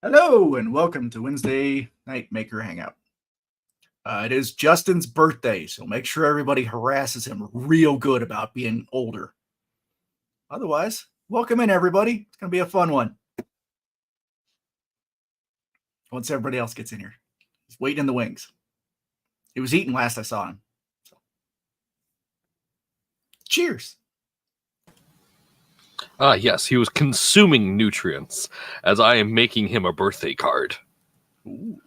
Hello and welcome to Wednesday Night Maker Hangout. It is Justin's birthday, so make sure everybody harasses him real good about being older. Otherwise, welcome in everybody. It's going to be a fun one. Once everybody else gets in here. He's waiting in the wings. He was eating last I saw him. So. Cheers. Yes, he was consuming nutrients as I am making him a birthday card. Ooh.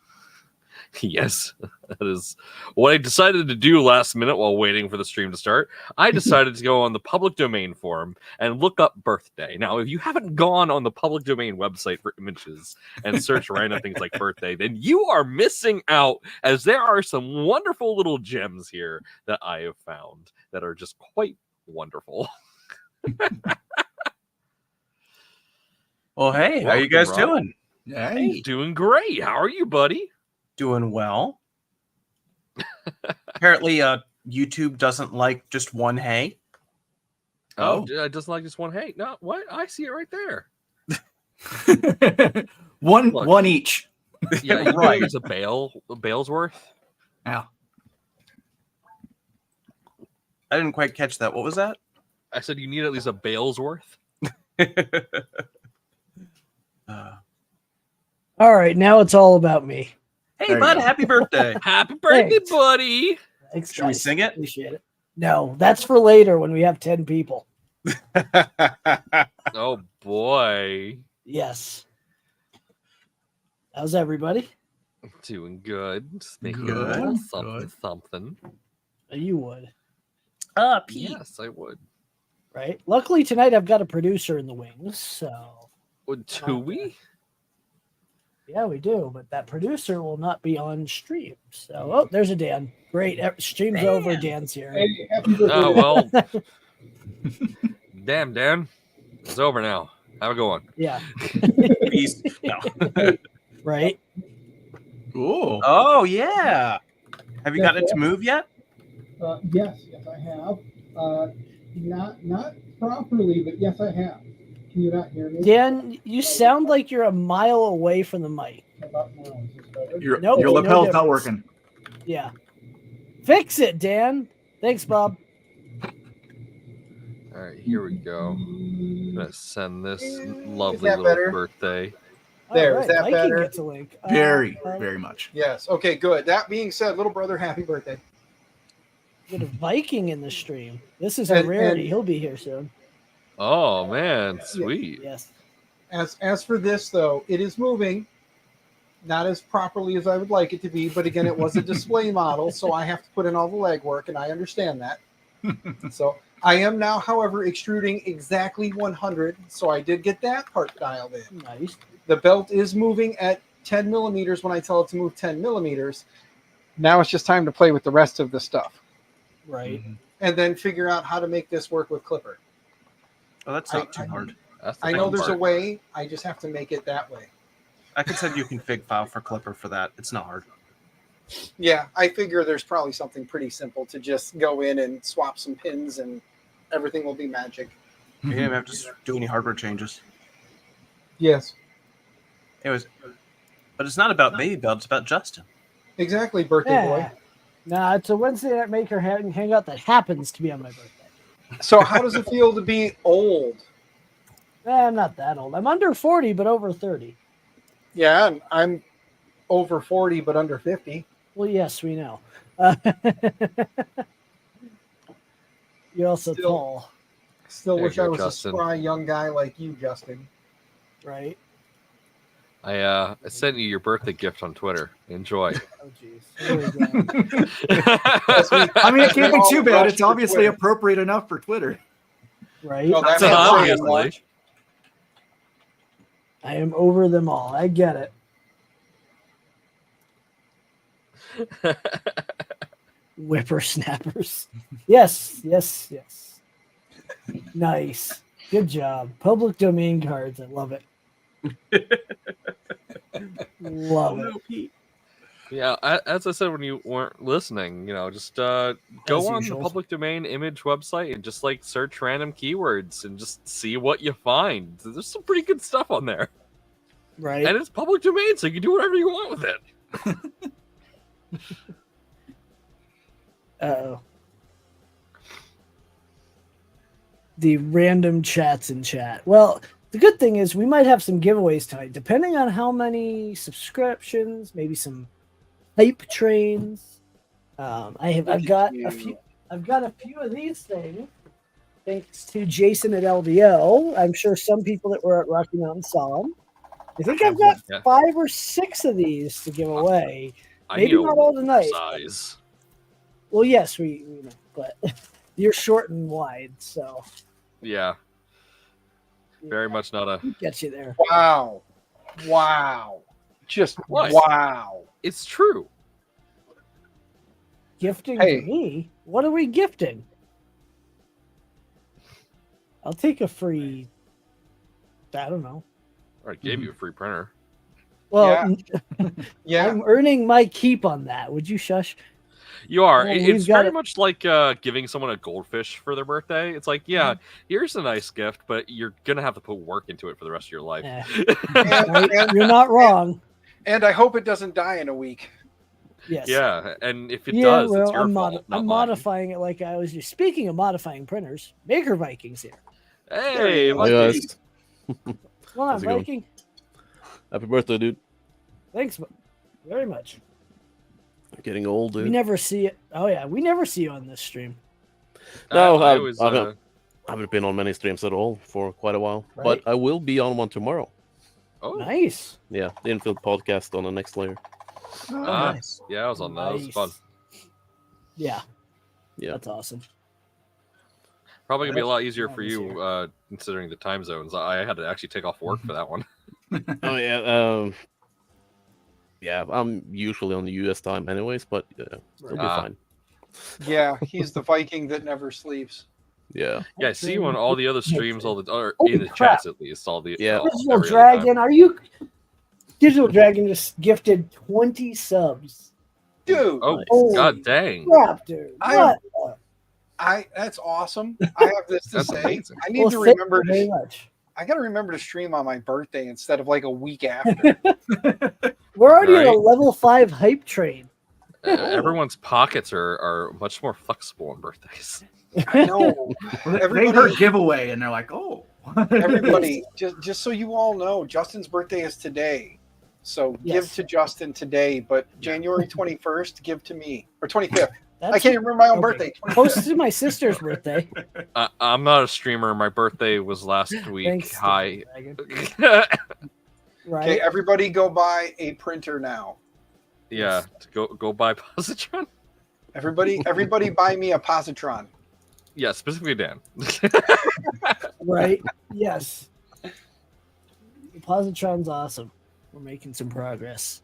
Yes, that is what I decided to do last minute while waiting for the stream to start. I decided to go on the public domain forum and look up birthday. Now, if you haven't gone on the public domain website for images and search random things like birthday, then you are missing out, as there are some wonderful little gems here that I have found that are just quite wonderful. Well, hey, how you guys doing? Hey, doing great. How are you, buddy? Doing well. Apparently, YouTube doesn't like just one hay. Oh, it doesn't like just one hay. No, what? I see it right there. One each. Yeah, right. It's a bale's worth. Yeah. I didn't quite catch that. What was that? I said you need at least a bale's worth. All right, now it's all about me. Hey, bud, happy birthday. Happy birthday, Thanks. buddy. Thanks, Should we guys. sing it? Appreciate it. No, that's for later when we have 10 people. Oh, boy. Yes. How's everybody? Doing good. Just making Good. a little Good. something. You would, Pete. Yes, I would. right? Luckily, tonight I've got a producer in the wings, so... Do we? Yeah, we do, but that producer will not be on stream. So, oh, there's a Dan. Great. Stream's over. Dan's here. Hey, happy birthday. Oh, well. Damn, Dan. It's over now. Have a good one. Yeah, Peace. No. right? Cool. Oh, yeah. Have you gotten it to move yet? Yes, I have. Not properly, but yes, I have. Can you not hear me? Dan, you sound like you're a mile away from the mic. How about now? Is this better? Your Nope, no lapel's not difference. working. Yeah. Fix it, Dan. Thanks, Bob. All right, here we go. I'm going to send this lovely that little better? birthday. There, All is that Viking better? Gets a link. Very much. Yes. Okay, good. That being said, little brother, happy birthday. Get a Viking in the stream. This is a And- rarity. and- He'll be here soon. Oh, man. Sweet. Yes. As for this though, it is moving. Not as properly as I would like it to be, but again, it was a display model, so I have to put in all the legwork, and I understand that. So I am now, however, extruding exactly 100, so I did get that part dialed in. Nice. The belt is moving at 10 millimeters when I tell it to move 10 millimeters. Now it's just time to play with the rest of the stuff Right. and then figure out how to make this work with Clipper. Oh, that's not too hard. That's the I know fun there's a part. way. I just have to make it that way. I can send you a config file for Clipper for that. It's not hard. Yeah, I figure there's probably something pretty simple to just go in and swap some pins and everything will be magic. You didn't have to do any hardware changes. Yes, Anyways, but it's not about Baby Belt. It's about Justin. exactly, birthday Yeah. Nah, it's a Wednesday Night Maker hangout that happens to be on my birthday. boy. So how does it feel to be old? I'm not that old. I'm under 40, but over 30. Yeah, I'm over 40 but under 50. Well, yes, we know. You're also Still- tall, Still There wish you I go, was Justin. a spry young guy like you, Justin. right? I sent you your birthday gift on Twitter. Enjoy. Oh, jeez. Here we go. I mean, it can't be All too bad. rushed It's for obviously Twitter. appropriate enough for Twitter. Right? Well, that's So not saying obviously. much. I am over them all. I get it. Whippersnappers. Yes. Nice. Good job. Public domain cards. I love it. Love it. Pete. Yeah, as I said when you weren't listening, just go As on usual. the public domain image website and just search random keywords and just see what you find. There's some pretty good stuff on there. Right. And it's public domain, so you can do whatever you want with it. Uh-oh. The random chats in chat. Well, the good thing is we might have some giveaways tonight, depending on how many subscriptions, maybe some hype trains. I've got a few of these things. Thanks to Jason at LVO. I'm sure some people that were at Rocky Mountain saw them. I think I've got 5 or 6 of these to give away. Maybe not all tonight. Size. Well, yes, we know, but you're short and wide, so Yeah. Very much not a. Get you there. Wow. Just What? wow. It's true. Gifting Hey. to me? What are we gifting? I'll take a free. I don't know. I gave you a free printer. Well, Yeah. I'm earning my keep on that. Would you shush? You are. Well, we've It's got very it. much like giving someone a goldfish for their birthday. It's like, yeah, here's a nice gift, but you're gonna have to put work into it for the rest of your life. Eh, And, right? and, You're not wrong. and I hope it doesn't die in a week. Yes. Yeah, and if it Yeah, does, well, it's your I'm, fault. not I'm mine. modifying it like I was just speaking of modifying printers. Maker Vikings here. Hey, There my you Hey go. dude. guys, Come on, How's it going? Viking. happy birthday, dude. Thanks very much. You're getting old, We dude. never see it. Oh yeah, we never see you on this stream. No, I I was. haven't been on many streams at all for quite a while, Right. but I will be on one tomorrow. Oh, Nice. Yeah, the Infield podcast on the next layer. Nice. yeah, I was on that. It was fun. Yeah. Yeah. That's awesome. Probably gonna be a lot That's easier fun for this you, considering the time zones. I had to actually take off work for that one. Oh yeah, I'm usually on the US time anyways, but it'll be Ah. fine. Yeah, he's the Viking that never sleeps. Yeah, Yeah, I see you on all the other streams, all the or Holy in the crap. chats at least. All the Yeah. Digital every other Dragon, time. are you? Digital Dragon just gifted 20 subs. Dude, Oh Holy god dang! crap, dude! I- What? that's awesome. I have this to That's say. amazing. I need Well, to thank remember you very to, much. I gotta remember to stream on my birthday instead of like a week after. We're already on a Right. level 5 hype train. Everyone's pockets are much more flexible on birthdays. I know. They Everybody- heard giveaway and they're like, oh. Everybody, just so you all know, Justin's birthday is today. So Yes. give to Justin today, but January 21st, give to me. Or 25th. I That's can't even remember my own okay. birthday. 25th. close to my sister's birthday. I'm not a streamer. My birthday was last week. Thanks, Hi. Digital Dragon. yeah, Right? Okay, everybody go buy a printer now. to go buy Positron. Everybody buy me a positron. Yeah, specifically Dan. Right? Yes. The Positron's awesome. We're making some progress.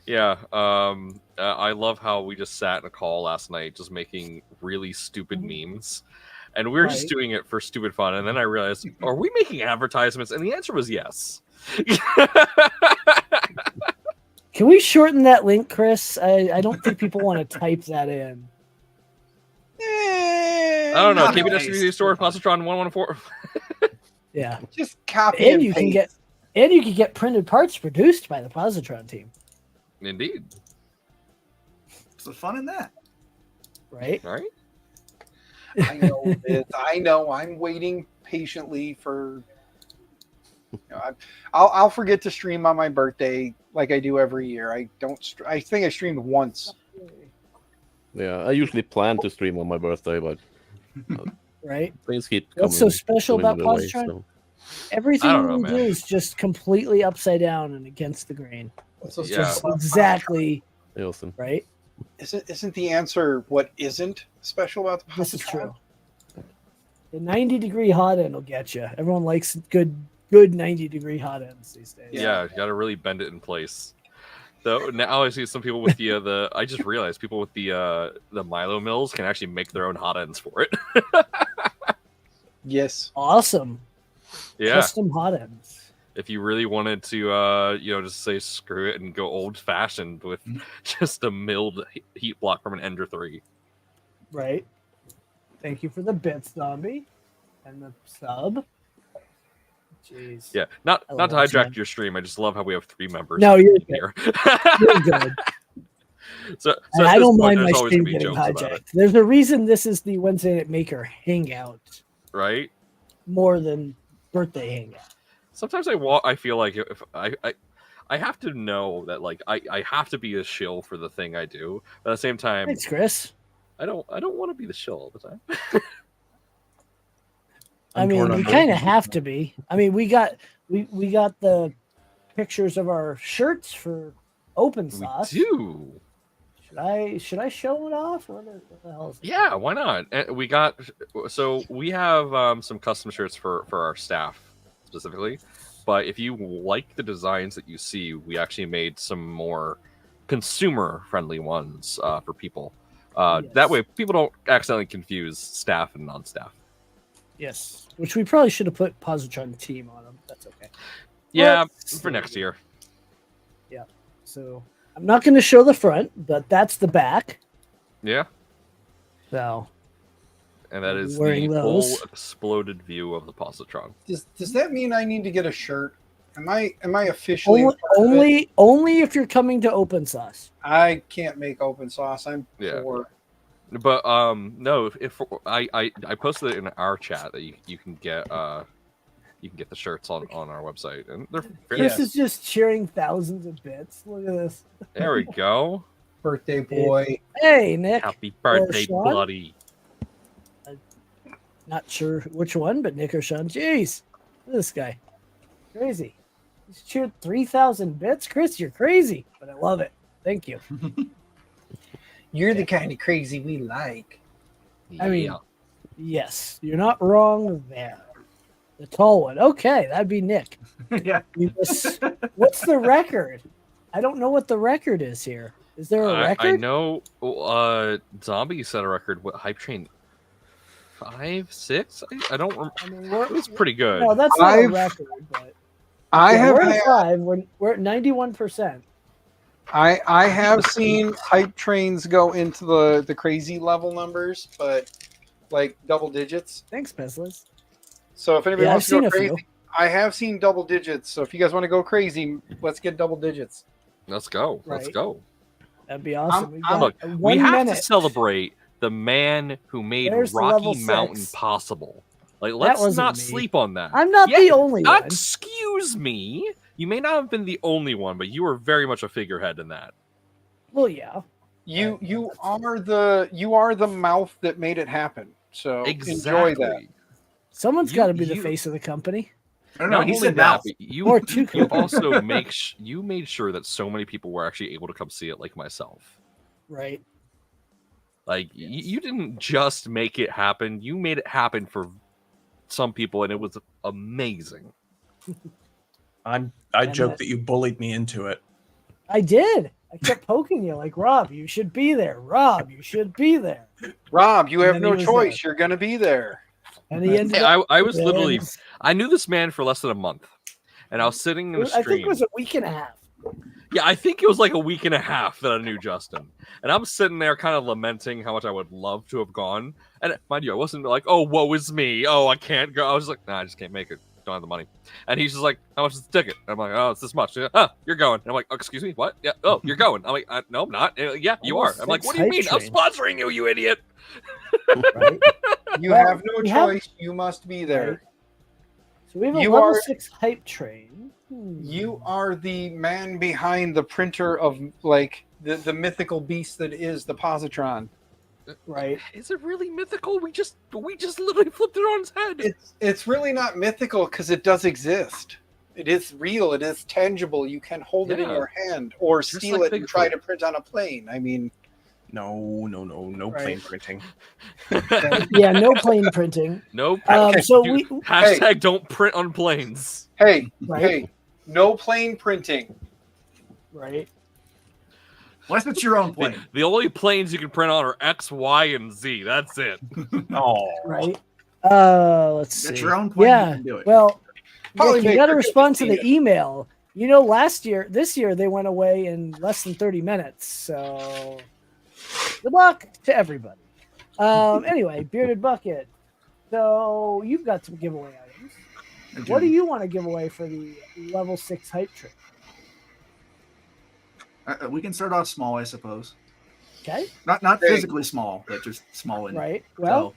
Yeah, I love how we just sat in a call last night just making really stupid memes. And we were just Right. doing it for stupid fun. And then I realized, are we making advertisements? And the answer was yes. Can we shorten that link, Chris? I don't think people want to type that in. I don't know. Not KBW nice. store Positron 114. Yeah. Just copy And and you can paste. get printed parts produced by the Positron team, Indeed. What's the fun in that? right? All right. I know this. I know. I'm waiting patiently for. I'll forget to stream on my birthday like I do every year. I don't. I think I streamed once. yeah. I usually plan to stream on my birthday, but Right? things keep coming. What's so special coming about the way, Positron? so. Everything I don't know, we man. do is just completely upside down and against the grain. What's so Yeah. special Just about exactly Awesome. right. Isn't the answer what isn't special about the This is positron? true. The 90-degree hot end will get you. Everyone likes good 90-degree hot ends these days. Yeah, you got to really bend it in place. Though now I see some people with the I just realized people with the Milo mills can actually make their own hot ends for it. Yes. Awesome. Yeah, Custom hot ends. if you really wanted to, just say screw it and go old fashioned with just a milled heat block from an Ender 3. Right. Thank you for the bits, zombie, and the sub. Jeez. Yeah, not I to love hijack Sam. your stream. I just love how we have 3 members. No, you're good. here. You're good. so And at I this don't point, mind my there's always stream gonna be getting jokes about it, hijacked. There's a reason this is the Wednesday Night Maker Hangout right? more than birthday hangout. Sometimes I feel like if I have to know that like I have to be a shill for the thing I do, but at the same time, Thanks, Chris. I don't want to be the shill all the time. I mean, you kind of have to be. I mean, we got the pictures of our shirts for Open Sauce. We do. Should I show it off? What the hell is it? Yeah, why not? We have some custom shirts for our staff specifically, but if you like the designs that you see, we actually made some more consumer friendly ones for people. Yes. That way people don't accidentally confuse staff and non-staff. Yes, which we probably should have put Positron Team on them. That's okay. Yeah, Let's for next see. year. Yeah. So I'm not going to show the front, but that's the back. Yeah, So and that I'll be is wearing the full those. exploded view of the positron. Does that mean I need to get a shirt? Am I officially only if you're coming to Open Sauce. I can't make open sauce. I'm Yeah. poor. But no, if I posted it in our chat that you can get the shirts on our website, and they're fairly Chris is just cheering thousands of bits. Look at this. There we go. Birthday boy. Hey, Nick. Happy birthday, Sean? buddy. Not sure which one, but Nick or Sean. Jeez. Look at this guy. Crazy. He's cheered 3,000 bits. Chris, you're crazy, but I love it. Thank you. You're the kind of crazy we like. I mean, yes, you're not wrong there. The tall one. Okay, that'd be Nick. Yeah. What's the record? I don't know what the record is here. Is there a record? I know. Zombie set a record. What Hype Train? 5, 6? I don't remember. I mean, It was pretty good. No, that's not a I've- record. But I have we're at had- 5. We're at 91%. I have seen hype trains go into the crazy level numbers, but like double digits. Thanks, Peslas. So if anybody Yeah, I've wants to go seen a few. crazy, I have seen double digits. So if you guys want to go crazy, let's get double digits. Let's go. Let's Right. go. That'd be awesome. We I'm- got Look, we 1 have minute. to celebrate the man who made There's the Rocky level Mountain 6. possible. Like, let's wasn't not me. sleep on that. I'm not Yeah, the only one. Excuse me. You may not have been the only one, but you were very much a figurehead in that. Well, yeah. You are the mouth that made it happen. So enjoy that. Someone's You- got to be the you- face of the company. I don't know. Not He only said that, mouth. but you Or two. you also you made sure that so many people were actually able to come see it, like myself. Right. Like you didn't just make it happen; you made it happen for some people, and it was amazing. I joked that you bullied me into it. I did. I kept poking you like, Rob, you should be there. Rob, you should be there. Rob, you And have then no he was choice. You're gonna be there. And he ended Hey, up. I was literally and I knew this man for less than a month, and I was sitting in a I think stream. it was a week and a half. Yeah, I think it was like a week and a half that I knew Justin. And I'm sitting there kind of lamenting how much I would love to have gone. And mind you, I wasn't like, oh, woe is me. Oh, I can't go. I was like, nah, I just can't make it. Don't have the money. And he's just like, how much is the ticket? I'm like, oh, it's this much. Oh, you're going. And I'm like, oh, excuse me, what? Yeah, oh, you're going. I'm like, no, I'm not. Yeah, you are. I'm like, what do you mean? I'm sponsoring you, you idiot. Right? You Well, have no we have- choice. You must be there. So we have a You level are- 6 hype train. You are the man behind the printer of like the mythical beast that is the positron. Right. Is it really mythical? We just literally flipped it on its head. It's really not mythical because it does exist. It is real. It is tangible. You can hold it in Yeah. your hand or Just steal like it and try Bigfoot. to print on a plane. I mean, No Right. plane printing. Yeah, no plane printing. No. So Dude, we hashtag don't print on planes. hey, Right. hey, no plane printing. right. Unless it's your own plane. The only planes you can print on are X, Y, and Z. That's it. Oh, Right. Let's see. That's your own plane. You Yeah. can do it. Well, Probably Nick, you make got to for respond to the 15. email. You know, this year they went away in less than 30 minutes. So good luck to everybody. Anyway, Bearded Bucket. So you've got some giveaway items. What do you want to give away for the level 6 hype train? We can start off small, I suppose. Okay. Not physically small, but just small. Right. Well,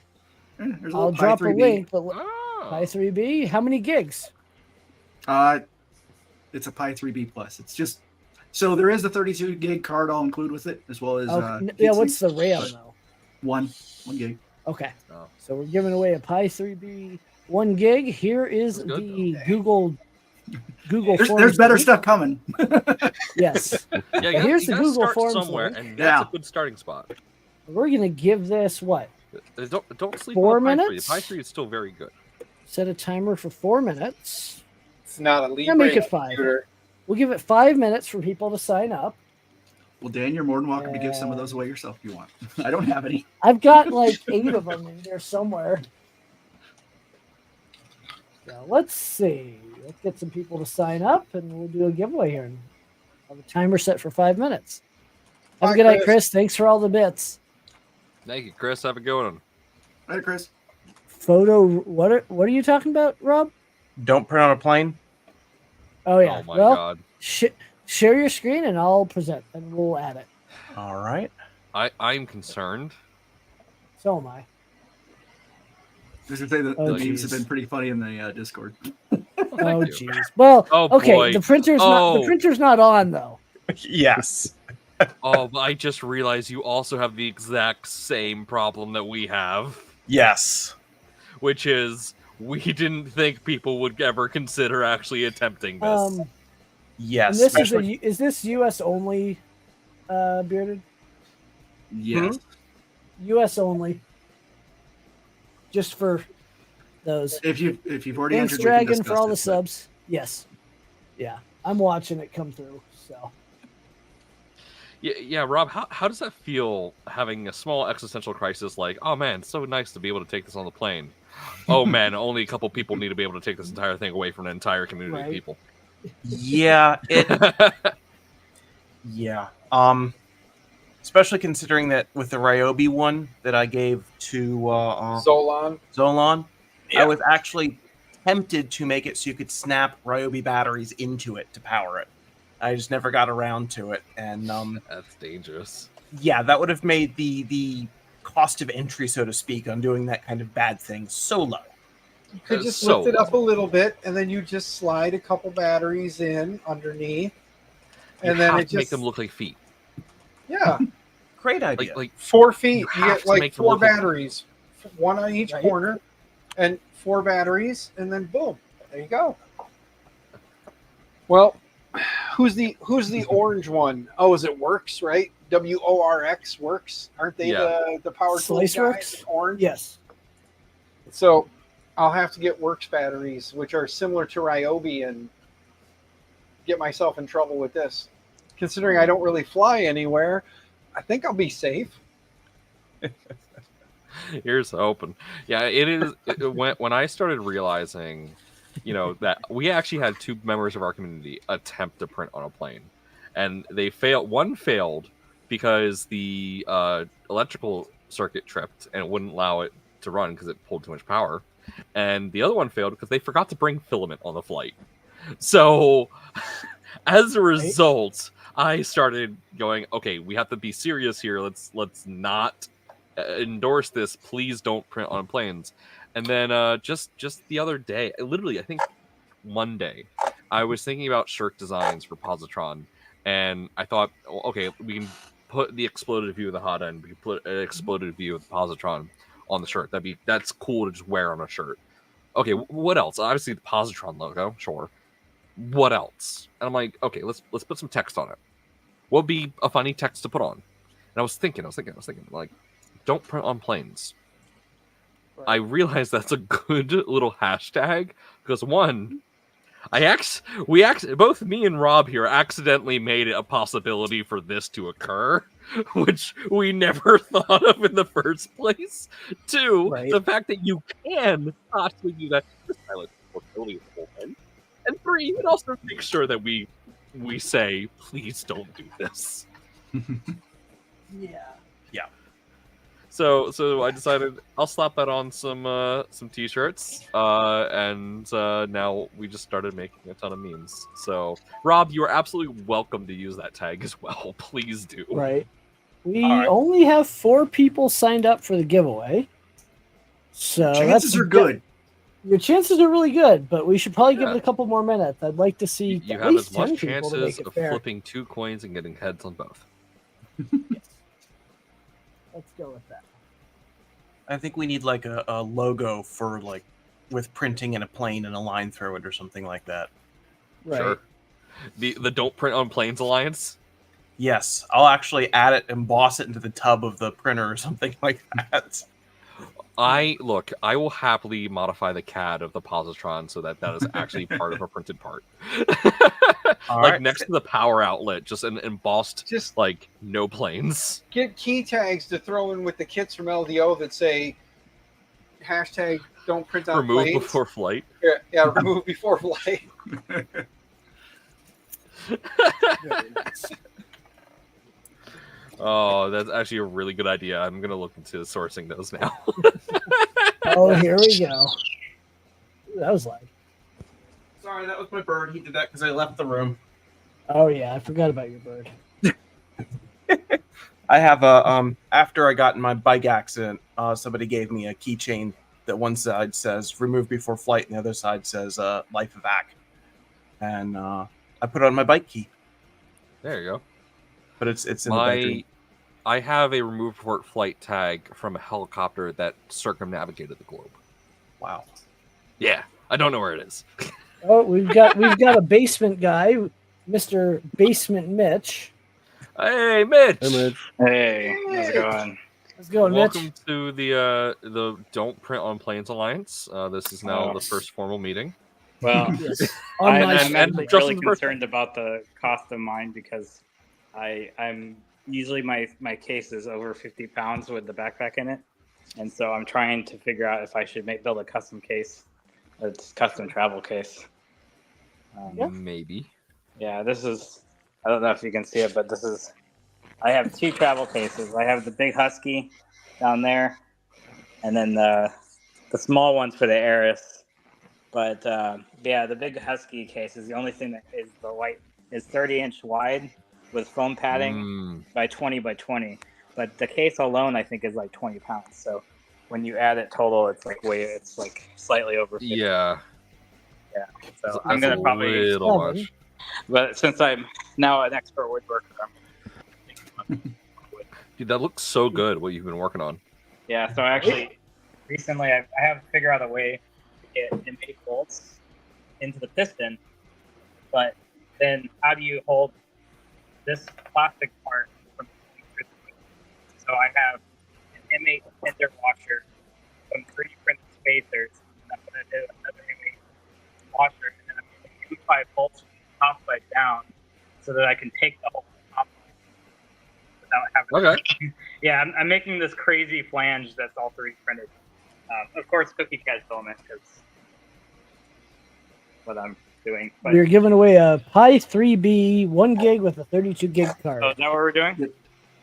there's a I'll little drop a 3B. link. But Oh. Pi 3B, how many gigs? It's a Pi 3B plus. It's just so there is a 32 gig card I'll include with it, as well as yeah. What's the RAM though? One gig. Okay. Oh. So we're giving away a Pi 3B 1 gig. Here is That's good, the Google There's Forms better link. stuff coming. Yes. Yeah, here's you the gotta Google start Forms somewhere, link. and that's a good starting spot. We're gonna give this what? Don't sleep 4 on Pi 3. minutes? Pi 3 is still very good. Set a timer for 4 minutes. It's not a Libre make it 5. computer. We'll give it 5 minutes for people to sign up. Well, Dan, you're more than welcome to give some of those away yourself if you want. I don't have any. I've got like 8 of them in there somewhere. So let's see. Let's get some people to sign up, and we'll do a giveaway here. I'll have a timer set for 5 minutes. Have a good night, Chris. Thanks for all the bits. Thank you, Chris. Have a good one. All right, Chris. Photo. What are you talking about, Rob? Don't print on a plane. Oh yeah. Oh my well, god. share your screen, and I'll present, and we'll add it. All right. I'm concerned. So am I. Just to say that Oh, the memes have geez. been pretty funny in the Discord. Oh Thank you. jeez. Well, Oh, okay. boy. The printer's not on though. Yes. Oh, but I just realized you also have the exact same problem that we have, Yes. which is we didn't think people would ever consider actually attempting this. Yes. And this especially- is this U.S. only, Bearded? Yes. U.S. only. Just for those. If you've already Thanks, entered, Dragon, we can for all the discuss it, subs. Yes. Yeah, I'm watching it come through. So Yeah, Rob, how does that feel having a small existential crisis like, oh man, it's so nice to be able to take this on the plane. Oh man, only a couple people need to be able to take this entire thing away from an entire community of people. Yeah. Yeah. Especially considering that with the Ryobi one that I gave to Zolan. I was actually tempted to make it so you could snap Ryobi batteries into it to power it. I just never got around to it, and That's dangerous. yeah, that would have made the cost of entry, so to speak, on doing that kind of bad thing so low. You could That's just so lift it up a little bit, and then you just slide a couple batteries in underneath, You and then have it to make just them look like feet. yeah, Great idea. Like 4 feet. You You have get to like make them 4 look like- batteries, one on each Right. corner, and 4 batteries, and then boom, there you go. Well, who's the orange one? Oh, is it Works, right? WORX Works, aren't they the power tool guys? Sliceworks? Orange. yes. So I'll have to get Works batteries, which are similar to Ryobi, and get myself in trouble with this. Considering I don't really fly anywhere, I think I'll be safe. Here's hoping. Yeah, it is. When I started realizing, that we actually had 2 members of our community attempt to print on a plane, and they failed. One failed because the electrical circuit tripped and it wouldn't allow it to run because it pulled too much power, and the other one failed because they forgot to bring filament on the flight. So, as a result, I started going, okay, we have to be serious here. Let's not endorse this. Please don't print on planes. And then just the other day, literally I think Monday, I was thinking about shirt designs for Positron, and I thought, okay, we can put the exploded view of the hot end, we can put an exploded view of the Positron on the shirt. That's cool to just wear on a shirt. Okay, what else? Obviously the Positron logo, sure. What else? And I'm like, okay, let's put some text on it. What would be a funny text to put on? And I was thinking, like, don't print on planes. Right. I realized that's a good little hashtag because one, both me and Rob here accidentally made it a possibility for this to occur, which we never thought of in the first place. 2, Right. the fact that you can possibly do that. And 3, it also makes sure that we say, please don't do this. Yeah. So I decided I'll slap that on some t-shirts, and now we just started making a ton of memes. So Rob, you are absolutely welcome to use that tag as well. Please do. Right. We All right. only have 4 people signed up for the giveaway. So Chances are good. Your chances are really good, but we should probably give Yeah. it a couple more minutes. I'd like to see You at have least as much 10 people to make chances it of fair. flipping 2 coins and getting heads on both. Let's go with that. I think we need like a logo for like with printing in a plane and a line through it or something like that. Right. Sure. The Don't Print on Planes Alliance. Yes, I'll actually add it, emboss it into the tub of the printer or something like that. I will happily modify the CAD of the positron so that is actually part of a printed part. All Like right. next to the power outlet, just an embossed, Just like no planes. get key tags to throw in with the kits from LDO that say hashtag don't print on Remove planes. before flight. Yeah, remove before flight. Very nice. Oh, that's actually a really good idea. I'm gonna look into sourcing those now. Oh, here we go. Ooh, that was loud. Sorry, that was my bird. He did that because I left the room. Oh yeah, I forgot about your bird. I have a after I got in my bike accident, somebody gave me a keychain that one side says "remove before flight" and the other side says "life evac," and I put it on my bike key. There you go. But it's in the bedroom. I have a remove before flight tag from a helicopter that circumnavigated the globe. Wow. Yeah, I don't know where it is. Oh, we've got a basement guy, Mr. Basement Mitch. Hey, Mitch. Hey, Mitch. Hey, how's it going? How's it going, Welcome Mitch? to the Don't Print on Planes Alliance. This is now Oh. the first formal meeting. Well, Yes. On my I'm and street. actually Justin's really birthday. concerned about the cost of mine because I'm usually my case is over 50 pounds with the backpack in it, and so I'm trying to figure out if I should build a custom case, a custom travel case. Yeah. Maybe. Yeah, this is. I don't know if you can see it, but this is. I have 2 travel cases. I have the big Husky down there, and then the small ones for the Aris. But yeah, the big Husky case is the only thing that is the white is 30-inch wide with foam padding by 20 by 20. But the case alone, I think, is like 20 pounds. So when you add it total, it's like slightly over 50. Yeah. Yeah. So That's I'm gonna a probably. little Seven. much. But since I'm now an expert woodworker, I'm thinking about Dude, that looks so good. What you've been working on. yeah. So actually, recently I have to figure out a way to get M8 bolts into the piston, but then how do you hold this plastic part from the so I have an M8 tender washer, some 3D printed spacers, and I'm going to do another M8 washer, and then I'm going to use 5 bolts from the top side down so that I can take the whole top without having Okay. Yeah, I'm making this crazy flange that's all 3D printed. Of course, cookie cat filament because what I'm doing. But We're giving away a Pi 3B 1 gig with a 32 gig card. oh, is that what we're doing?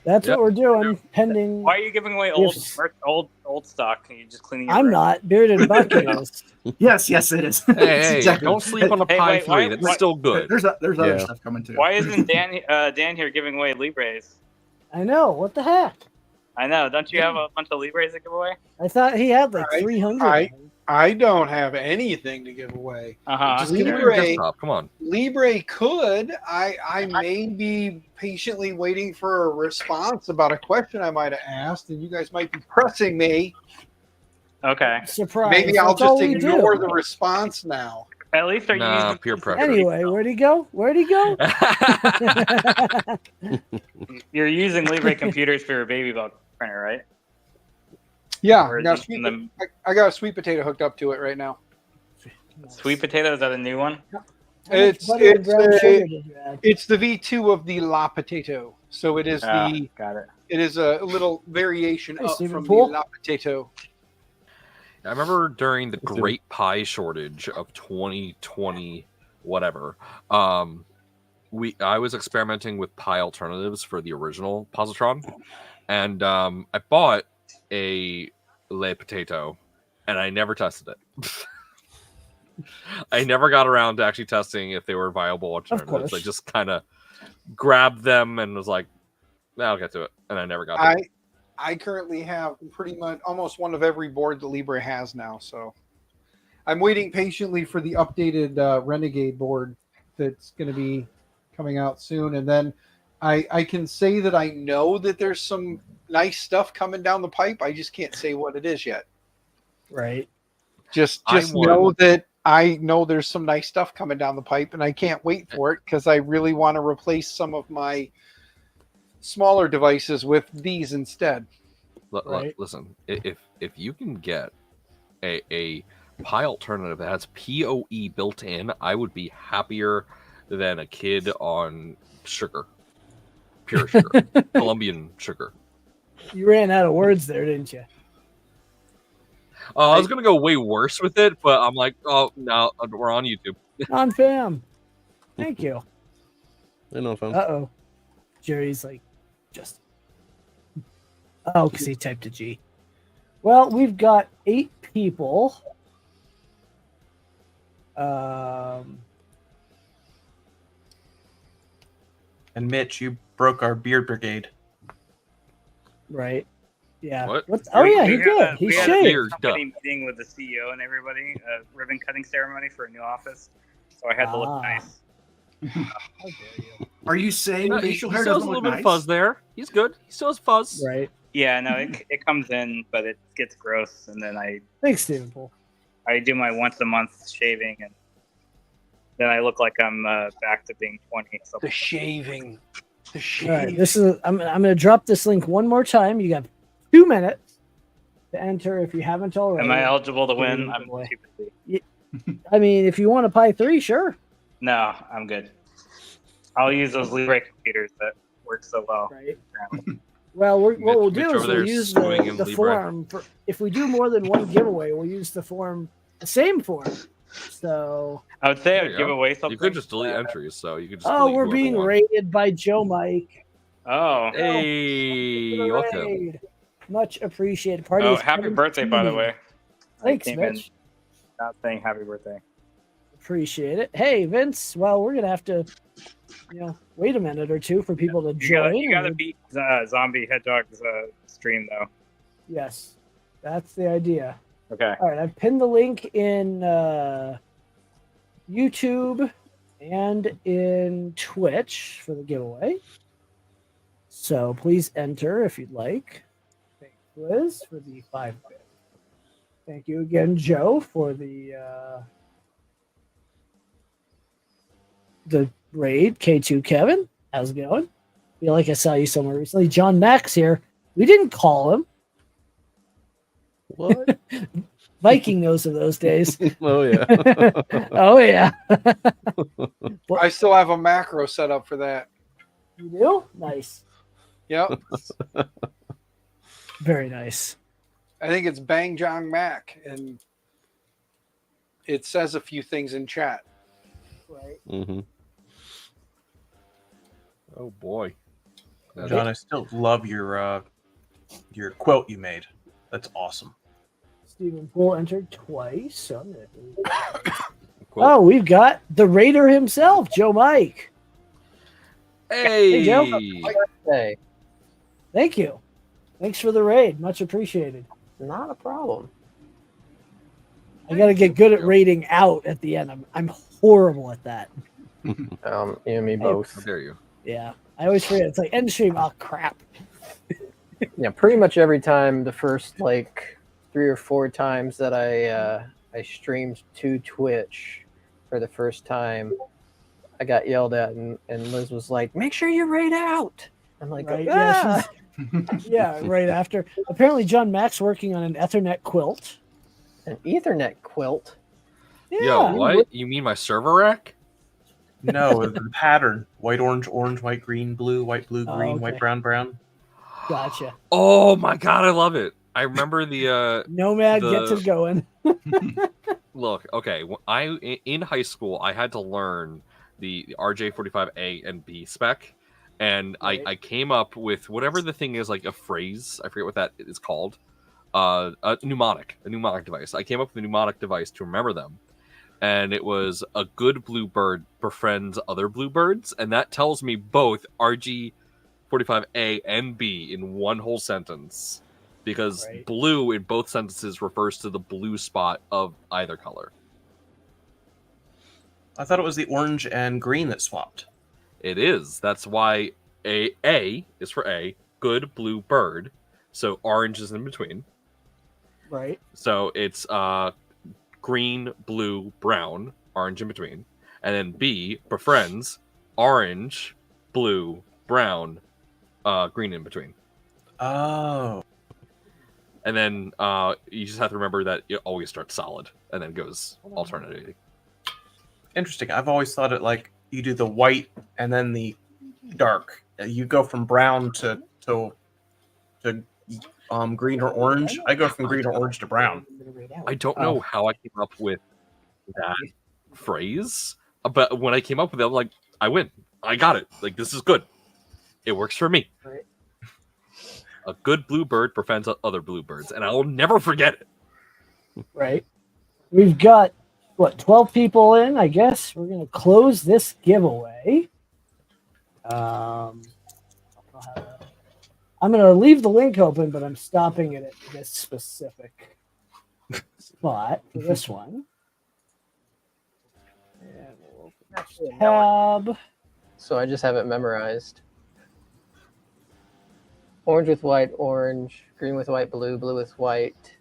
That's Yep. what we're doing. Pending. Why are you giving away Yes. old stock? Are you just cleaning your I'm room? not. Bearded Bucket is. Yes, it is. Hey, It's hey, exactly- don't sleep on a Hey, Pi wait, 3. why- That's why- still good. There's other Yeah. stuff coming too. Why isn't Dan here giving away Libres? I know. What the heck? I know. Don't you have a bunch of Libres to give away? I thought he had like I- 300. I don't have anything to give away. Just give me your Libre- desktop. Come on. Libre could. I may be patiently waiting for a response about a question I might have asked, and you guys might be pressing me. Okay. Surprise. Maybe I'll That's all just we ignore do. the response now. At least are you Nah, using peer this for pressure. Anyway, where'd he go? Where'd he go? You're using Libre computers for your baby bug printer, right? Yeah, Or is now it in the I got a sweet potato hooked up to it right now. sweet potato? Is that a new one? How much It's- butter and it's brown a- sugar did you add? It's the V2 of the La Potato, so it is Got it. it is a little variation Hey, up Stephen from Poole. the La Potato. I remember during the Let's do it. Great Pie shortage of 2020, whatever. I was experimenting with pie alternatives for the original positron, and I bought a Le Potato, and I never tested it. I never got around to actually testing if they were viable alternatives. I course. just kind of grabbed them and was like, I'll get to it. And I never got to it. I currently have pretty much almost one of every board that Libre has now. So I'm waiting patiently for the updated Renegade board that's going to be coming out soon. And then I can say that I know that there's some nice stuff coming down the pipe. I just can't say what it is yet. Right. Just know that I know there's some nice stuff coming down the pipe, and I can't wait for it because I really want to replace some of my smaller devices with these instead. Listen, if you can get a Pi alternative that has PoE built in, I would be happier than a kid on sugar, pure sugar, Colombian sugar. You ran out of words there, didn't you? I was gonna go way worse with it, but I'm like, oh no, we're on YouTube. On fam. Thank you. I know, fam. Uh-oh. Jerry's like, just. Oh, because he typed a G. Well, we've got 8 people. And Mitch, you broke our beard brigade. Right. Yeah. What? Oh, yeah, he We did. had He we had a shaved. big company meeting with the CEO and everybody, a ribbon cutting ceremony for a new office. So I had to look nice. How dare you? Are you saying He facial still hair has a doesn't little look bit nice? of fuzz there. He's good. He still has fuzz. Right. Yeah, no, it comes in, but it gets gross, and then Thanks, Stephen Poole. I do my once a month shaving, and then I look like I'm back to being 20. So The shaving. The All shaving. right. This is. I'm going to drop this link one more time. You got 2 minutes to enter if you haven't already. am I eligible to win? I'm Giveaway. too busy. I mean, if you want to Pi 3, sure. No, I'm good. I'll use those Libre computers that work so well. Right. apparently. Well, what we'll Mitch do over is there we'll use screwing in the Libre. form for if we do more than one giveaway, we'll use the same form. So, I would say I There would you give go. away something. You could just delete entries, so you could just. oh, delete we're whoever being won. rated by Joe Mike. Oh, Hey, welcome. Raid. Much appreciated. Party. oh, is happy birthday, by the 17. way. Thanks, I came in Mitch. not saying happy birthday. Appreciate it. Hey, Vince. Well, we're gonna have to, wait a minute or two for people to join. You gotta beat Zombie Hedgehog's stream, though. Yes, that's the idea. Okay. All right, I've pinned the link in YouTube and in Twitch for the giveaway. So please enter if you'd like. Thank you, Liz, for the 5-bit. Thank you again, Joe, for the raid. K2 Kevin, how's it going? Feel like I saw you somewhere recently. John Max here. We didn't call him. What? Viking knows of those days. Oh yeah. Oh yeah. I still have a macro set up for that. You do? Nice. Yep. Very nice. I think it's Bang Jong Mac, and it says a few things in chat. Right. Mm-hmm. Oh boy. John, I still love your quilt you made. That's awesome. Stephen Poole entered twice. So I'm gonna... Cool. Oh, we've got the Raider himself, Joe Mike. Hey. Joe. Hey, Thank you. Thanks for the raid. Much appreciated. not a problem. I got to get good at raiding out at the end. I'm horrible at that. You and me both. How dare you? Yeah. I always forget. It's like end stream. Oh, crap. Yeah, pretty much every time. The first 3 or 4 times that I streamed to Twitch for the first time, I got yelled at, and Liz was like, "Make sure you raid out." I'm like, Right. "Ah!" Yeah, right after. Apparently, John Mack's working on an Ethernet quilt. An Ethernet quilt. Yeah. Yo, what? You mean my server rack? No, the pattern: white, orange, orange, white, green, blue, white, blue, Oh, green, okay. white, brown, brown. Gotcha. Oh my god, I love it. I remember the Nomad The- gets it going. look. Okay, in high school, I had to learn the RJ45A and B spec, And Right. I came up with whatever the thing is, like a phrase. I forget what that is called. A mnemonic device. I came up with a mnemonic device to remember them. And it was a good bluebird befriends other bluebirds. And that tells me both RG45A and B in one whole sentence. Because Right. blue in both sentences refers to the blue spot of either color. I thought it was the orange and green that swapped. It is. That's why A is for A, good blue bird. So orange is in between. Right. So it's green, blue, brown, orange in between. And then B, befriends, orange, blue, brown, green in between. Oh. And then you just have to remember that it always starts solid and then goes alternating. Interesting. I've always thought it like you do the white and then the dark. You go from brown to green or orange. I go from green or orange to brown. I don't know how I came up with that phrase, but when I came up with it, I'm like, I win. I got it. Like, this is good. It works for me. Right. A good bluebird prevents other bluebirds, and I will never forget it. Right. We've got, 12 people in, I guess. We're going to close this giveaway. I'm going to leave the link open, but I'm stopping it at this specific spot for this one. And we'll open this tab. So I just have it memorized. Orange with white, orange. Green with white, blue. Blue with white,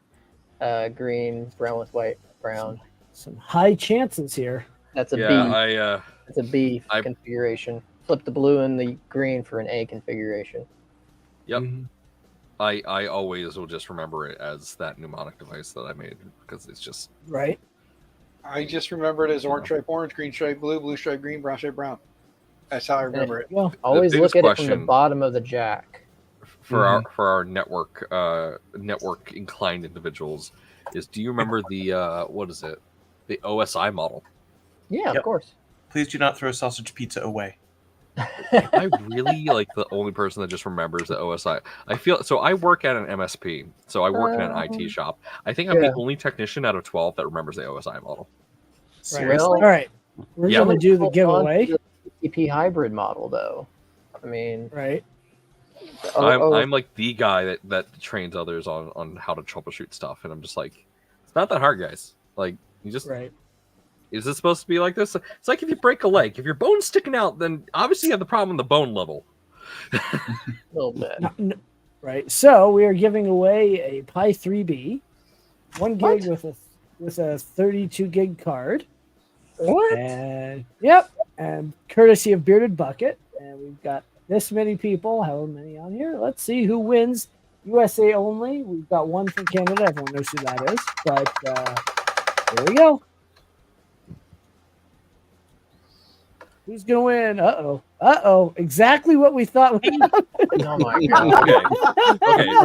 green. Brown with white, brown. Some high chances here. That's a B. Yeah, That's a B configuration. Flip the blue and the green for an A configuration. Yep. I always will just remember it as that mnemonic device that I made because it's just Right. I just remember it as orange stripe orange, green stripe blue, blue stripe green, brown stripe brown. That's how I remember it. Well, Always look biggest at it from question- the bottom of the jack. for our network inclined individuals is, do you remember the what is it? The OSI model. Yeah, Yep. of course. Please do not throw sausage pizza away. I really like the only person that just remembers the OSI. I feel so. I work at an MSP, so I work in an IT shop. I think I'm yeah. the only technician out of 12 that remembers the OSI model. right. All right. We're Yeah. going to do the giveaway. The TCP hybrid model, though. I mean, Right. I'm like the guy that trains others on how to troubleshoot stuff, and I'm just like, it's not that hard, guys. Like, you just Right. is it supposed to be like this? It's like if you break a leg, if your bone's sticking out, then obviously you have the problem in the bone level. a little bit. Right. So we are giving away a Pi 3B, 1 gig with a 32 gig card. What? And yep, and courtesy of Bearded Bucket, and we've got this many people. How many on here? Let's see who wins. USA only. We've got one from Canada. Everyone knows who that is. But here we go. Who's gonna win? Exactly what we thought. Oh my god. Okay.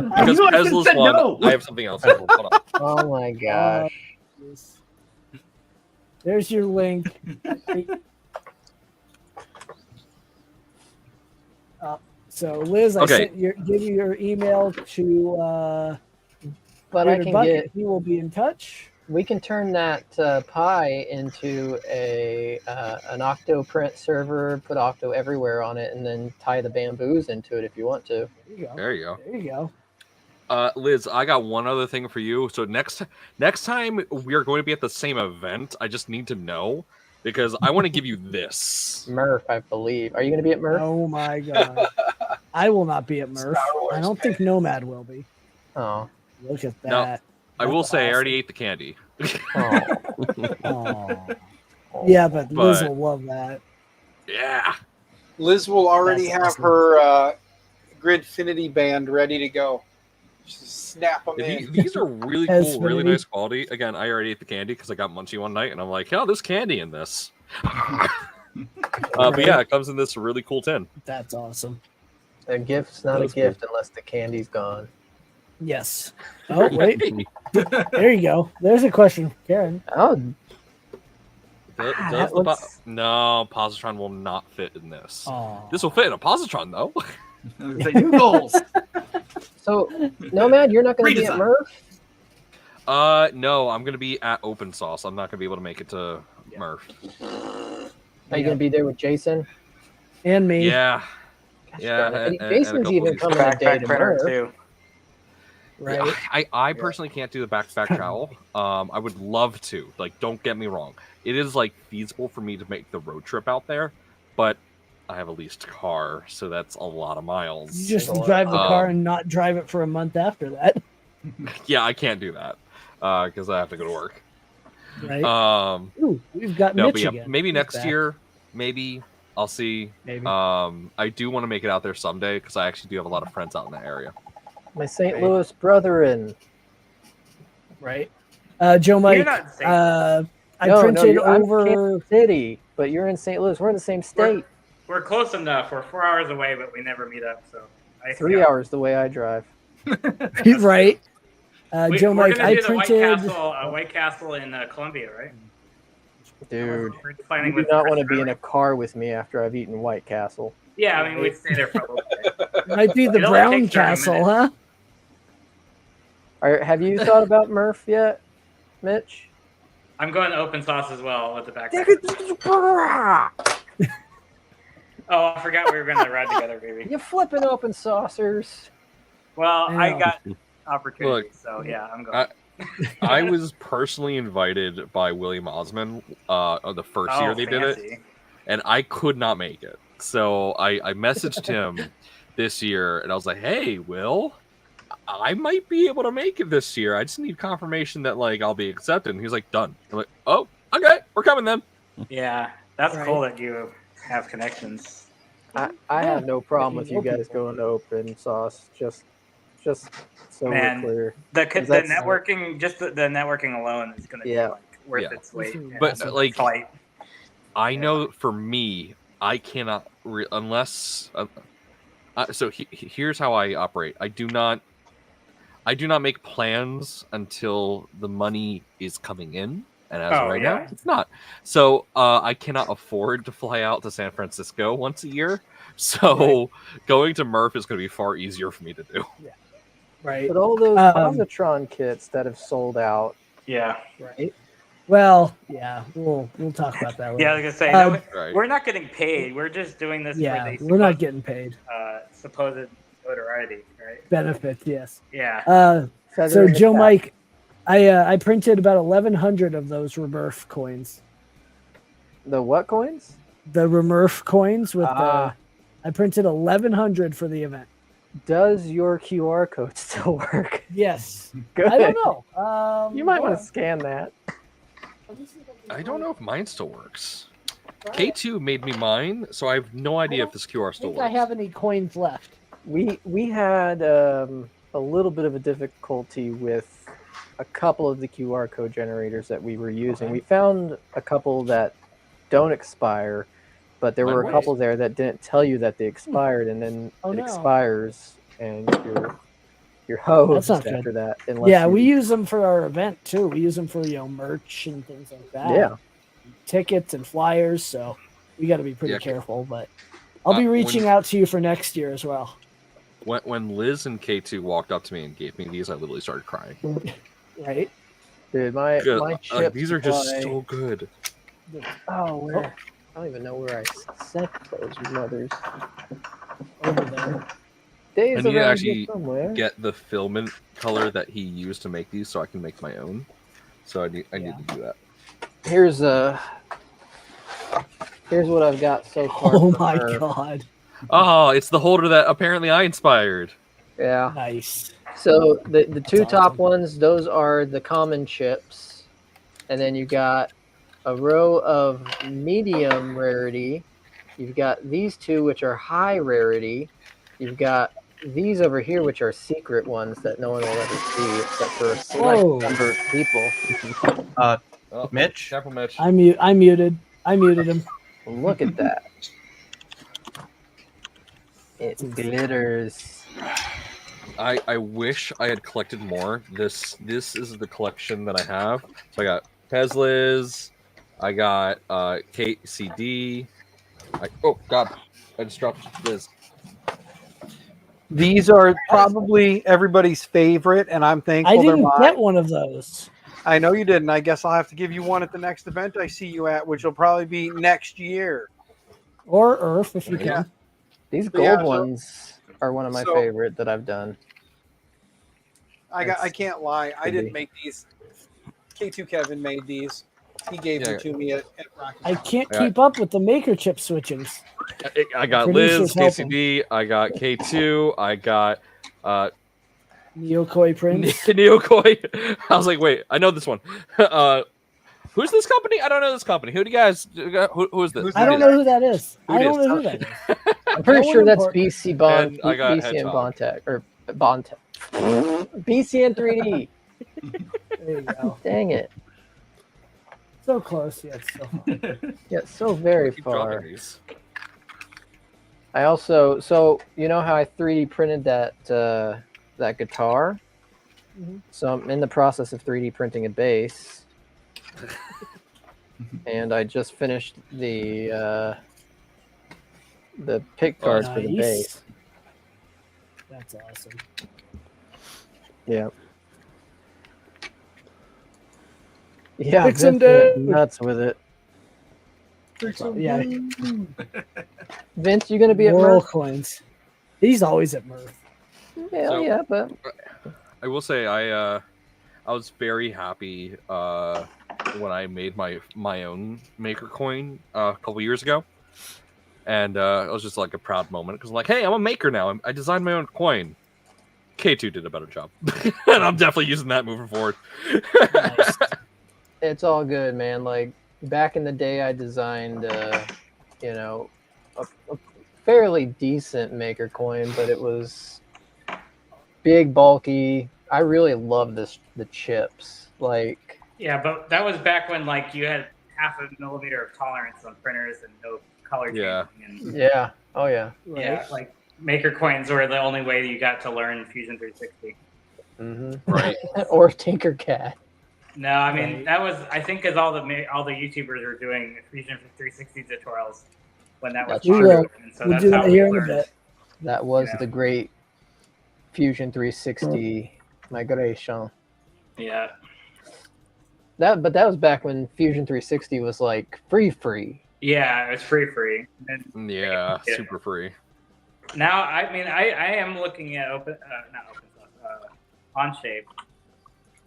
Because You Tesla's said one. no. I have something else. Hold on. Oh my gosh. There's your link. So Liz, I Okay. give you your email to But I Bearded can Bucket. get. He will be in touch. We can turn that Pi into an Octo print server, put Octo everywhere on it, and then tie the bamboos into it if you want to. There you go. There you go. There you go. Liz, I got one other thing for you. So next time we are going to be at the same event, I just need to know because I want to give you this. Murph, I believe. Are you going to be at Murph? Oh my god. I will not be at Murph. I don't think Nomad will be. Oh. Look at No, that. I will That's say I awesome. already ate the candy. Oh. Aw. Yeah, but Liz But- will love that. Yeah. Liz will already That's have awesome. her Gridfinity band ready to go. Just snap them in. These are really Has cool, really Vinny- nice quality. Again, I already ate the candy because I got Munchie one night, and I'm like, "Oh, there's candy in this." But yeah, it comes in this really cool tin. That's awesome. A gift's not a That's gift unless the candy's gone. Yes. Oh, wait. There you go. There's a question, Karen. Oh, Does that the looks- no, positron will not fit in this. Aw. This will fit in a positron though. The new goals. So, Nomad, you're not going to be at Redesign. Murph? No, I'm gonna be at Open Sauce. I'm not gonna be able to make it to Murph. Are you going to be there with Jason? And me. Yeah, Gosh yeah. darn it. and a Jason's couple even of these- coming a day Backpack to printer Murph. too. Right. I personally can't do the back-to-back travel. I would love to. Like, don't get me wrong. It is like feasible for me to make the road trip out there, but I have a leased car, so that's a lot of miles. You just drive the car Um, and not drive it for a month after that. Yeah, I can't do that because I have to go to work. Right. Um, We've got no, Mitch but yeah, again. maybe He's next back. year. Maybe I'll see. Maybe. I do want to make it out there someday because I actually do have a lot of friends out in that area. My St. Right. Louis brethren. Right. Joe Mike. You're not safe. I No, printed I'm over. Kansas City, but you're in St. Louis. We're in the same state. We're close enough. We're 4 hours away, but we never meet up. So 3 hours the way I drive. Right. Joe we're Mike. gonna I do the printed. White Castle in Columbia, right? Dude, We're you planning do with not Chris want to be in Miller. a car with me after I've eaten White Castle. Yeah, I mean we'd stay there for a little bit. Might be the It only Brown takes 30 Castle, minutes. huh? Have you thought about Murph yet, Mitch? I'm going to Open Sauce as well with the backpack. You Oh, I forgot we were going to ride together, baby. flipping open saucers. Well, I Yeah. got opportunities, Look, so yeah, I'm going. I was personally invited by William Osmond on the first year they did it, fancy. and I could not make it. So I messaged him this year, and I was like, "Hey, Will, I might be able to make it this year. I just need confirmation that like I'll be accepted." And he was like, "Done." I'm like, "Oh, okay, we're coming then." Yeah, that's Right. cool that you have connections. I have no problem with you guys going to open sauce. Just so Man. we're clear. The That's- networking, just the networking alone is going to Yeah. be like worth Yeah. its weight. in But, some like, flight. I know for me, I cannot unless. So here's how I operate. I do not make plans until the money is coming in, and as of right now, it's not. So I cannot afford to fly out to San Francisco once a year. So going to Murph is going to be far easier for me to do. Right. But all those Um, positron kits that have sold out. Yeah, Right. Well, yeah, we'll talk about that later. yeah. I was gonna say Um, no, Right. we're not getting paid. We're just doing this Yeah, for the we're not getting paid. supposed notoriety, right? Benefits, yes. Yeah. Feather So in the Joe cap. Mike, I printed about 1,100 of those Remurf coins. The what coins? The Remurf coins with Ah. I printed 1,100 for the event. Does your QR code still work? Yes. Good. I don't know. You might hold want to on. scan that. I don't know if mine still works. K2 made me mine, so I have no idea if this QR I still think I works. have any coins left. We had a little bit of a difficulty with a couple of the QR code generators that we were using. Okay. We found a couple that don't expire, but there were a Likewise. couple there that didn't tell you that they expired, and then Oh, it no. expires and you're hosed That's not good. after that. Unless Yeah, you- we use them for our event too. We use them for merch and things like that. Yeah. Tickets and flyers. So we got to be pretty Yeah, careful. But I'll be when- reaching out to you for next year as well. When Liz and K2 walked up to me and gave me these, I literally started crying. Right? Dude, my Good. chip These are just supply- so good. Oh, where? I don't even know where I set those mothers. Over there. Days I need to around actually here somewhere. Get the filament color that he used to make these, so I can make my own. So I need to do that. Here's what I've got so far. Oh for my her. god. Oh, it's the holder that apparently I inspired. Yeah. Nice. So the two That's top awesome. ones, those are the common chips, and then you got a row of medium rarity. You've got these two, which are high rarity. You've got these over here, which are secret ones that no one will ever see except for a select Whoa. number of people. Oh, Mitch? Careful, Mitch. I muted. I muted him. Look at that. It glitters. I wish I had collected more. This is the collection that I have. So I got Teslas, I got KCD. Oh God, I just dropped this. These are probably everybody's favorite, and I'm I thankful they're didn't mine. get one of those. I know you didn't. I guess I'll have to give you one at the next event I see you at, which will probably be next year. Or Earth, if you Yeah. can. These But gold yeah, so- ones are one of my so- favorite that I've done. I can't lie. I Could didn't be. make these. K2 Kevin made these. He gave them to me at Rocky. I can't Yeah. keep up with the maker chip switchings. I got Producers Liz, help 'em. KCD. I got K2. I got Neokoi Prince. Neokoi. I was like, wait, I know this one. Who's this company? I don't know this company. Who do you guys? Who is this? Who's I don't know who that is. Who I it don't is? know who that is. I'm pretty No sure one that's important. BC Bond, And I got BC and Hedgehog. Bontech or Bontech. BC and 3D. There you go. Dang it! So close, yet so far. Yeah, so very Keep dropping far. these. I also, so you know how I 3D printed that that guitar? Mhm. So I'm in the process of 3D printing a bass, and I just finished the pick cards for the bass. That's awesome. Yeah. Yeah, Fix 'em, Vince went dude. nuts with it. Yeah, Vince, you gonna be at Whirl Merc? coins. He's always at Murph. Hell So- yeah, but I will say I was very happy when I made my own maker coin a couple years ago, and it was just like a proud moment because I'm like, hey, I'm a maker now. I designed my own coin. K2 did a better job, and I'm definitely using that moving forward. Nice. it's all good, man. Like back in the day, I designed, you know, a fairly decent maker coin, but it was big, bulky. I really love the chips. Like, Yeah, but that was back when like you had half a millimeter of tolerance on printers and no color Yeah. changing. And, yeah, oh yeah. yeah, like maker coins were the only way that you got to learn Fusion 360. Right. Or Tinkercad. No, I mean Right. that was I think because all the YouTubers were doing Fusion 360 tutorials when that was That's true. popular, and so We'll that's do how that we here in a learned. bit. That was Yeah. the great Fusion 360 migration. Yeah, But that was back when Fusion 360 was like free. yeah, it was free. And Yeah, Yeah. super free. now, I mean, I am looking at not OpenSoft, OnShape.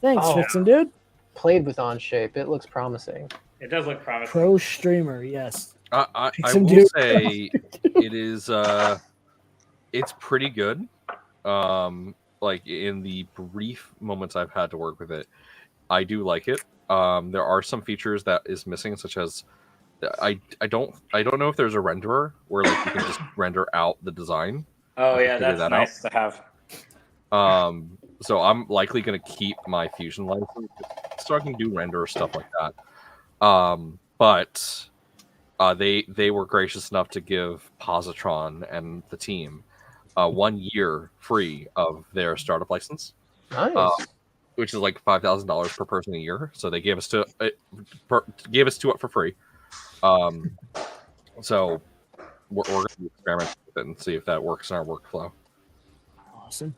Thanks, Oh. Fixin' Dude. Played with OnShape. It looks promising. It does look promising. Pro streamer, yes. I Fix will 'em, dude. say it is it's pretty good. Like in the brief moments I've had to work with it, I do like it. There are some features that is missing, such as I don't know if there's a renderer where like you can just render out the design. Oh I yeah, figured that's that nice to have. So I'm likely going to keep my Fusion license so I can do render stuff like that. But they were gracious enough to give Positron and the team 1 year free of their startup license, Nice. which is like $5,000 per person a year. So they gave us to it for free. So we're going to experiment with it and see if that works in our workflow. Awesome.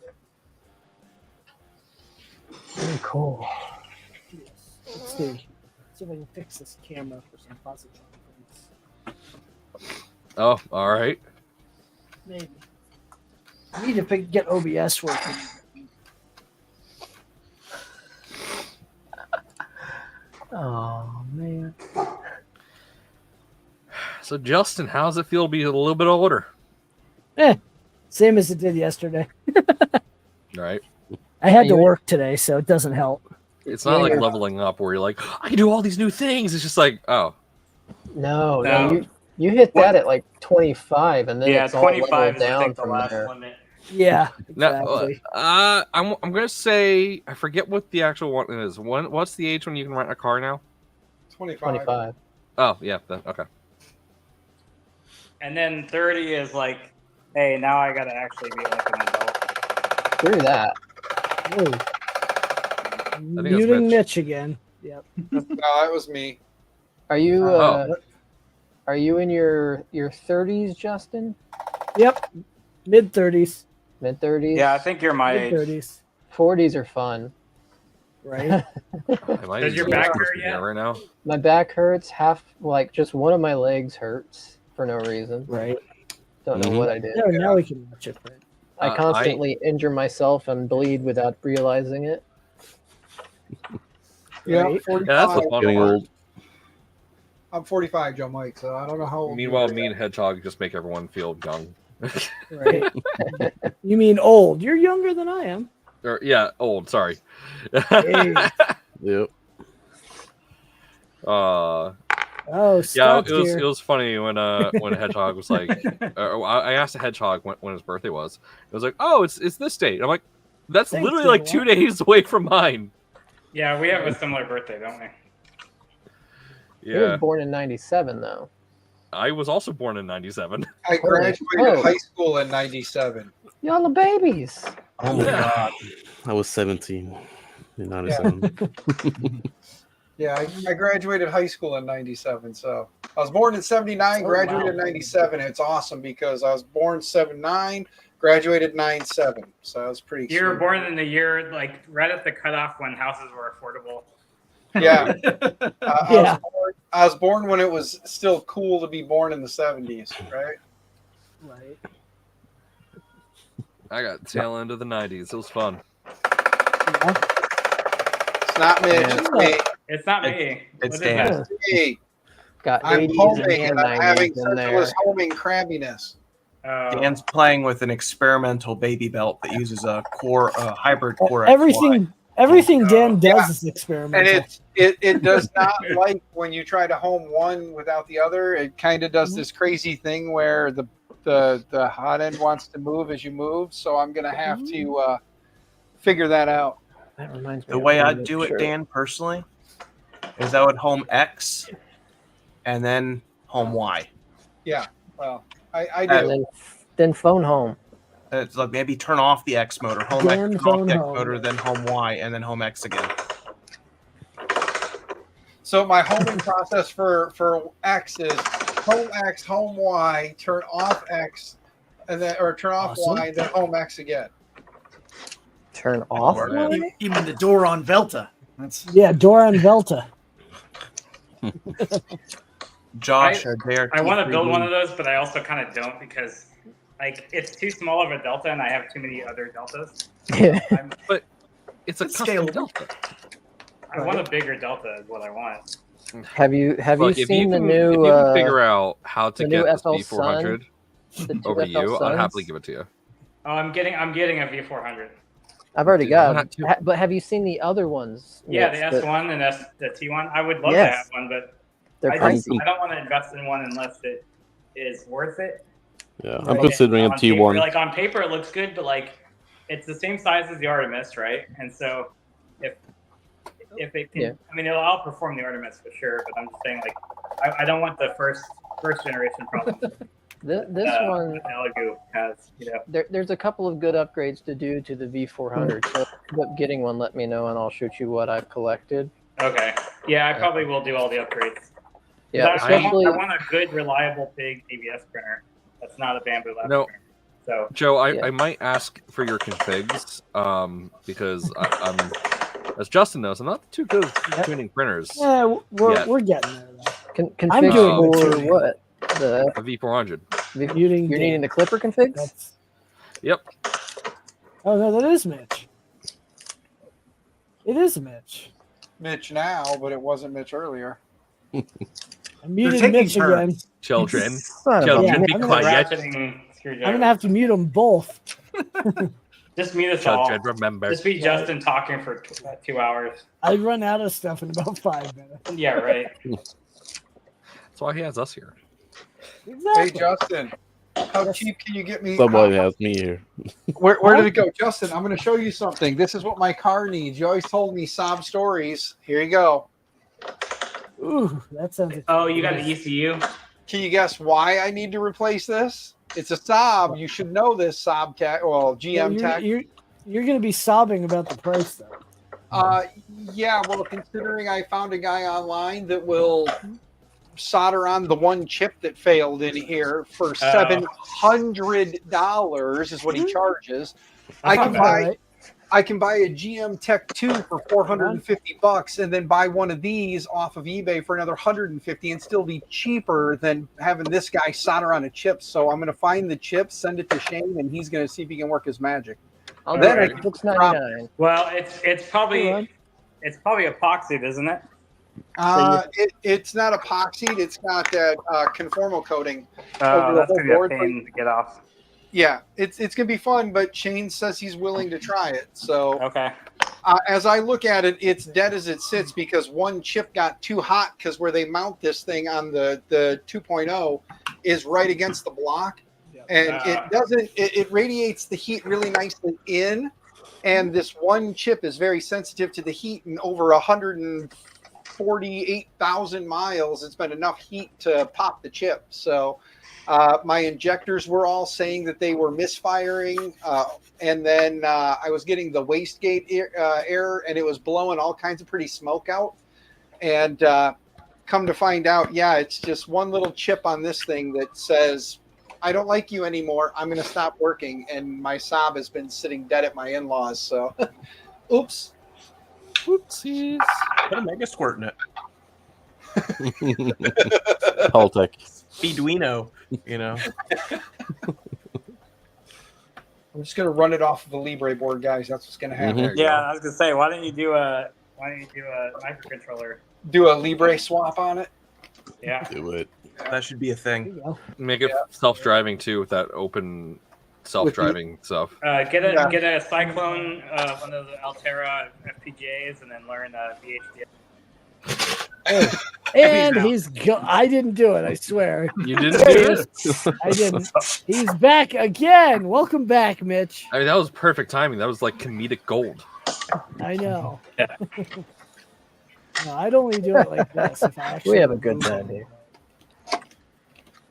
Very cool. Let's see. See if I can fix this camera for some positive things. Oh, all right. Maybe. I need to get OBS working. Oh man. So Justin, how does it feel to be a little bit older? Same as it did yesterday. Right. I had to You- work today, so it doesn't help. It's not like Yeah. leveling up where you're like, I can do all these new things. It's just like, oh, No, No. you hit that at like 25, and then Yeah, it's all 25 leveled is I down think the from last there. limit. Yeah, no, exactly. I'm gonna say I forget what the actual one is. What's the age when you can rent a car now? 25. 25. Oh yeah, okay. And then 30 is like, hey, now I gotta actually be like an adult. Through that. Whoa. it's Muting Mitch. Mitch again. Yep. No, that was me. Are you Oh. are you in your 30s, Justin? Yep. Mid-30s. Mid 30s? Yeah, I think you're my age. Mid-30s. 40s are fun. Right? Am I Does your even back supposed hurt to be here yet? right now? My back hurts. Just one of my legs hurts for no reason. Right. Don't know Mhm. what I did. No, now we can watch it. Right? I constantly injure myself and bleed without realizing it. Yeah, Right. 45. Yeah, that's the fun Getting part. old. I'm 45, Joe Mike, so I don't know how old you Meanwhile, are. me and Hedgehog just make everyone feel young. Right. You mean old? You're younger than I am. Or yeah, old. Sorry. Hey. Yep. Oh, Yeah, Scott's it was here. it was funny when Hedgehog was like, I asked the Hedgehog when his birthday was. It was like, oh, it's this date. I'm like, that's Thanks, literally like Joe. 2 days away from mine. Yeah, we have a similar birthday, don't we? He was Yeah, born in 97, though. I was also born in '97. I graduated Oh. high school in 97. Y'all the babies. Oh my god. I was 17 in 97. Yeah, I graduated high school in 97. So I was born in 79, Oh, graduated in wow. 97. It's awesome because I was born 79, graduated 97. So that was pretty You were sweet. born in the year like right at the cutoff when houses were affordable. Yeah. Yeah. I was born when it was still cool to be born in the 70s, right? Right. I got tail end of the '90s. It was fun. Yeah. It's not Mitch, Yeah. it's me. It's not me. It's What is Dan. that? It's me. Got I'm 80s homing and and I'm having 90s in there. senseless homing crabbiness. Dan's playing with an experimental baby belt that uses a hybrid core. Everything Dan does Yeah. is And experimental. it does not like when you try to home one without the other. It kind of does this crazy thing where the hot end wants to move as you move. So I'm gonna have to figure that out. That reminds me. The of way one I of the do it, shirts. Dan, personally, is I would home X and then home Y. Yeah, well, I And do. then phone home. It's like maybe turn off the X motor, home Dan X, turn off phone the X home. motor, then home Y, and then home X again. So my homing process for X is home X, home Y, turn off X, and then turn off Awesome. Y, then home X again. Turn off. Or- Y? You mean the door on Velta? That's Yeah, Doran Velta. Josh, I want to build one of those, but I also kind of don't because like it's too small of a delta and I have too many other deltas. It's a It's custom scalable. delta. I want a bigger delta is what I want. Have you Look, if seen the can- new? If you can figure out how to the get new this FL V400 the two over to FL you, I'll Suns? happily give it to you. Oh, I'm getting a V400. I've already Dude, got. why them. not two? But have you seen the other ones? Yeah, Mitch, the that- S1 and the T1. I would love to Yes. have one, but They're I pricey. don't want to invest in one unless it is worth it. Yeah, I'm Right. considering a On paper, T1. like on paper, it looks good, but like it's the same size as the Artemis, right? And so if it can, Yeah. I mean, it'll outperform the Artemis for sure. But I'm just saying, like, I don't want the first generation problem. This one, Elegoo has, you know. there's a couple of good upgrades to do to the V400. So if you end up getting one, let me know and I'll shoot you what I've collected. Okay. Yeah, I probably will do all the upgrades. Yeah, I especially want a good, reliable, big ABS printer. That's not a bamboo lab No. printer. So Joe, Yeah. I might ask for your configs because I'm, as Justin knows, I'm not too good at tuning printers. Yeah, Yeah. we're getting there. Though. config doing for the tuning. what? The A V400. you're needing the Clipper configs? That's... Yep. Oh no, that is Mitch. It is Mitch. Mitch now, but it wasn't Mitch earlier. I muted taking Mitch again. turns. Children. Son of a Children, Yeah, be I'm gonna quiet. ratcheting screwdriver. I'm gonna have to mute them both. Just mute us all. Children, remember. Just be Justin talking for 2 hours. I'd run out of stuff in about 5 minutes. Yeah, right. That's why he has us here. Exactly. Hey Justin, how cheap can you get me? Somebody has me here. Where did it go, Justin? I'm going to show you something. This is what my car needs. You always told me sob stories. Here you go. Ooh, that sounds. Oh, you got the ECU? Can you guess why I need to replace this? It's a Saab. You should know this Saab cat. Well, GM tech. You're gonna be sobbing about the price though. Yeah. Well, considering I found a guy online that will solder on the one chip that failed in here for $700 is what he charges. I That's can not buy bad. Right. I can buy a GM Tech 2 for $450 and then buy one of these off of eBay for another $150 and still be cheaper than having this guy solder on a chip. So I'm going to find the chips, send it to Shane, and he's going to see if he can work his magic. I'll Then do I it. can $6.99. Well, it's probably Hold epoxied, isn't it? It's not epoxied. It's got that conformal coating. Oh, over the that's whole gonna be a board, pain to get off. Yeah, it's gonna be fun, but Shane says he's willing to try it. So Okay. as I look at it, it's dead as it sits because one chip got too hot because where they mount this thing on the 2.0 is right against the block, and it radiates the heat really nicely in, and this one chip is very sensitive to the heat, and over 148,000 miles, it's been enough heat to pop the chip. So. My injectors were all saying that they were misfiring, and then I was getting the wastegate error, and it was blowing all kinds of pretty smoke out. And come to find out, yeah, it's just one little chip on this thing that says, I don't like you anymore. I'm going to stop working. And my Saab has been sitting dead at my in-laws. So, oops. Whoopsies. Put a mega squirt in it. Tech. Speeduino, you know. I'm just going to run it off of the Libre board, guys. That's what's going to happen. Mhm. Yeah, I was gonna say, why don't you do a microcontroller? Do a Libre swap on it. Yeah. Do it. That should be a There you thing. go. Make it self-driving too with that open self-driving stuff. Get Yeah. a Cyclone, one of the Altera FPGAs, and then learn VHDL. And I didn't do it, I swear. You didn't do it? I didn't. He's back again. Welcome back, Mitch. I mean, that was perfect timing. That was like comedic gold. I know. No, I'd only do it like this if I actually. We have a good time here.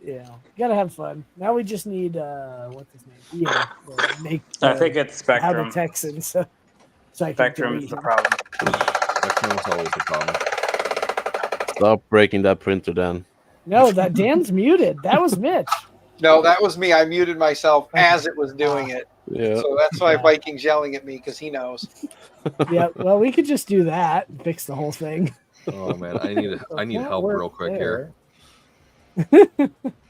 Yeah, gotta have fun. Now we just need what's his name? Ian, to make. I think it's have Spectrum. a Texan, so I can Spectrum is delete the him. problem. That was always the problem. Stop breaking that printer, Dan. No, that Dan's muted. That was Mitch. No, that was me. I muted myself as it was doing it. Yeah. So that's why Viking's yelling at me because he knows. Yeah, well, we could just do that and fix the whole thing. Oh man, I need That help worked real quick here.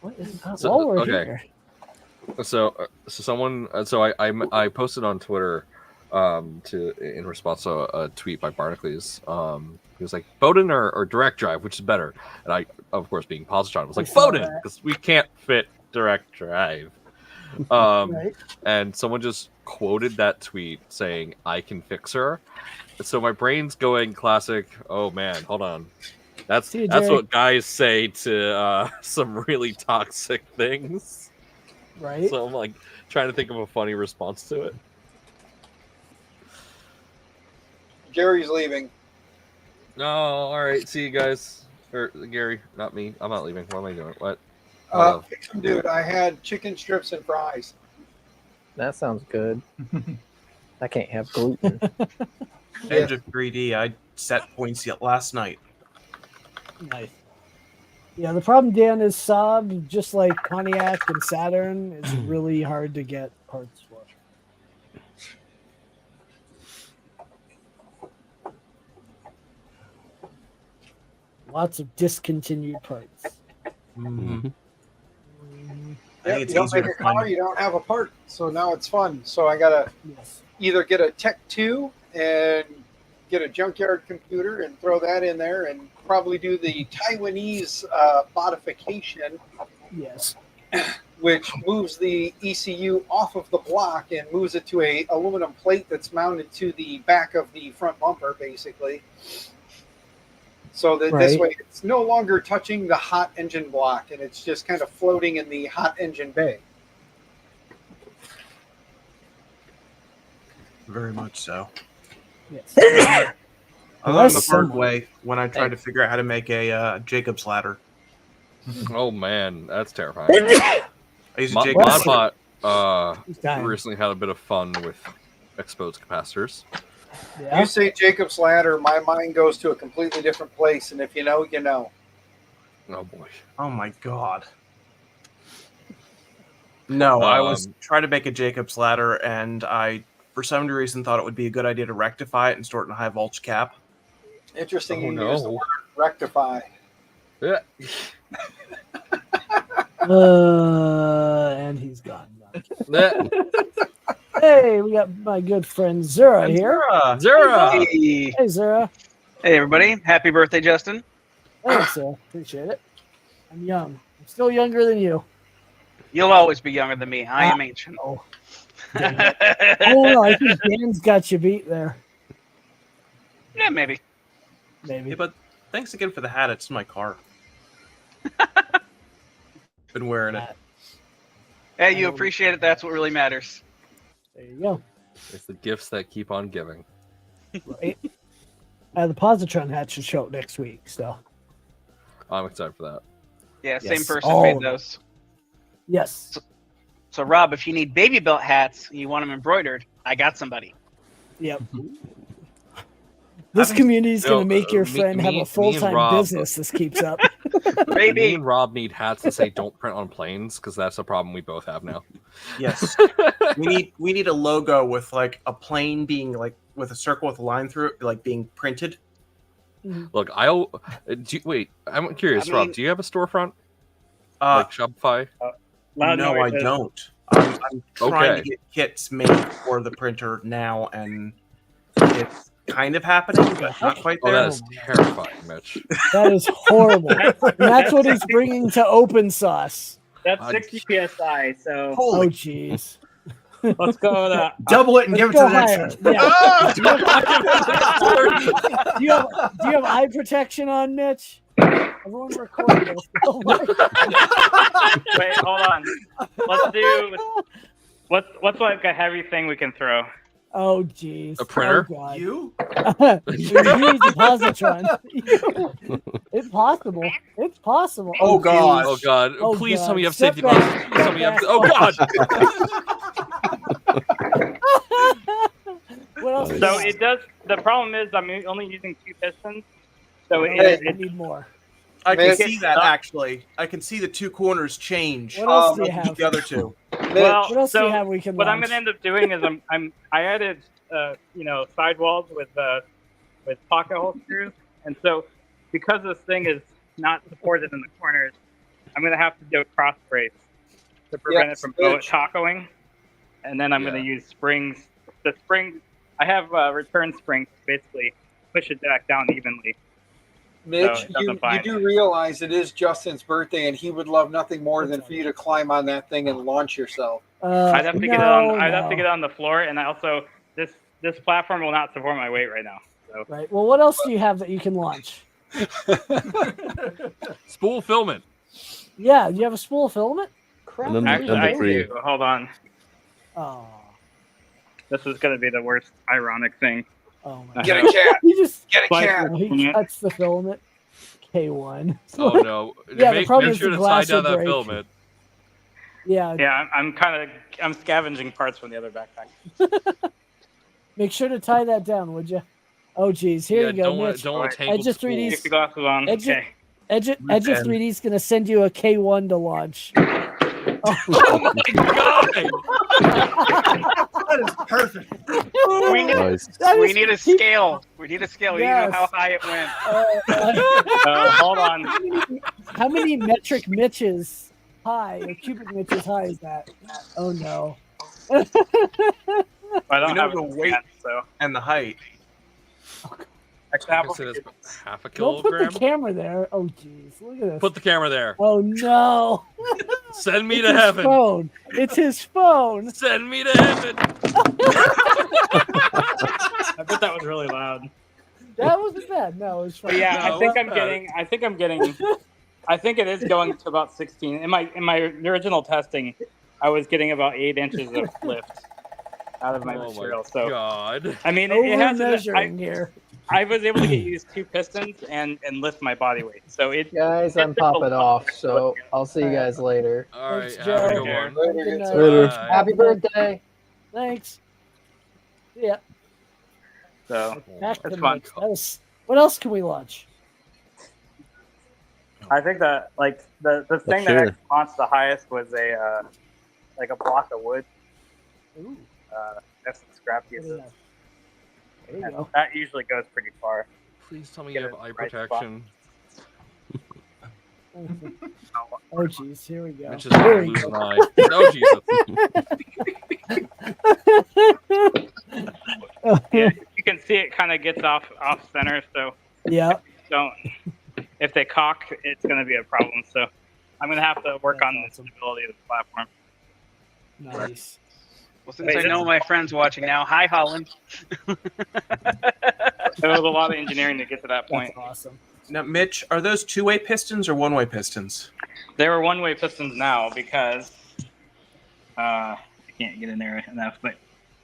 What is So, while we're okay. here? So someone, I posted on Twitter, in response to a tweet by Barnacle. He was like, Bowden or direct drive, which is better? And I, of course, being positron, was like, saw Bowden, that. because we can't fit direct drive. Right? And someone just quoted that tweet saying, I can fix her. So my brain's going classic, oh man, hold on. That's TJ. what guys say to some really toxic things. Right? So I'm like trying to think of a funny response to it. Gary's leaving. No, all right. See you guys. Or Gary, not me. I'm not leaving. What am I doing? What? Dude, I had chicken strips and fries. That sounds good. I can't have gluten. Edge of 3D. I set points yet last night. Nice. Yeah, the problem, Dan, is Saab, just like Pontiac and Saturn, is really hard to get parts for. Lots of discontinued parts. Mm-hmm. I Yeah, think it's you don't easier make a to car, find. you don't have a part. So now it's fun. So I gotta Yes. either get a Tech 2 and get a junkyard computer and throw that in there and probably do the Taiwanese modification, Yes. which moves the ECU off of the block and moves it to a aluminum plate that's mounted to the back of the front bumper, basically. So that this Right. way it's no longer touching the hot engine block and it's just kind of floating in the hot engine bay. Very much so. Yes. I learned the Unless hard someone- way when I tried to figure out how to make a Jacob's ladder. Oh man, that's terrifying. I use a Jacob's ladder. Modbot recently had a bit of fun with exposed capacitors. Yeah. You say Jacob's ladder, my mind goes to a completely different place, and if you know, you know. Oh boy. Oh my god. No, I was trying to make a Jacob's ladder, and I, for some reason, thought it would be a good idea to rectify it and store it in a high voltage cap. Interesting Oh, you no. used the word rectify. Yeah. And he's gone. Hey, we got my good friend Zura And here. Zara. Hey. Hey, Zura. Hey, everybody. Happy birthday, Justin. Thanks, Zura. Appreciate it. I'm young. I'm still younger than you. You'll always be younger than me. I am ancient. Oh. I think Dan's got you beat there. Yeah, maybe. Maybe. Yeah, but thanks again for the hat. It's my car. Been wearing it. Hey, you appreciate it. That's what really matters. There you go. It's the gifts that keep on giving. Right. The Positron hat should show up next week. So. I'm excited for that. Yeah, Yes, same person all made of them. those. Yes. So, Rob, if you need baby belt hats and you want them embroidered, I got somebody. Yep. This community is going to make your me- friend have me- me a and full-time Rob- business. This keeps up. Me Maybe. and Rob need hats that say "Don't print on planes" because that's a problem we both have now. Yes. we need a logo with like a plane being like with a circle with a line through it, like being printed. Look, wait. I'm curious, I Rob. mean- Do you have a storefront Uh, like Shopify? Loud no, I noises. don't. I'm trying Okay. to get kits made for the printer now, and it's kind of happening, but not quite Oh, there. that is terrifying, Mitch. That is horrible. And that's what he's bringing to Open Sauce. That's 60 psi. So Oh, Holy jeez. let's go with that. Double it and give it to the next higher. one. Yeah. Do you have eye protection on, Mitch? Everyone record this. Oh my God. Wait, hold on. Let's do. What's like a heavy thing we can throw? Oh, jeez. A printer? Oh, God. You? He needs a positron. It's possible. It's possible. Oh, God. Oh God! Oh, Please God. tell me you have Step safety back. glasses. Please tell me you have. Step Oh back. God! What else? Nice. So it does. The problem is I'm only using 2 pistons. So Hey. I need more. I can Mitch- see that actually. I can see the two corners change. What else do you relative to have? the other two. well, What else do so you have we can what I'm launch? gonna end up doing is I added sidewalls with pocket hole screws, and so because this thing is not supported in the corners, I'm gonna have to do a cross brace to prevent Yes, it from Mitch. tacoing, and then I'm Yeah. gonna use springs. The springs I have return springs to basically push it back down evenly. Mitch, it doesn't you bind. do realize it is Justin's birthday, and he would love nothing more than for you to climb on that thing and launch yourself. I'd have to get it on. I'd have to get it on the floor, and I also this platform will not support my weight right now. So Right. Well, what else do you have that you can launch? Spool filament. Yeah. Do you have a spool of filament? Crap. And then- actually, and the I tree. do. Hold on. Oh. This is gonna be the worst ironic thing. Oh my Get God. a cat. He just Get a cat. he cuts the filament. K1. Oh no! Yeah, the make, problem make is sure the to tie glass down will that break. filament. Yeah. Yeah, I'm scavenging parts from the other backpack. Make sure to tie that down, would you? Oh, geez. Here Yeah, you go, don't want Mitch. don't want Edge tangled of 3D 's- spools. Keep the glasses on. Edge- Okay. Edge of 3D is going to send you a K1 to launch. Oh my God! That is perfect. We need, Nice. That we is- need a scale. We need a scale. We need to know Yes. how high it went. Hold on. How many metric Mitches high or cubic Mitches high is that? Oh, no. I don't We know have the it weight. yet, so And the height. actually, I Apple consider could- this half a Don't put kilogram. the camera there. Oh, jeez. Look at this. Put the camera there. Oh, no. Send me It's to his heaven. phone. It's his phone. Send me to heaven. I bet that was really loud. That wasn't bad. No, it was fine. But yeah, No, I think that's I'm getting. I think it is going to about 16. In my original testing, I was getting about 8 inches of lift out of my Oh material. my So God! I mean, it Over has. measuring here. I was able to use 2 pistons and lift my body weight. So it. Guys, I'm popping off, so I'll see you guys later. All right, Thanks, have a Joe. good one. Later, Good good night. Later. Bye. Happy birthday! Thanks. Yeah. So Back to That's fun. Mitch. What else can we launch? I think that like the thing that sure. actually launched the highest was a like a block of wood. Ooh, That's some scrap there pieces. you And go. that usually goes pretty far. Please tell me Get you it have eye in the right spot. protection. Oh, jeez, here we go. Mitch is There gonna we lose go. an eye. Oh Jesus! Yeah, you can see it kind of gets off center, so Yeah. don't. If they cock, it's going to be a problem. So I'm going to have to work That's on the awesome. stability of the platform. Nice. Well, since Wait, I know my friend's watching now, hi Holland. There was a lot of engineering to get to that point. That's awesome. Now, Mitch, are those two-way pistons or one-way pistons? They were one-way pistons now because I can't get in there enough. But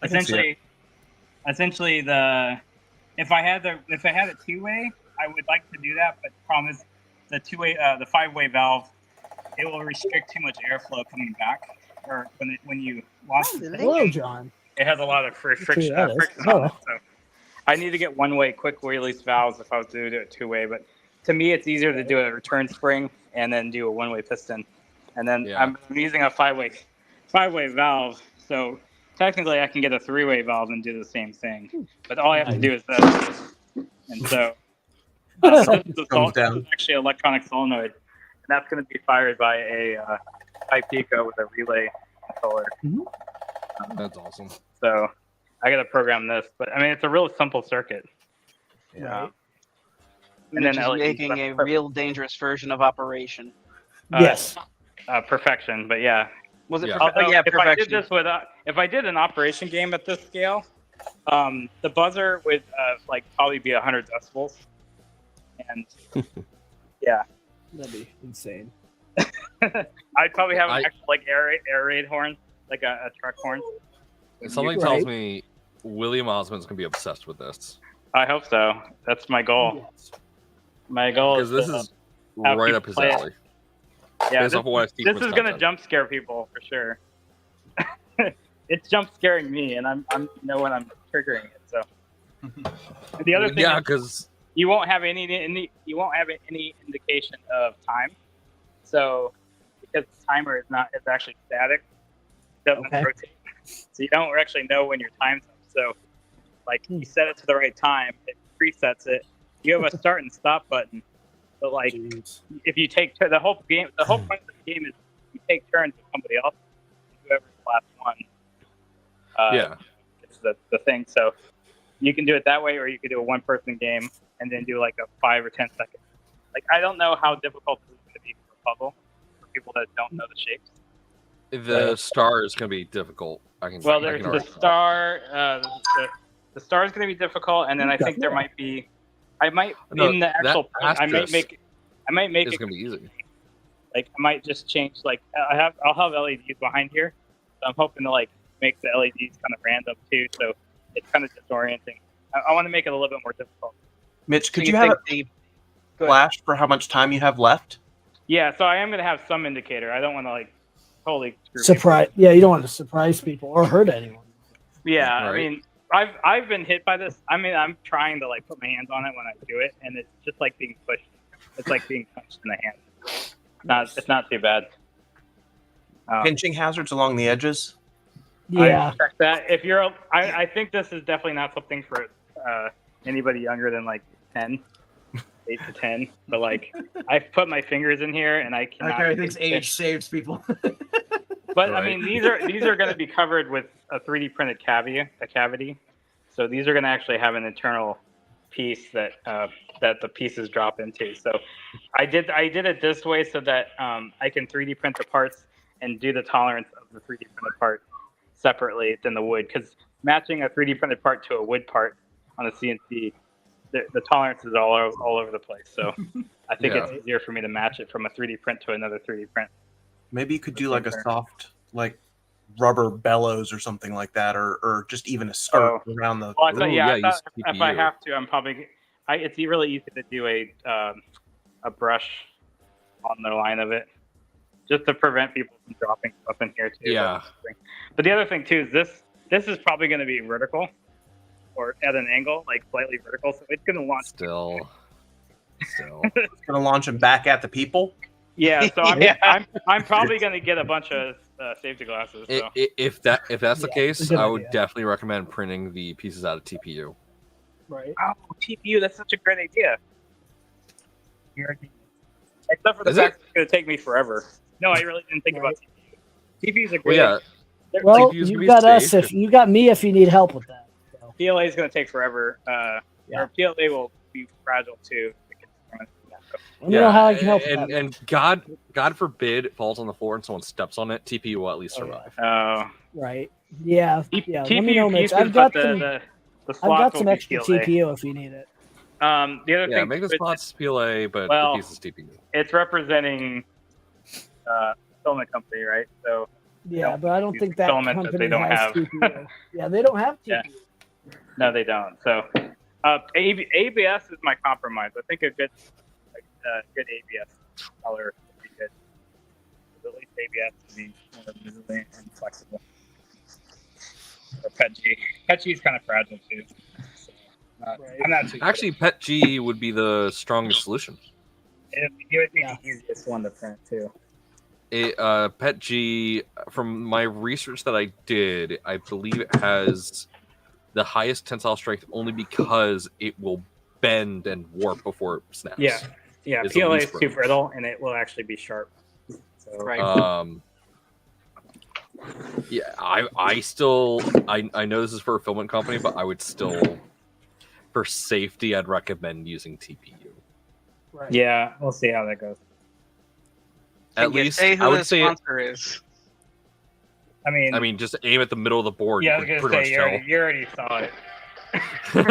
I can see essentially, if I had a two-way, I would like to do that. But the problem is the two-way, the five-way valve, it will restrict too much airflow coming back, or when you launch the Hello, piston, John. it has a lot of friction that is. friction on it. So I need to get one-way quick release valves if I was to do it two-way. But to me, it's easier to do a return spring and then do a one-way piston. And then Yeah. I'm using a five-way valve. So technically, I can get a three-way valve and do the same thing. But all I have to do is this. And so this is actually an electronic solenoid, and that's going to be fired by a Type Pico with a relay controller. That's awesome. So I got to program this, but I mean it's a real simple circuit. Yeah. And Mitch then is LEDs, making that's a perfect. real dangerous version of Operation. Yes. Perfection, but yeah. Was it? Yeah. Yeah, If I did perfection. this with if I did an operation game at this scale, the buzzer would like probably be 100 decibels, and yeah, That'd be insane. I'd probably have an actual like air raid horn, like a truck horn. Something tells me William Osmond's gonna be obsessed with this. I hope so. That's my goal. Yes. My goal is Because this is have right people up his play it. alley. Yeah, Based off of what I've seen this from is his gonna content. jump scare people for sure. It's jump scaring me, and I'm know when I'm triggering it. So the other thing, Yeah, is because you won't have any indication of time. So because the timer is actually static, it doesn't rotate. So you don't actually know when your time's up. So like you set it to the right time, it presets it. You have a start and stop button. But like, if you take the whole point of the game is you take turns with somebody else. Whoever's the last one, yeah, it's the thing. So you can do it that way, or you could do a one-person game and then do like a 5 or 10 second. Like I don't know how difficult this is going to be for a puzzle for people that don't know the shapes. the star is gonna be difficult. There's The star. The star is going to be difficult, and then I think there might be. I might in the actual. I might make it's it gonna be easy. Like I might just change. Like I'll have LEDs behind here. So I'm hoping to like make the LEDs kind of random too. So it's kind of disorienting. I want to make it a little bit more difficult. Mitch, could you have a flash for how much time you have left? Yeah, so I am going to have some indicator. I don't want to like totally screw Surprise! people. Yeah, you don't want to surprise people or hurt anyone. Yeah, Right. I mean, I've been hit by this. I mean, I'm trying to like put my hands on it when I do it, and it's just like being pushed. It's like being punched in the hand. It's not too bad. Pinching hazards along the edges. Yeah. I check that. If you're, I think this is definitely not something for anybody younger than like 10, 8 to 10. But like, I've put my fingers in here, and I cannot. Okay, I think age saves people. But I mean, these are going to be covered with a 3D printed cavity. So these are going to actually have an internal piece that the pieces drop into. So I did it this way so that I can 3D print the parts and do the tolerance of the 3D printed part separately than the wood. Because matching a 3D printed part to a wood part on a CNC, the tolerance is all over the place. So I think it's easier for me to match it from a 3D print to another 3D print. Maybe you could do like a soft, like rubber bellows or something like that, or just even a skirt around the. Well, I thought, yeah, if I have to, I'm probably. It's really easy to do a brush on the line of it, just to prevent people from dropping stuff in here too. Yeah. But the other thing too is this is probably going to be vertical, or at an angle, like slightly vertical, so it's going to launch. Still. Still. It's gonna launch them back at the people. Yeah, so Yeah. I'm probably gonna get a bunch of safety glasses. So. If that's the Yeah, case, good I would idea. definitely recommend printing the pieces out of TPU. Right. Oh, TPU, that's such a great idea. Except for the Is fact it? it's going to take me forever. No, I really didn't think about TPU. TPU is a Well, great yeah, idea. Well, TPU's you gonna be got us safe if you got me if you need help with that. So. PLA is going to take forever. Yeah. Or PLA will be fragile too. Let me know how I can help with and that. and God forbid it falls on the floor and someone steps on it. TPU will at least Oh, yeah. survive. Right. Yeah. Yeah. Let me TPU know, Mitch. pieces, I've got but some. the I've slots got will some be extra PLA. TPU if you need it. The other Yeah, thing make the too is spots PLA, but well, the pieces TPU. it's representing filament company, right? So Yeah, but I don't use think that filament that company they don't has have. TPU. Yeah, they don't have TPU. Yeah. No, they don't. So ABS is my compromise. I think a good ABS color would be good. At least ABS would be more resilient and flexible. Or PETG. PETG is kind of fragile too. So, I'm not too. Actually, PETG would be the strongest solution. It would be the easiest one to print too. PETG, from my research that I did, I believe it has the highest tensile strength only because it will bend and warp before it snaps. Yeah, It's the PLA least is too brittle. brittle, and it will actually be sharp. So, Right. Yeah, I know this is for a filament company, but I would still, for safety, I'd recommend using TPU. Right. yeah, we'll see how that goes. At Can you least say who I would the say. sponsor is. I mean, Just aim at the middle of the board. yeah, I You was can gonna pretty say much you already saw it. tell.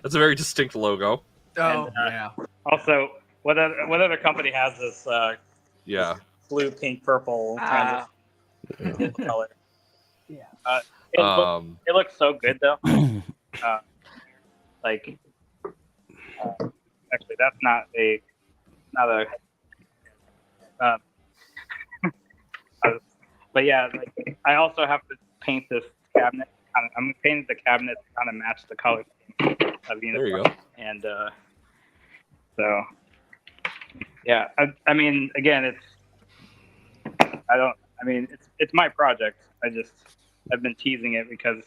That's a very distinct logo. Oh, And, yeah. Also, what other company has this Yeah. blue, pink, purple Ah. transition color? Yeah. It looks so good though. Like, actually, that's not a. But yeah, like I also have to paint this cabinet. I'm painting the cabinet to kind of match the color scheme of the There you uniform. go. And so, yeah, I mean, again, it's my project. I've been teasing it because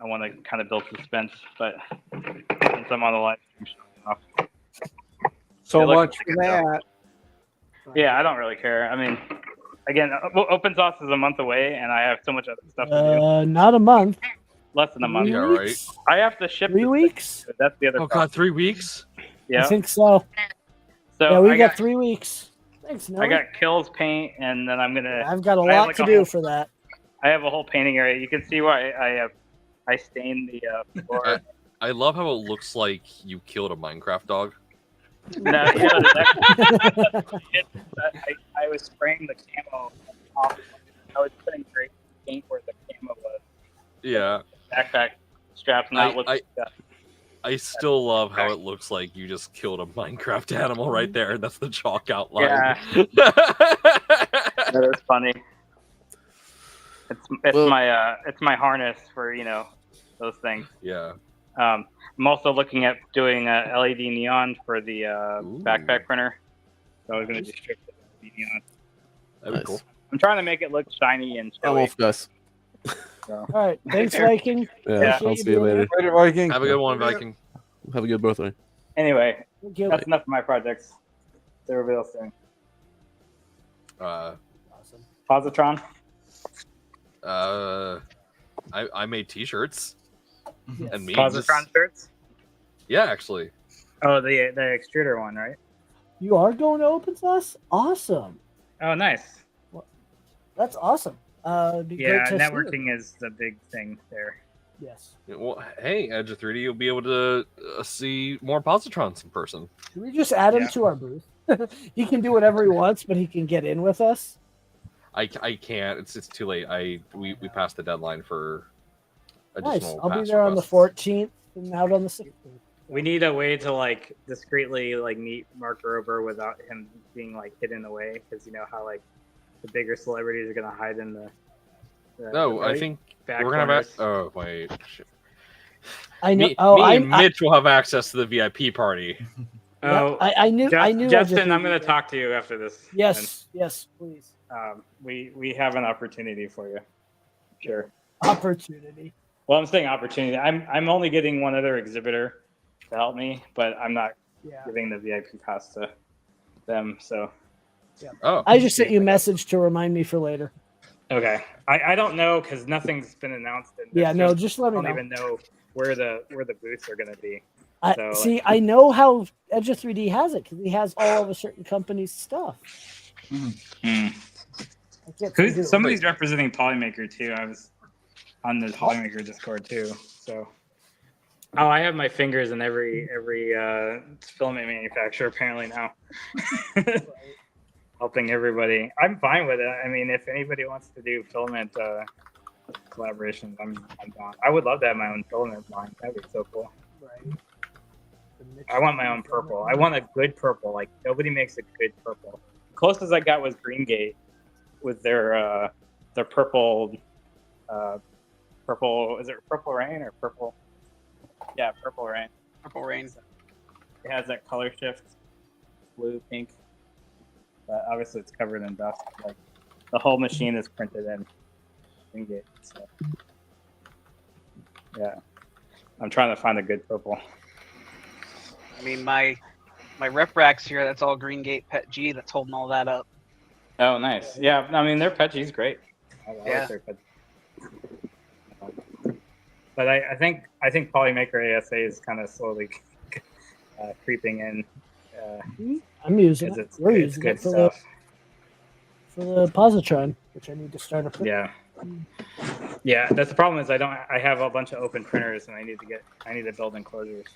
I want to kind of build suspense, but since I'm on the live stream showing off. So It looks much like for it, though. that. Yeah, I don't really care. I mean, again, open source is a month away, and I have so much other stuff to do. Not a month. Less than a month. Yeah, right. I have to ship 3 this thing. weeks? That's the other Oh problem. God, 3 weeks. Yeah. I think so. So Yeah, we I got 3 weeks. Thanks, Noah. I got kills paint, and then I'm gonna. I've got a I have lot like to a do whole- for that. I have a whole painting area. You can see why I stained the floor. I love how it looks like you killed a Minecraft dog. No, you know, I was spraying the camo off. I was putting great paint where the camo was. Yeah. Backpack straps not with stuff. I still love how it looks like you just killed a Minecraft animal right there. That's the chalk outline. Yeah. That is funny. It's my harness for those things. Yeah. I'm also looking at doing LED neon for the backpack printer. So I was going to just strip the LED neon. That'd be cool. I'm trying to make it look shiny and I'm showy. off, guys. All right. Thanks, Viking. Yeah, Appreciate I'll you see you doing later. Later, Viking. Have a good one, Viking. Have a good birthday. Anyway, Thank you. that's enough of my projects. What's everybody else doing? Awesome. Positron? I made T-shirts Yes. and memes. Positron shirts? Yeah, actually. Oh, the extruder one, right? You are going to open source? Awesome. Oh, nice. That's awesome. It'd be Yeah, great to see it. networking is the big thing there. Yes. Well, hey, Edge of 3D, you'll be able to see more positrons in person. Should we just add him Yeah. to our booth? He can do whatever he wants, but he can get in with us. I can't. It's too late. We passed the deadline for Nice. additional. I'll be pass there on the requests. 14th and out on the 16th. We need a way to discreetly meet Mark Rober without him being hidden away, because you know how the bigger celebrities are gonna hide in the No, I right think back we're gonna have. corners. Oh wait. Shit. I know. Me Oh, and Mitch will have access to the VIP party. Oh, I knew. I knew. Justin, I'm going to talk to you after this. Yes, yes, please. We have an opportunity for you. Sure. Opportunity. Well, I'm saying opportunity. I'm only getting one other exhibitor to help me, but I'm not giving the VIP pass to them. So. Yeah. Oh. I just sent you a message to remind me for later. Okay. I don't know because nothing's been announced. No, just let me know. I don't even know where the booths are going to be. I know how Edge of 3D has it because he has all of a certain company's stuff. Somebody's representing Polymaker too. I was on the Polymaker Discord too. So, I have my fingers in every filament manufacturer apparently now, helping everybody. I'm fine with it. I mean, if anybody wants to do filament collaborations, I'm down. I would love to have my own filament line. That'd be so cool. Right. I want my own purple. I want a good purple. Like nobody makes a good purple. The closest I got was Greengate with their purple. Purple. Is it Purple Rain or purple? Yeah, Purple Rain. Purple Rain. It has that color shift, blue, pink. But obviously, it's covered in dust. Like the whole machine is printed in Greengate. So yeah, I'm trying to find a good purple. I mean, my rep racks here, that's all Greengate Pet G that's holding all that up. Oh, nice. Yeah, I mean, their Pet G's great. I like their Pet G. But I think Polymaker ASA is kind of slowly creeping in. I'm using it. We're using good it for stuff. for the positron, which I need to start a Yeah. Yeah, that's the problem is I have a bunch of open printers and I need to build enclosures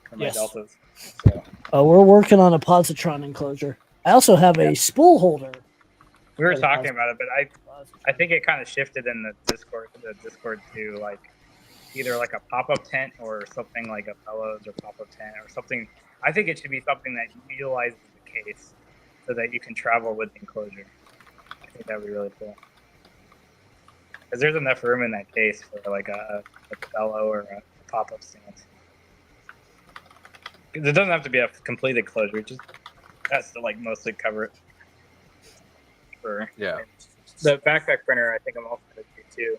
for my deltas. So. We're working on a positron enclosure. I also have a spool holder. We were talking about it, but I think it kind of shifted in the Discord to like either like a pop-up tent or something like a Fellows or pop-up tent or something. I think it should be something that utilizes the case so that you can travel with the enclosure. I think that would be really cool. Because there's enough room in that case for like a Fellow or a pop-up stand. Because it doesn't have to be a complete enclosure; it just has to like mostly cover it. The backpack printer, I think I'm also going to do too.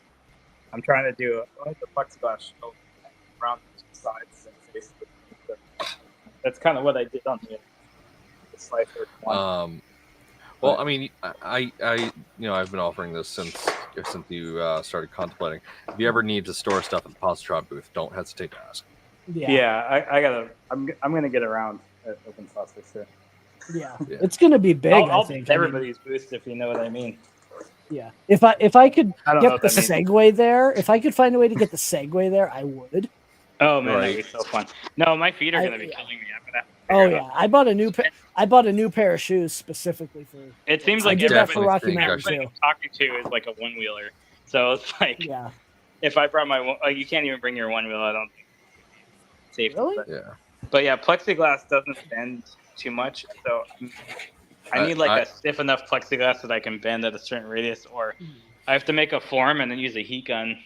I'm trying to do the plexiglass around the sides and face. That's kind of what I did on the Slicer one. Well, I mean, I I've been offering this since you started contemplating. If you ever need to store stuff at the positron booth, don't hesitate to ask. Yeah, I'm gonna get around at Open Source for sure. Yeah, it's gonna be big. I think think everybody's boost, if you know what I mean. Yeah, if I could get the segue there, if I could find a way to get the segue there, I would. Oh man, that'd be so fun. No, my feet are gonna be killing me. I bought a new pair of shoes specifically for. It seems like everybody I'm talking to is like a one wheeler, so it's like if I brought my you can't even bring your one wheel. I don't think it's safe. Really? But yeah, plexiglass doesn't bend too much, so I need like a stiff enough plexiglass that I can bend at a certain radius, or I have to make a form and then use a heat gun.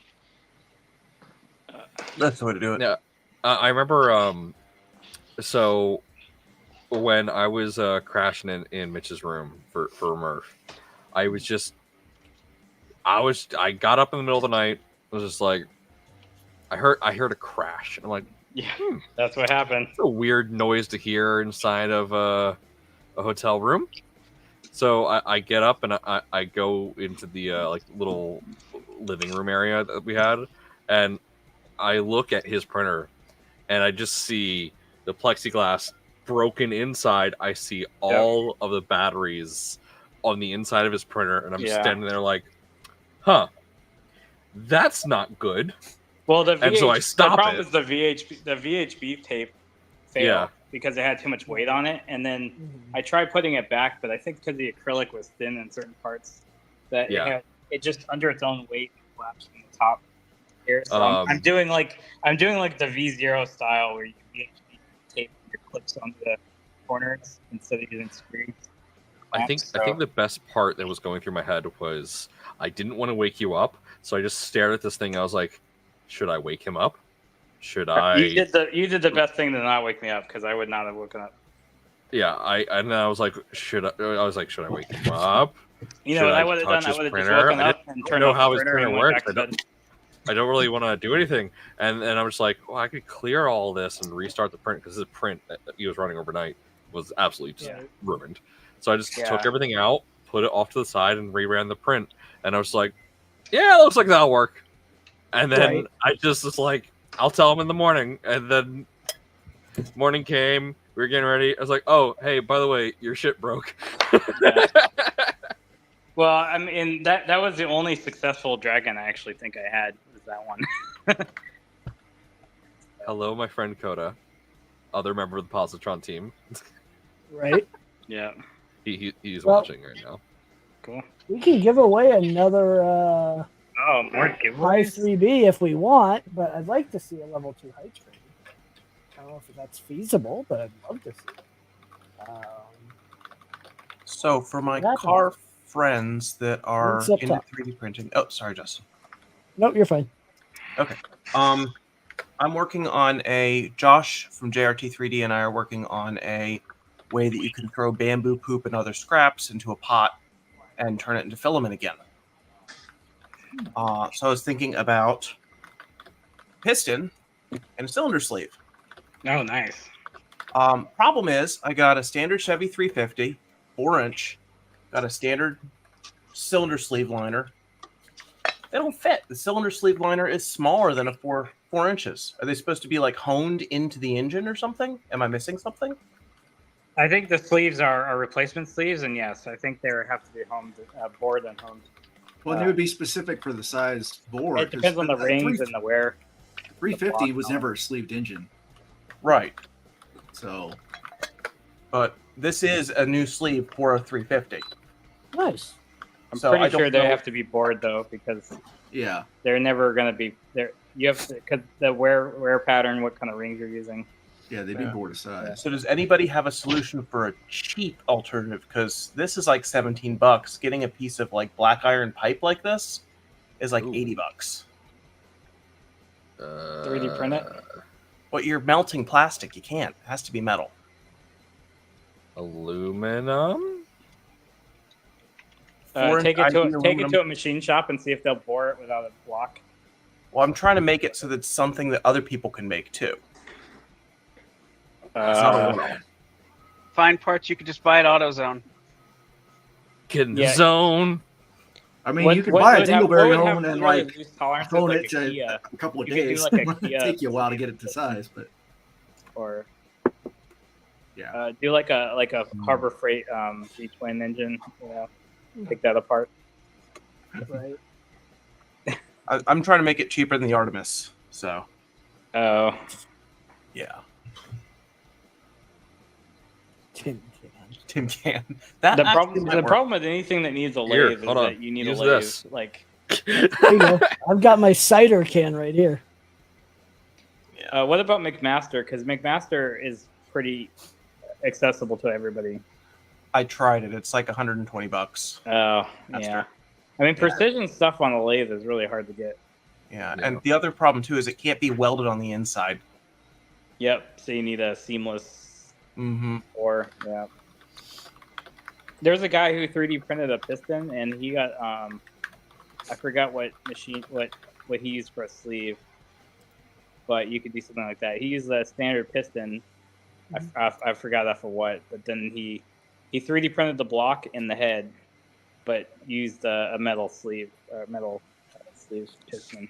That's the way to do it. Yeah, I remember. So when I was crashing in Mitch's room for Murph, I got up in the middle of the night. I was just like, I heard a crash. I'm like, yeah, that's what happened. It's a weird noise to hear inside of a hotel room. So I get up and I go into the like little living room area that we had, and I look at his printer, and I just see the plexiglass broken inside. I see all of the batteries on the inside of his printer, and I'm standing there like, huh, that's not good. Well, so I stop the problem is the VHB tape failed because it had too much weight on it, and then I tried putting it back, but I think because the acrylic was thin in certain parts, that it just under its own weight collapsed from the top here. So I'm doing like the V0 style where you VHB tape your clips onto the corners instead of using screws. I think the best part that was going through my head was I didn't want to wake you up, so I just stared at this thing. I was like, should I wake him up? Should I? You did the best thing to not wake me up, because I would not have woken up. Yeah, I was like, should I wake him up? You know Should what I I would have touch done? I his would have just printer? woken I up and didn't turned know off how the his printer printer and went works. back to bed. I don't really want to do anything. And I'm just like, well, I could clear all this and restart the print because his print that he was running overnight was absolutely just ruined. So I just took everything out, put it off to the side, and reran the print. And I was like, yeah, it looks like that'll work. And then I just was like, I'll tell him in the morning. And then morning came, we were getting ready. I was like, oh, hey, by the way, your shit broke. Well, I mean that was the only successful dragon I actually think I had was that one. Hello, my friend Coda, other member of the Positron team. Right. Yeah. He's watching right now. Cool. We can give away another more high giveaways. 3B if we want, but I'd like to see a level 2 high train. I don't know if that's feasible, but I'd love to see it. So for my That's car friends that are Links up into top. 3D printing. Oh, sorry, Justin. Nope, you're fine. Okay. I'm working on Josh from JRT 3D and I are working on a way that you can throw bamboo poop and other scraps into a pot and turn it into filament again. So I was thinking about piston and a cylinder sleeve. Oh, nice. Problem is, I got a standard Chevy 350, 4-inch, got a standard cylinder sleeve liner. They don't fit. The cylinder sleeve liner is smaller than a 4 inches. Are they supposed to be like honed into the engine or something? Am I missing something? I think the sleeves are replacement sleeves, and yes, I think they have to be homed, bored and homed. Well, they would be specific for the size bore. It depends on the rings and the wear. 350 was never a sleeved engine. Right. So. But this is a new sleeve for a 350. Nice. I'm So pretty I don't sure they know- have to be bored though, because Yeah. they're never going to be there. You have to, because the wear pattern, what kind of rings you're using. Yeah, they'd be bored of size. So does anybody have a solution for a cheap alternative? Because this is like $17. Getting a piece of like black iron pipe like this is like $80. 3D print it. But you're melting plastic. You can't. It has to be metal. Aluminum. Take it to a machine shop and see if they'll bore it without a block. Well, I'm trying to make it so that it's something that other people can make too. Find parts you could just buy at AutoZone. Get in the zone. I mean, you could buy a Dingleberry home and like phone like it to Kia. a couple of You could do days. like a It might Kia take you a while to get it to size, but or yeah, do like a Harbor Freight V-twin engine. You know, take that apart. Right. I'm trying to make it cheaper than the Artemis. So. Oh. Yeah. Tin can. The problem with anything that needs a Here, lathe is hold on. that you need Use a lathe. this. Like, There you go. I've got my cider can right here. what about McMaster? Because McMaster is pretty accessible to everybody. I tried it. It's like $120. Oh, yeah. I mean, precision stuff on a lathe is really hard to get. Yeah, and the other problem too is it can't be welded on the inside. Yep. So you need a seamless. Mm-hmm. Or yeah. There's a guy who 3D printed a piston, and he got I forgot what he used for a sleeve, but you could do something like that. He used a standard piston. I forgot that for what, but then he 3D printed the block in the head, but used a metal sleeve sleeve piston.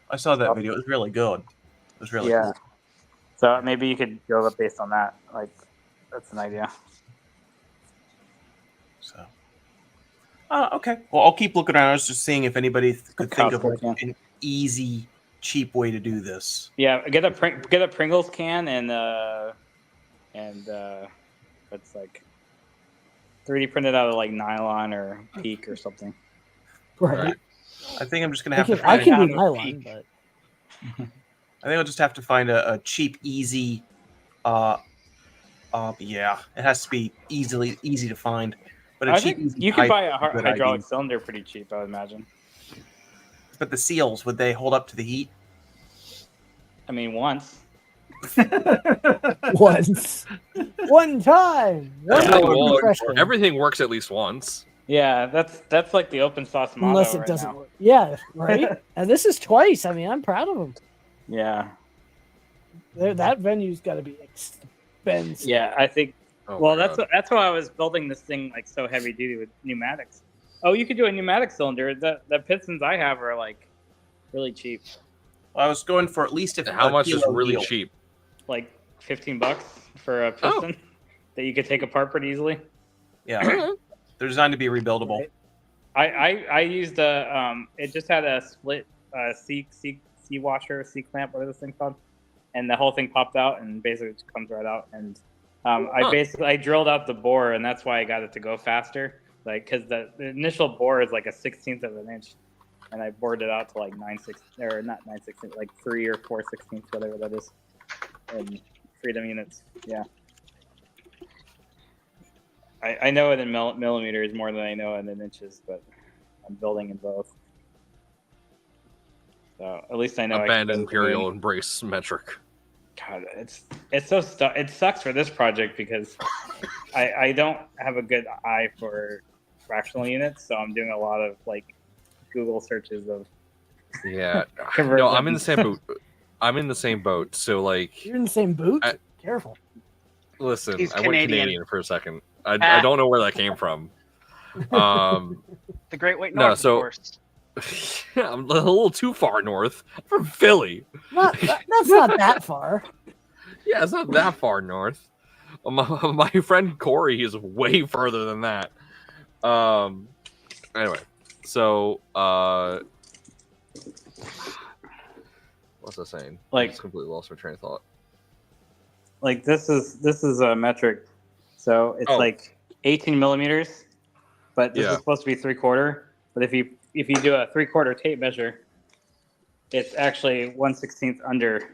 I saw that video. It was really good. It was really cool. So maybe you could build up based on that. Like, that's an idea. So. Okay. Well, I'll keep looking around. I was just seeing if anybody could think of like an easy, cheap way to do this. Yeah, get a Pringles can and it's like 3D printed out of like nylon or PEEK or something. Right. I think I'm just gonna have to. I can do nylon, but I think I'll just have to find a cheap, easy. Yeah, it has to be easy to find. But I think you could buy a hydraulic cylinder pretty cheap, I would imagine. But the seals, would they hold up to the heat? I mean, once. Once. One time. One Everything, hour well, refreshing. everything works at least once. Yeah, that's like the open sauce motto Unless it right doesn't now. work. Yeah, right? And this is twice. I mean, I'm proud of them. Yeah, That venue's got to be expensive. yeah. I think. Oh Well, my God. that's why I was building this thing like so heavy duty with pneumatics. Oh, you could do a pneumatic cylinder. The pistons I have are like really cheap, I was going for at least How much is kilo really deal. cheap? like $15 for a piston that you could take apart pretty easily. Yeah, they're designed to be rebuildable. Right. I used a it just had a split C washer, C clamp, whatever this thing's called, and the whole thing popped out and basically it comes right out. And I drilled out the bore, and that's why I got it to go faster. Like, because the initial bore is like a 1/16 of an inch, and I bored it out to like 9/16 or not 9/16, like 3 or 4/16, whatever that is, in freedom units. Yeah. I know it in millimeters more than I know it in inches, but I'm building in both. So at least I know. Abandon Imperial, embrace metric. God, it's so it sucks for this project because I don't have a good eye for fractional units, so I'm doing a lot of like Google searches of. Yeah, no, conversions. I'm in the same boat. I'm in the same boat. So like, You're in the same boot? Careful. listen, He's I went Canadian. Canadian for a second. I don't know where that came from. The Great White No, North, so- of course. I'm a little too far north. I'm from Philly. That's not that far. Yeah, it's not that far north. My friend Corey is way further than that. Anyway, so what's I saying? Like- I just completely lost my train of thought. Like this is a metric, so it's like 18 millimeters, but this is supposed to be 3/4. But if you do a 3/4 tape measure, it's actually 1/16 under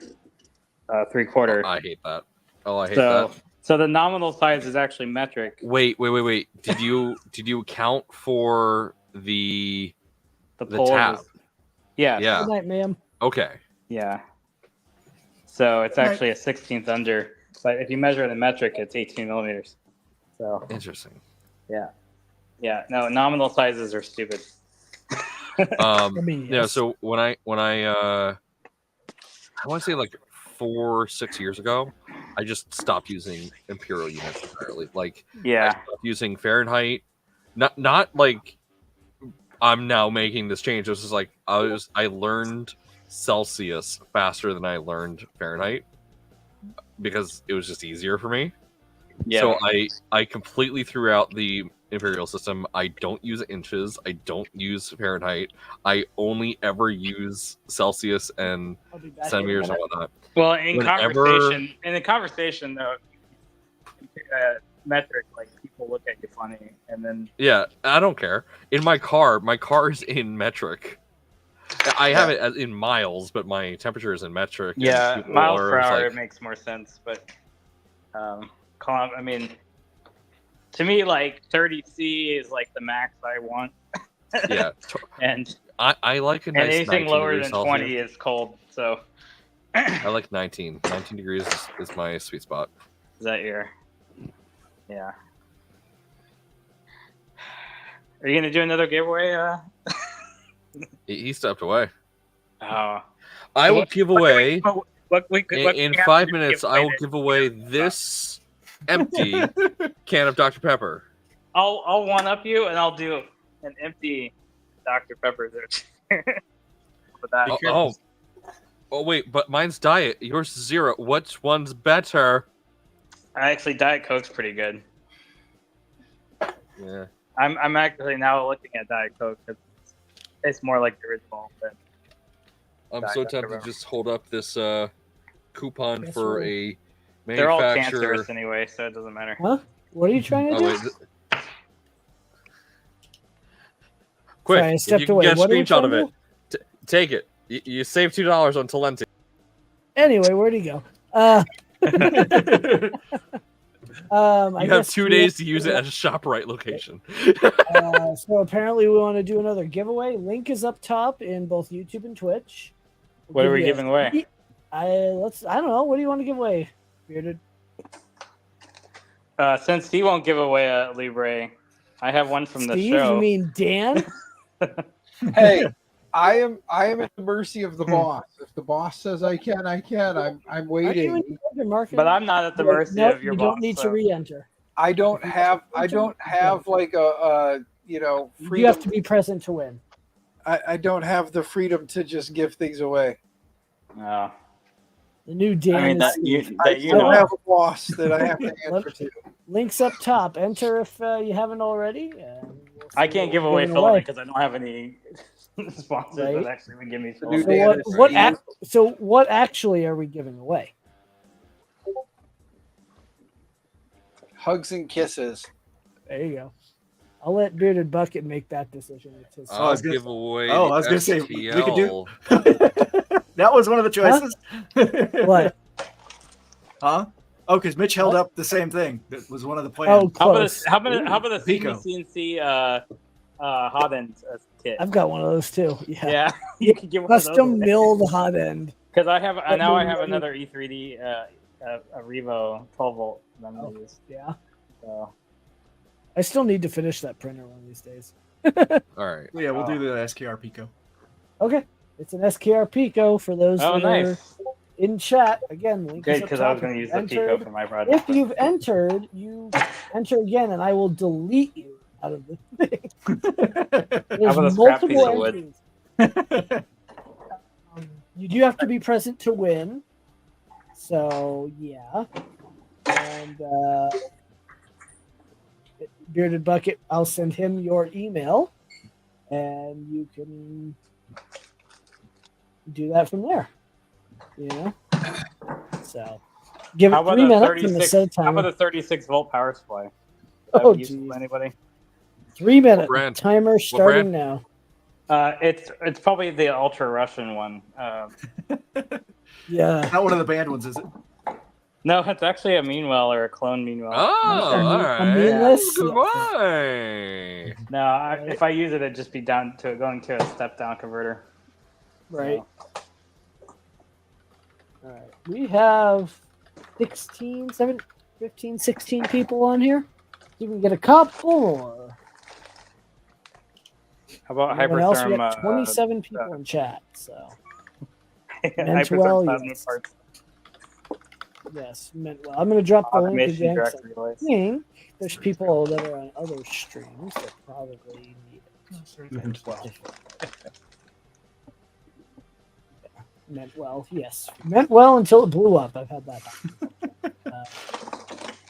3/4. I hate that. Oh, I hate So that. so the nominal size is actually metric. Wait. Did you account for the pole tab? Yeah. Yeah. Good night, ma'am. Okay. Yeah. So it's actually a 16th under, but if you measure it in metric, it's 18 millimeters. So Interesting. yeah. No, nominal sizes are stupid. I mean, Yeah. yes. So when I want to say like 4-6 years ago, I just stopped using imperial units entirely. Like, I Yeah. stopped using Fahrenheit. Not like I'm now making this change. It was just like I learned Celsius faster than I learned Fahrenheit because it was just easier for me. Yeah. So I completely threw out the imperial system. I don't use inches. I don't use Fahrenheit. I only ever use Celsius and I'll be back in a centimeters and minute. whatnot. Well, in Whenever- the conversation though, metric, like people look at you funny, and then Yeah, I don't care. In my car is in metric. I have it as in miles, but my temperature is in metric. and yeah, people miles are per hour like- makes more sense. But I mean, to me, like 30C is like the max I want, yeah, and I like a nice anything 19 lower degrees than 20 Celsius. is cold. So I like 19. 19 degrees is my sweet spot. is that your? Yeah. Are you gonna do another giveaway? He stepped away. Oh. I will give away What in 5 minutes. I will give away this empty can of Dr. Pepper. I'll one up you, and I'll do an empty Dr. Pepper there. For that. Oh, wait, but mine's diet. Yours is 0. Which one's better? Actually, Diet Coke's pretty good. Yeah. I'm actually now looking at Diet Coke because it tastes more like the original. But I'm Diet so Dr. tempted to Pepper. just hold up this coupon Guess for what? a they're all manufacturer. cancerous anyway, so it doesn't matter. Huh? What are you trying to Oh, do? wait. Quick, Sorry, I if stepped you can away. get a What are you screenshot of trying it. Take it. You save $2 on Talenti. Anyway, where'd he go? I You have guess 2 days to use it as a ShopRite location. So apparently we want to do another giveaway. Link is up top in both YouTube and Twitch. What are we Give you giving away? I don't know. What do you want to give away, Bearded? Since he won't give away a Libre, I have one from the Steve, show. you mean Dan? Hey, I am at the mercy of the boss. If the boss says I can, I can. I'm Aren't you waiting. in charge of marketing? But I'm not at the mercy Nope, of your you boss. don't need so. to re-enter. I don't have like a You freedom. have to be present to win. I don't have the freedom to just give things away. No. The new Dan. I mean, is I Steve. don't know. have a boss that I have to answer to. Links up top. Enter if you haven't already. And we'll I see can't what give we're away giving filament because I don't have any sponsors Right. that actually would give me The new filament. Dan is So what actually are we giving away? hugs and kisses. There you go. I'll let Bearded Bucket make that decision. It's his I'll was gonna- give away. Oh, the I was gonna say, we could do- STL. That was one of the choices. What? Huh? Oh, because Mitch held up the same thing. That was one of the Oh, plans. close. How about the Pico. CNC hot end kit? I've got one of those too. Yeah. Yeah, you can give one of Custom those milled hot end. because I have now I have maybe- another E3D a Revo 12 volt that I'm gonna use. Yeah. So I still need to finish that printer one of these days. All right. Yeah, we'll do the SKR Pico. Okay. It's an SKR Pico for those oh that are nice, in chat. Again, link good is up because I was top. gonna If use you the Pico entered- for my project. If you've entered, you enter again, and I will delete you out of the thing. There's about a scrap piece multiple of wood? entries. You do have to be present to win. So yeah, and Bearded Bucket, I'll send him your email, and you can do that from there. You know, so give it How about 3 a minutes and 36? set a How about timer. a 36 volt power supply? Would that Oh, be useful to geez. anybody? 3 minute brand? timer starting now. It's probably the Ultra Russian one. Yeah. Not one of the banned ones, is it? No, it's actually a Meanwell or a clone Meanwell. Oh, Sure. all A right. meatless? Goodbye. No, if I use it, it'd just be down to going to a step down converter. Right. So, All right. We have 16, 17, 15, 16 people on here. See if we can get a couple more. how about Everyone else, we Hypertherm? got 27 people in chat. So, Hypertherm well, plasma yes. parts. yes, meant well. I'm going to drop the link Automation again. 'cause direct I relays. think there's people that are on other streams that probably need it. Meant well, yes. Meant well until it blew up. I've had that happen.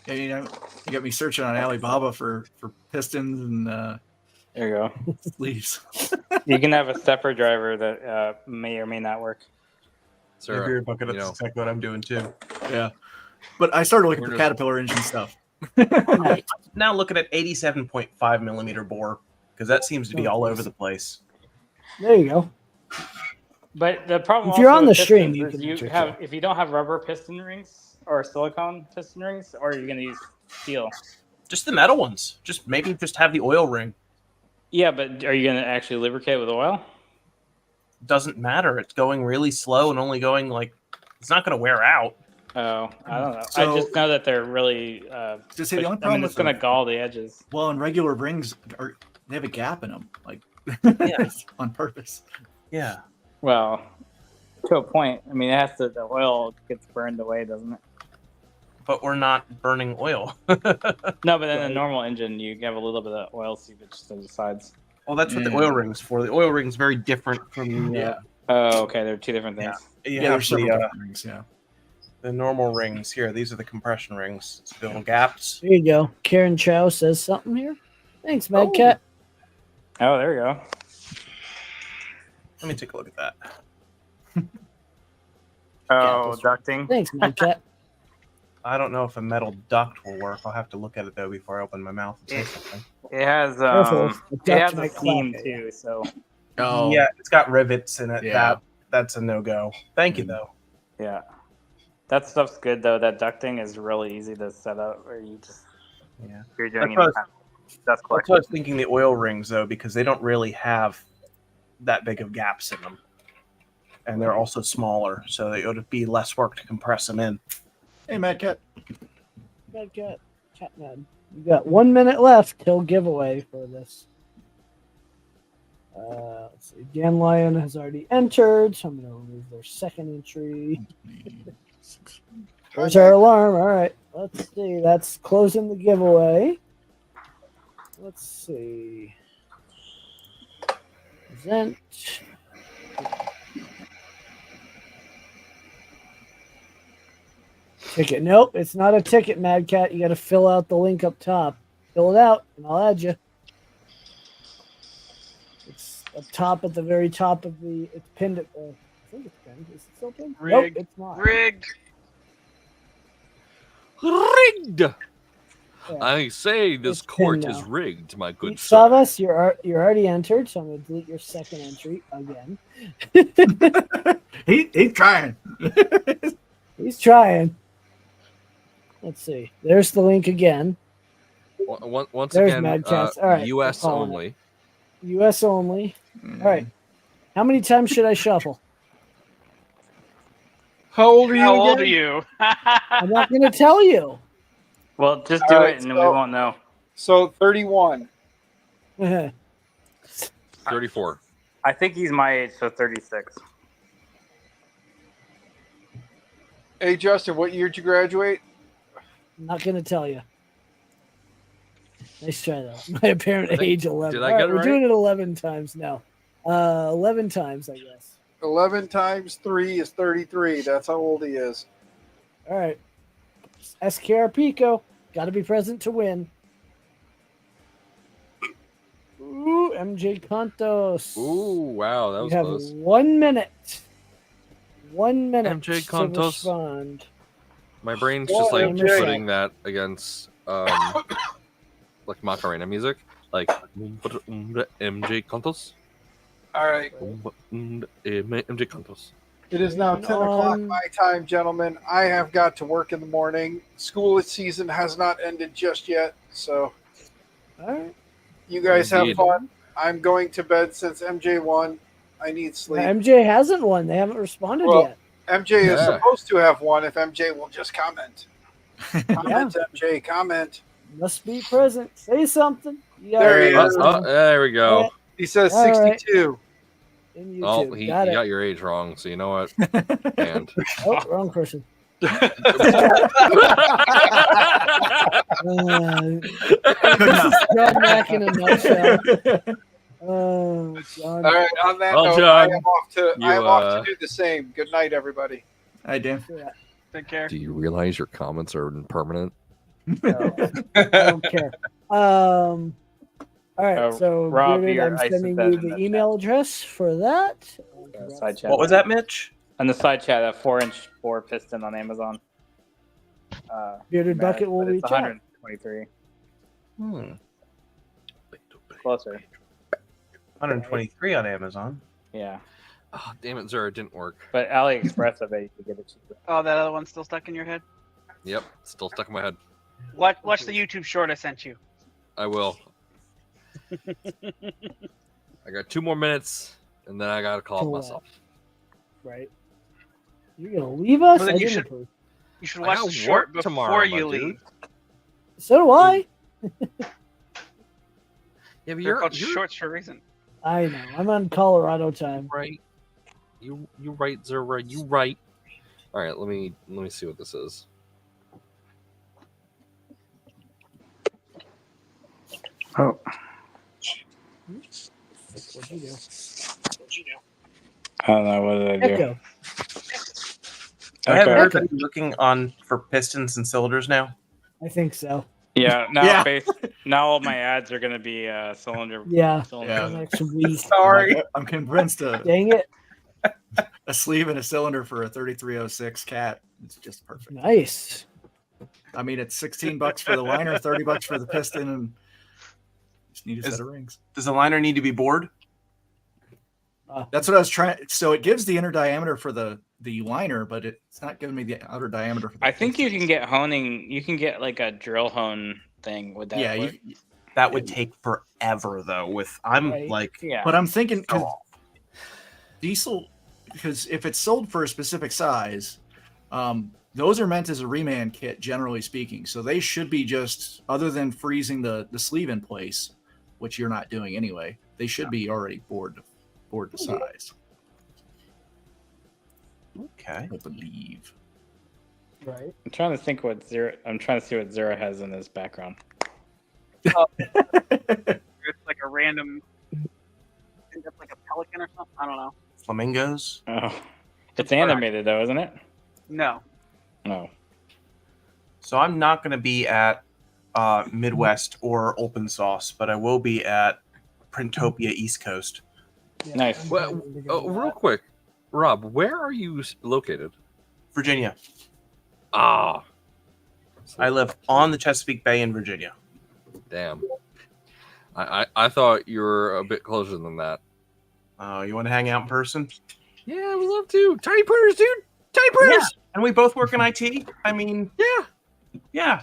Yeah, you got me searching on Alibaba for pistons and There you go. sleeves. You can have a stepper driver that may or may not work. Sir, Beer bucket. you That's know, exactly what I'm doing too. Yeah. But I started looking We're for just- Caterpillar engine stuff. Nice. Now looking at 87.5 millimeter bore because that seems to be all over the place. There you go. But the problem If you're also on with the stream, pistons you is can you enter have if you don't have rubber piston rings or silicone piston rings, or you're gonna use steel. Just the metal ones. Just maybe just have the oil ring. Yeah, but are you gonna actually lubricate with oil? Doesn't matter. It's going really slow and only going like it's not going to wear out. Oh, I don't know. So- I just know that they're really. Just say the only I problem mean, with it's gonna them- gall the edges. Well, and regular rings they have a gap in them, like Yeah. on purpose. Yeah. Well, to a point. I mean, it has to. The oil gets burned away, doesn't it? But we're not burning oil. No, but in a normal engine, you have a little bit of oil seepage to the sides. Well, that's what the oil ring's for. The oil ring's very different from the Yeah. Oh, okay. They're two different things. you Yeah, have there's several the, different rings. Yeah. the normal rings here. These are the compression rings. It's the little gaps. There you go. Karen Chow says something here. Thanks, Mad Cat. Oh, there you go. Let me take a look at that. Oh, ducting. Thanks, Mad Cat. I don't know if a metal duct will work. I'll have to look at it though before I open my mouth and say something. It has Careful, the it duct has a might seam clap. too. So Oh, Yeah, it's got rivets in it. Yeah. That's a no go. Thank you though. yeah, that stuff's good though. That ducting is really easy to set up, where you just Yeah. if you're doing That's what any kind of dust That's collection. what I was thinking. The oil rings though, because they don't really have that big of gaps in them. and they're also smaller, so it would be less work to compress them in. Hey, Mad Cat. Mad Cat, Catman. You got 1 minute left till giveaway for this. Let's see. Dandelion has already entered, so I'm going to remove their second entry. There's our alarm. All right, let's see. That's closing the giveaway. Let's see. Present. Ticket. Nope, it's not a ticket, Mad Cat. You got to fill out the link up top. Fill it out, and I'll add you. It's up top at the very top of the. It's pinned at the. I think it's pinned. Is it still pinned? Rigged. Nope, it's not. Rigged. Rigged. Yeah. I say this It's court pinned is now. rigged, my good sir. Savas, you're already entered, so I'm going to delete your second entry again. He's trying. He's trying. Let's see. There's the link again. Once There's again, Mad Cats. All right, U.S. we're calling only. U.S. only. All right. How many times should I shuffle? How old are you How old are again? you? I'm not going to tell you. Well, just do All it right, and we so- won't know. So 31. 34. I think he's my age, so 36. Hey, Justin, what year did you graduate? I'm not going to tell you. Nice try, though. My apparent age, 11. did I All get it we're right? doing it 11 times now. 11 times, I guess. 11 times 3 is 33. That's how old he is. All right. SKR Pico. Got to be present to win. Ooh, MJ Contos. Ooh, wow, that You was have close. 1 minute. 1 minute MJ to Contos. respond. My brain's Well, just like MJ. putting that against like Macarena music, like MJ Cantos. All right. MJ Cantos. It is now 10 o'clock On- my time, gentlemen. I have got to work in the morning. School season has not ended just yet, so All right. you guys have Indeed. fun. I'm going to bed since MJ won. I need sleep. MJ hasn't won. They haven't responded Well, yet. MJ is Yeah. supposed to have won if MJ will just comment. Comment, MJ, comment. Must be present. Say something. You got There he it. is. There we go. He says All right. 62. In YouTube. Oh, he got it. got your age wrong, so you know what? And Oh, wrong person. Good enough. John Mack in a nutshell. Oh, John. All right, on that Well, note, John, I am off to you, do the same. Good night, everybody. Hi, Dan. Take care. do you realize your comments are permanent? I don't care. All right, Oh, so Rob, Bearded, I'm I sent sending that you in the the email address for that. Side chat. What was that, Mitch? On the side chat, a 4-inch bore piston on Amazon. Bearded Man, Bucket will but it's reach out. 123. Hmm. Closer. 123 on Amazon. Yeah. Oh, damn it, Zara, it didn't work. But AliExpress, I bet you could get it cheaper. Oh, that other one's still stuck in your head? Yep, still stuck in my head. Watch the YouTube short I sent you. I will. I got 2 more minutes, and then I gotta call Cool. it myself. Right. You're going to leave us? Well, then I you didn't should- approve. You should I watch got the short work before tomorrow, you my leave. dude. So do I. Yeah, but They're you're called shorts for a reason. I know. I'm on Colorado time. right. You right, Zara. You right. All right, let me see what this is. Oh. What'd you do? I don't know. What did I do? Echo. I have Okay. everybody looking on for pistons and cylinders now. I think so. Yeah. Now, Yeah. now all my ads are going to be cylinder. Yeah. Yeah. Next week. Sorry. I'm convinced Dang it. a sleeve and a cylinder for a 3306 cat. It's just perfect. Nice. I mean, it's $16 for the liner, $30 for the piston, and just need a set of rings. Does the liner need to be bored? That's what I was trying. So it gives the inner diameter for the liner, but it's not giving me the outer diameter. For the I think you piston. can get honing. You can get like a drill hone thing with that. Yeah, work? That would take forever, though. I'm Right. like, Yeah. but I'm thinking 'cause oh, diesel because if it's sold for a specific size, those are meant as a reman kit, generally speaking. So they should be just, other than freezing the sleeve in place, which you're not doing anyway, they should be already bored to size. Okay. I believe. Right. I'm trying to think what Zero. I'm trying to see what Zero has in his background. It's like a random. I think that's like a pelican or something. I don't know. Flamingos. Oh, it's animated though, isn't it? No. No. So I'm not going to be at Midwest or Open Sauce, but I will be at Printopia East Coast. Yeah, Nice. I'm Well, planning to go to real that. quick, Rob, where are you located? Virginia. Ah, I live on the Chesapeake Bay in Virginia. damn. I thought you were a bit closer than that. You want to hang out in person? Yeah, I would love to. Tiny printers, dude. Tiny printers. And we both work in IT. I mean, yeah.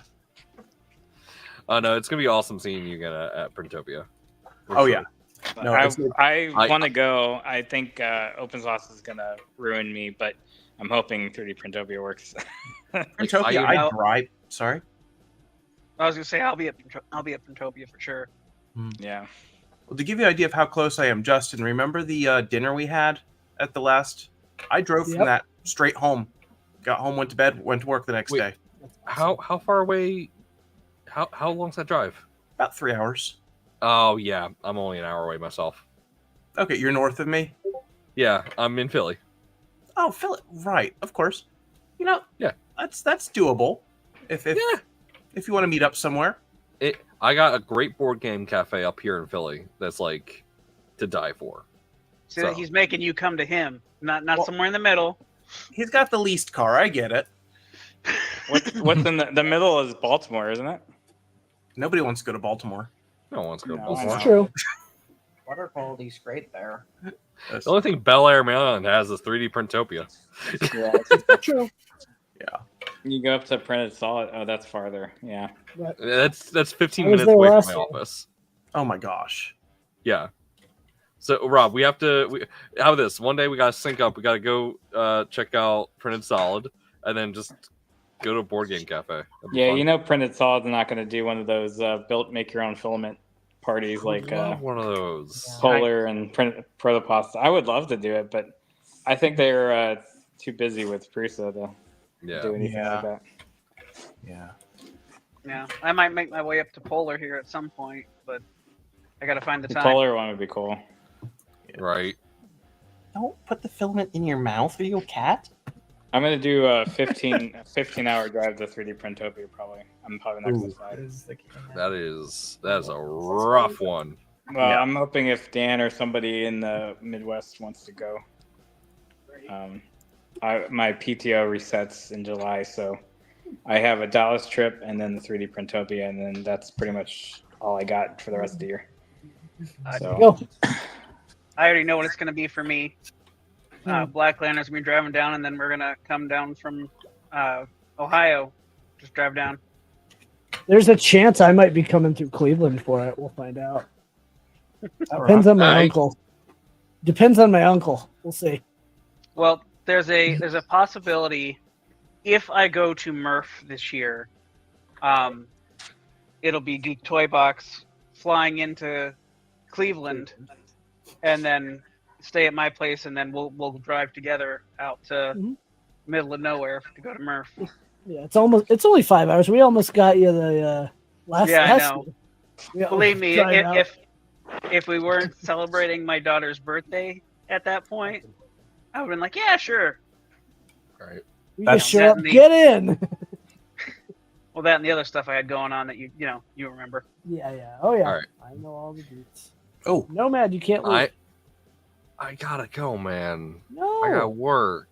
Oh no, it's gonna be awesome seeing you again at Printopia. For Oh sure. yeah. No, I want to go. I think Open Source is gonna ruin me, but I'm hoping 3D Printopia works. Printopia. I drive. Sorry. I was gonna say I'll be at Printopia for sure. Yeah. Well, to give you an idea of how close I am, Justin, remember the dinner we had at the last? I drove from Yep. that straight home. Got home, went to bed, went to work the next Wait. day. How far away? How long's that drive? About 3 hours. Oh yeah, I'm only an hour away myself. Okay, you're north of me. Yeah, I'm in Philly. Oh, Philip, right? Of course. You know, Yeah. that's doable. If you want to meet up somewhere. I got a great board game cafe up here in Philly that's like to die for. See, So- he's making you come to him, not Well- somewhere in the middle. He's got the leased car. I get it. What's in the middle is Baltimore, isn't it? Nobody wants to go to Baltimore. No one wants to go to No, Baltimore. That's true. Water quality's great there. The only thing Bel Air, Maryland has is 3D Printopia. Yeah. True. You go up to Printed Solid. Oh, that's farther. Yeah. That's 15 I was minutes there away from last my year. office. Oh my gosh. Yeah. So Rob, we have to. How about this? One day we gotta sync up. We gotta go check out Printed Solid, and then just go to a board game cafe. That'd be Yeah, fun. you know, Printed Solid's not going to do one of those make your own filament parties like Love one of those. Polar and Protopasta. I would love to do it, but I think they're too busy with Prusa to Yeah. do anything like that. Yeah. Yeah, I might make my way up to Polar here at some point, but I gotta find the The time. Polar one would be cool. Right. Don't put the filament in your mouth. Are you a cat? I'm going to do a 15-hour drive to 3D Printopia probably. I'm probably not going to fly. That is a rough one. Well, I'm hoping if Dan or somebody in the Midwest wants to go. My PTO resets in July, so I have a Dallas trip and then the 3D Printopia, and then that's pretty much all I got for the rest of the year. So, Go. I already know what it's gonna be for me. Black Lantern's gonna be driving down, and then we're gonna come down from Ohio. Just drive down. There's a chance I might be coming through Cleveland for it. We'll find out. Depends on my uncle. Depends on my uncle. We'll see. Well, there's a possibility if I go to Murph this year, it'll be Geek Toy Box flying into Cleveland, and then stay at my place, and then we'll drive together out to middle of nowhere to go to Murph. Yeah, it's only 5 hours. We almost got you the last. Yeah, I last know. year. Believe me, Drive out. if we weren't celebrating my daughter's birthday at that point, I would have been like, yeah, sure. Right. We That's- just show up, That and the- get in. Well, that and the other stuff I had going on that you remember. Yeah. Oh yeah. All right. I know all the beats. Oh, Nomad, you can't leave. I gotta go, man. No. I gotta work.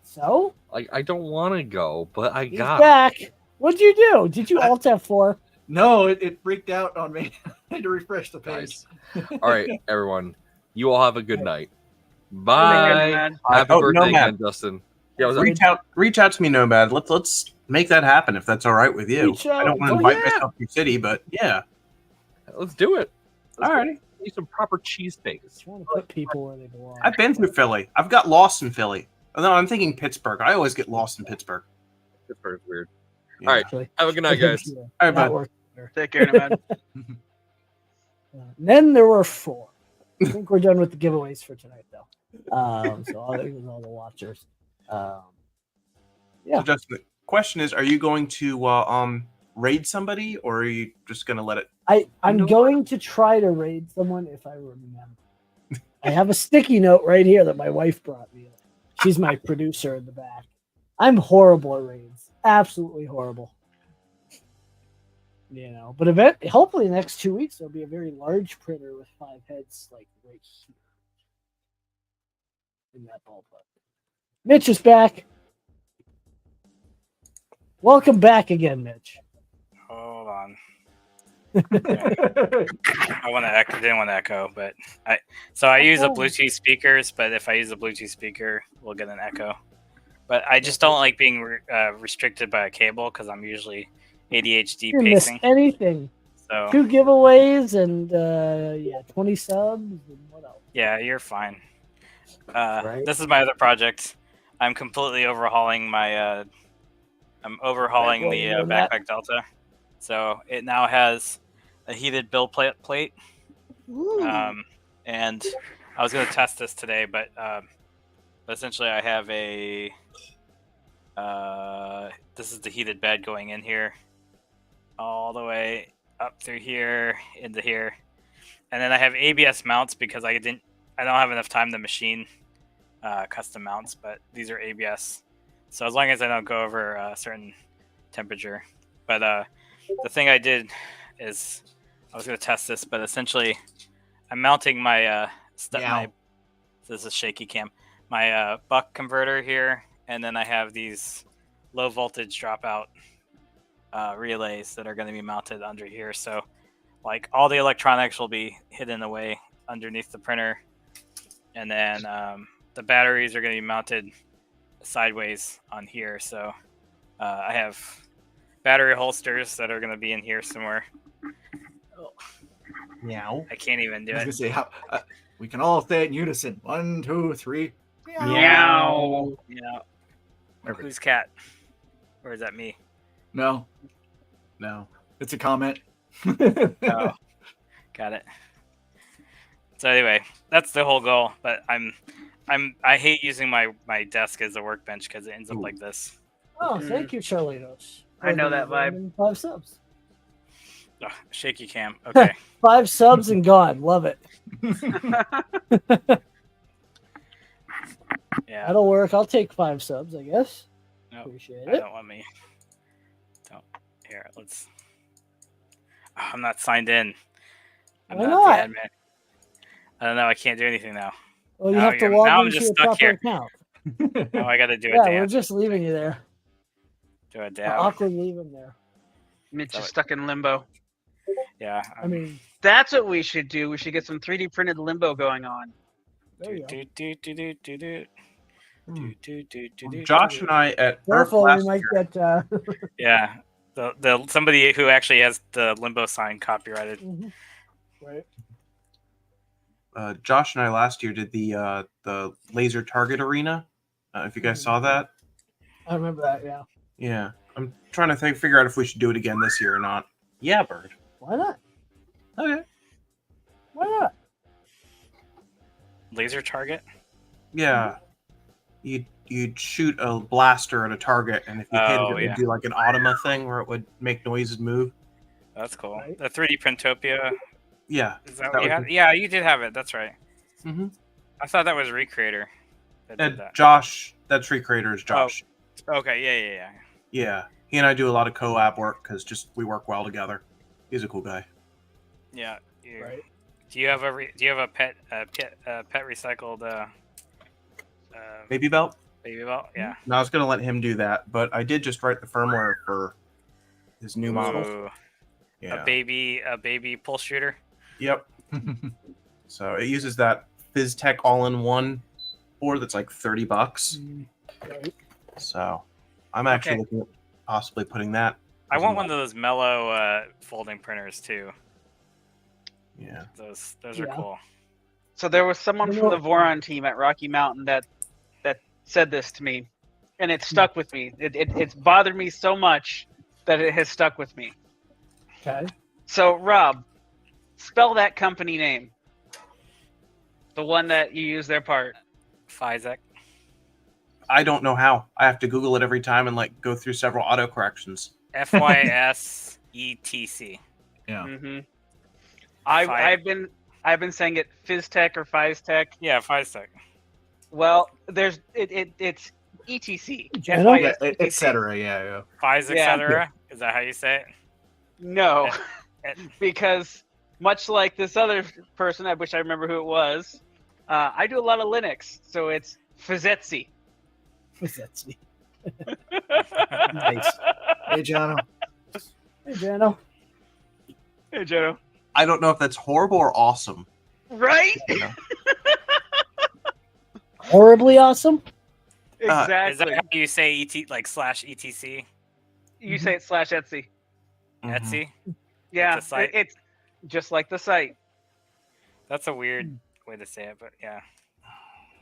So I don't want to go, but I he's got. back. What'd you do? Did you alt F4? No, it freaked out on me. I had to refresh the page. Nice. All right, everyone. You all have a good night. Bye. Nomad. Happy Oh, birthday Nomad. again, Dustin. Yeah, was that? reach out to me, Nomad. Let's make that happen if that's all right with you. Reach out. I don't want to Oh, invite yeah. myself to your city, but yeah. Let's do it. All righty. need some proper cheese steaks. Trying to put people where they belong. I've been through Philly. I've got lost in Philly. Oh, no, I'm thinking Pittsburgh. I always get lost in Pittsburgh. Pittsburgh's weird. Yeah. All right. Actually, Have a good night, guys. All right, that bud. works better. Take care, man. Then there were 4. I think we're done with the giveaways for tonight, though. So all the watchers. Yeah. So Justin, the question is, are you going to raid somebody, or are you just going to let it? I'm going to try to raid someone if I remember. I have a sticky note right here that my wife brought me. She's my producer in the back. I'm horrible at raids. Absolutely horrible. But hopefully the next 2 weeks there'll be a very large printer with 5 heads like right here. In that ballpark. Mitch is back. Welcome back again, Mitch. Hold on. Didn't want to echo, but I use the Bluetooth speakers. But if I use the Bluetooth speaker, we'll get an echo. But I just don't like being restricted by a cable because I'm usually ADHD You miss pacing. anything? So 2 giveaways and 20 subs and what else? yeah, you're fine. Right. This is my other project. I'm completely overhauling my. I'm overhauling Right, the well, that- backpack Delta, so it now has a heated build plate. And I was going to test this today, but essentially I have a. This is the heated bed going in here, all the way up through here into here, and then I have ABS mounts because I don't have enough time to machine custom mounts, but these are ABS. So as long as I don't go over a certain temperature. But the thing I did is I was going to test this, but essentially I'm mounting my this is a shaky cam, my buck converter here, and then I have these low voltage dropout relays that are going to be mounted under here. So like all the electronics will be hidden away underneath the printer, and then the batteries are going to be mounted sideways on here. So I have battery holsters that are going to be in here somewhere. Oh. Meow. I can't even do I it. was gonna say we can all say it in unison. 1, 2, 3. Meow. Meow. Who's cat? Or is that me? No, it's a comment. Oh, got it. So anyway, that's the whole goal. But I hate using my desk as a workbench because it ends up like this. Oh, thank you, Charlitos. I know that vibe. 5 subs. Oh, shaky cam. Okay. 5 subs and gone. Love it. Yeah. That'll work. I'll take 5 subs, I guess. Nope, Appreciate I it. don't want me. Don't. Here, let's. Oh, I'm not signed in. I'm Why not not? the admin. I don't know. I can't do anything now. Well, you Now have to you're- log now I'm into just your stuck proper here. account. Oh, I got to do a Yeah, we're dance. just leaving you there. Do a We're dab. awkward leaving there. Mitch is stuck in limbo. Yeah. I mean, That's what we should do. We should get some 3D printed limbo going on. there you go. Josh and I at Earth Careful, we last might year. get. Yeah. The somebody who actually has the limbo sign copyrighted. Right. Josh and I last year did the laser target arena. If you guys saw that, I remember that. Yeah. yeah. I'm trying to figure out if we should do it again this year or not. Yeah, Bird. Why not? Okay. Why not? Laser target? Yeah. You'd shoot a blaster at a target, and if you hit it, it would do like an automa thing where it would make noises move. That's cool. The 3D Printopia. Yeah. Is that what you had? Yeah, you did have it. That's right. Mm-hmm. I thought that was Recreator that did that. Josh, that's Recreator is Josh. Oh, okay, yeah. Yeah. He and I do a lot of co-op work because we work well together. He's a cool guy. Yeah. Right. Do you have a pet recycled Baby belt? baby belt? Yeah. No, I was gonna let him do that, but I did just write the firmware for his new model. Ooh. Yeah. A baby pull shooter. Yep. So it uses that FizzTech all-in-one board that's like $30. Right. So I'm actually looking at possibly putting that. I want one of those mellow folding printers too. Yeah. Those are Yeah. cool. So there was someone You from know- the Voron team at Rocky Mountain that said this to me, and it stuck with me. It's bothered me so much that it has stuck with me. Okay. So Rob, spell that company name. The one that you use their part. Fizek. I don't know how. I have to Google it every time and like go through several auto corrections. FYSETC. Yeah. Mm-hmm. I've been saying it Fizztech or Fiztech. Yeah, Fizek. Well, there's it's ETC. Jano? Yeah, FYSETC. etc. Yeah. Fiz, Yeah. etc. Is that how you say it? No, Eh, because much like this other person, I wish I remember who it was. I do a lot of Linux, so it's Fizzetzi. That's me. Nice. Hey, Jono. Hey, Jano. Hey, Joe. I don't know if that's horrible or awesome. Right? Yeah. Horribly awesome. Exactly. Is that how you say ET like /etc? You say it /Etsy. Mhm. Etsy? Yeah, It's a site? it's just like the site. That's a weird way to say it, but yeah.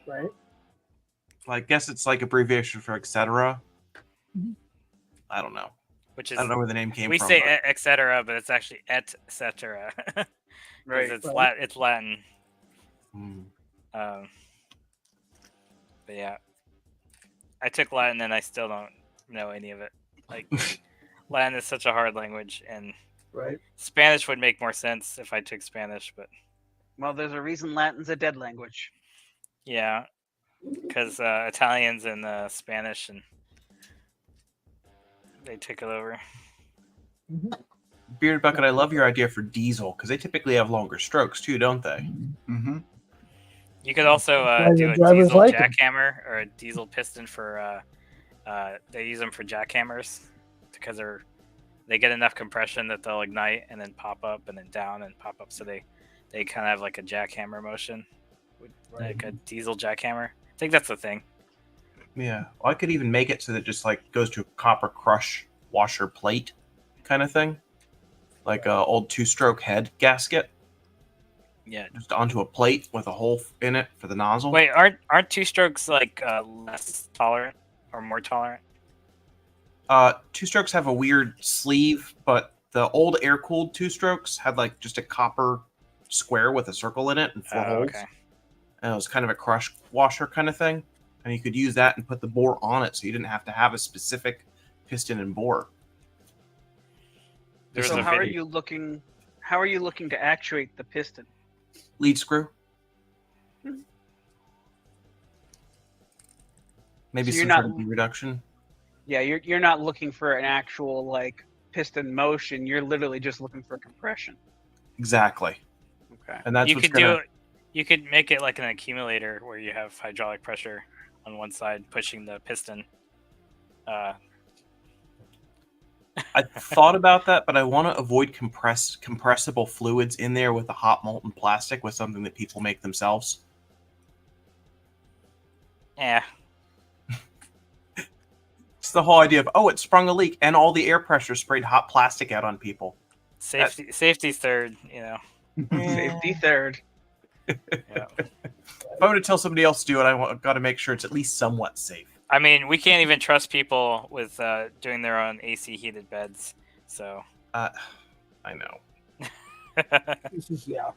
Right. Well, I guess it's like abbreviation for etc. Mhm. I don't know. Which I is don't know where the name came we from. say but- etc, but it's actually etc. Right. It's Right. It's Latin. Hmm. But yeah, I took Latin and I still don't know any of it. Like Latin is such a hard language, and Right. Spanish would make more sense if I took Spanish. But Well, there's a reason Latin's a dead language. yeah, because Italians and Spanish and they took it over. Beard Bucket, I love your idea for diesel because they typically have longer strokes too, don't they? Mm-hmm. You could also Why do the a drivers diesel like 'em. jackhammer or a diesel piston for. They use them for jackhammers because they get enough compression that they'll ignite and then pop up and then down and pop up. So they kind of have like a jackhammer motion, like a diesel jackhammer. I think that's the thing. Yeah. Well, I could even make it so that it just like goes to a copper crush washer plate kind of thing, like a old two-stroke head gasket, Yeah. just onto a plate with a hole in it for the nozzle. Wait, aren't two strokes like less tolerant or more tolerant? Two-strokes have a weird sleeve, but the old air-cooled two-strokes had like just a copper square with a circle in it and four holes. Okay. And it was kind of a crush washer kind of thing. And you could use that and put the bore on it, so you didn't have to have a specific piston and bore. There's So a how are video. you looking? How are you looking to actuate the piston? Lead screw. Maybe So you're some not- sort of reduction. Yeah, you're not looking for an actual like piston motion. You're literally just looking for compression. Exactly. Okay. And that's You what's could gonna... do it. You could make it like an accumulator where you have hydraulic pressure on one side pushing the piston. I thought about that, but I want to avoid compressible fluids in there with a hot molten plastic with something that people make themselves. Yeah. It's the whole idea of, oh, it sprung a leak, and all the air pressure sprayed hot plastic out on people. Safety's third, you know. Safety third. Yeah. If I'm going to tell somebody else to do it, I've got to make sure it's at least somewhat safe. I mean, we can't even trust people with doing their own AC heated beds. So. I know. Yeah.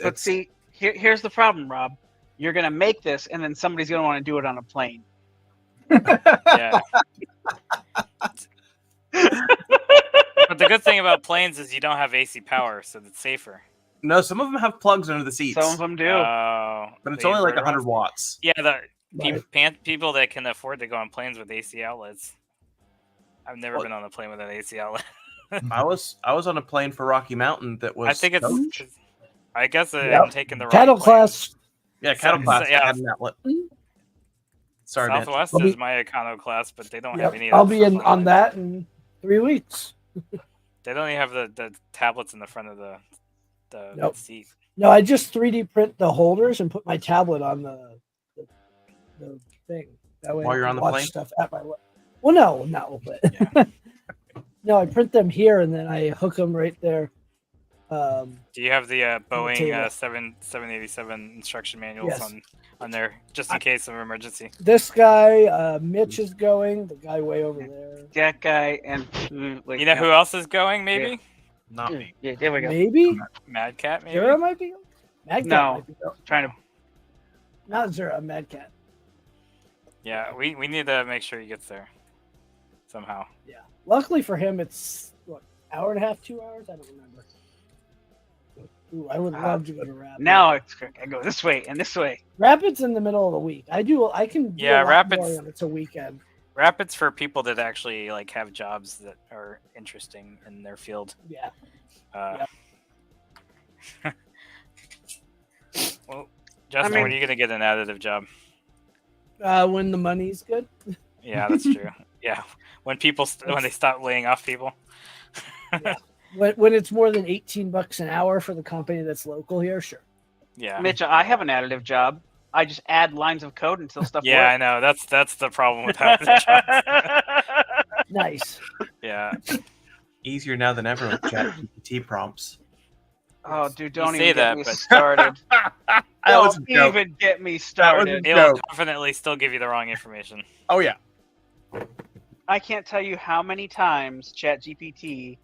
But see, here's the problem, Rob. You're gonna make this, and then somebody's gonna want to do it on a plane. Yeah. But the good thing about planes is you don't have AC power, so it's safer. No, some of them have plugs under the seats. Some of them do. Oh, But it's the only like inverter 100 ones? watts. Yeah, the Right. people that can afford to go on planes with AC outlets. I've never been on a plane with an AC outlet. I was on a plane for Rocky Mountain that was... I think it's. coach. I guess Yep. I'm taking the wrong Cattle plane. class. Yeah, cattle So- class yeah. had an outlet. Sorry, man. Southwest I'll be- is my econo class, but they don't Yep, have any. Of I'll that be stuff in on that in 3 weeks. They don't even have the tablets in the front of the Nope. seat. No, I just 3D print the holders and put my tablet on the thing. That way While I you're can on the watch plane? stuff at my Well, no, but no, I print them here and then I hook them right there Do you have the Boeing table. 787 instruction manuals Yes. on there just in case of emergency? This guy, Mitch, is going. The guy way over there. That guy and You know who else is going? Maybe Not me. Yeah, there we go. Maybe Mad Cat. Maybe Zura might be. Mad Cat No. might be. Trying to. Not Zura. Mad Cat. Yeah, we need to make sure he gets there somehow. Yeah. Luckily for him, it's what, hour and a half, 2 hours. I don't remember. Ooh, I would love to go to Rapids. Now I go this way and this way. Rapids in the middle of the week. I can. Do Yeah, a lot Rapids- more when it's a weekend. Rapids for people that actually like have jobs that are interesting in their field. Yeah. Well, Justin, mean- when are you gonna get an additive job? When the money's good. Yeah, that's true. Yeah, when when they stop laying off people. When it's more than $18 an hour for the company that's local here, sure. Yeah. Mitch, I have an additive job. I just add lines of code until stuff Yeah, I works. know. That's the problem with additive jobs. Nice. Yeah. Easier now than ever with ChatGPT prompts. Oh, dude, don't You say even get that, me but- started. was Don't a joke. even get me That was started. a It'll joke. definitely still give you the wrong information. Oh yeah. I can't tell you how many times ChatGPT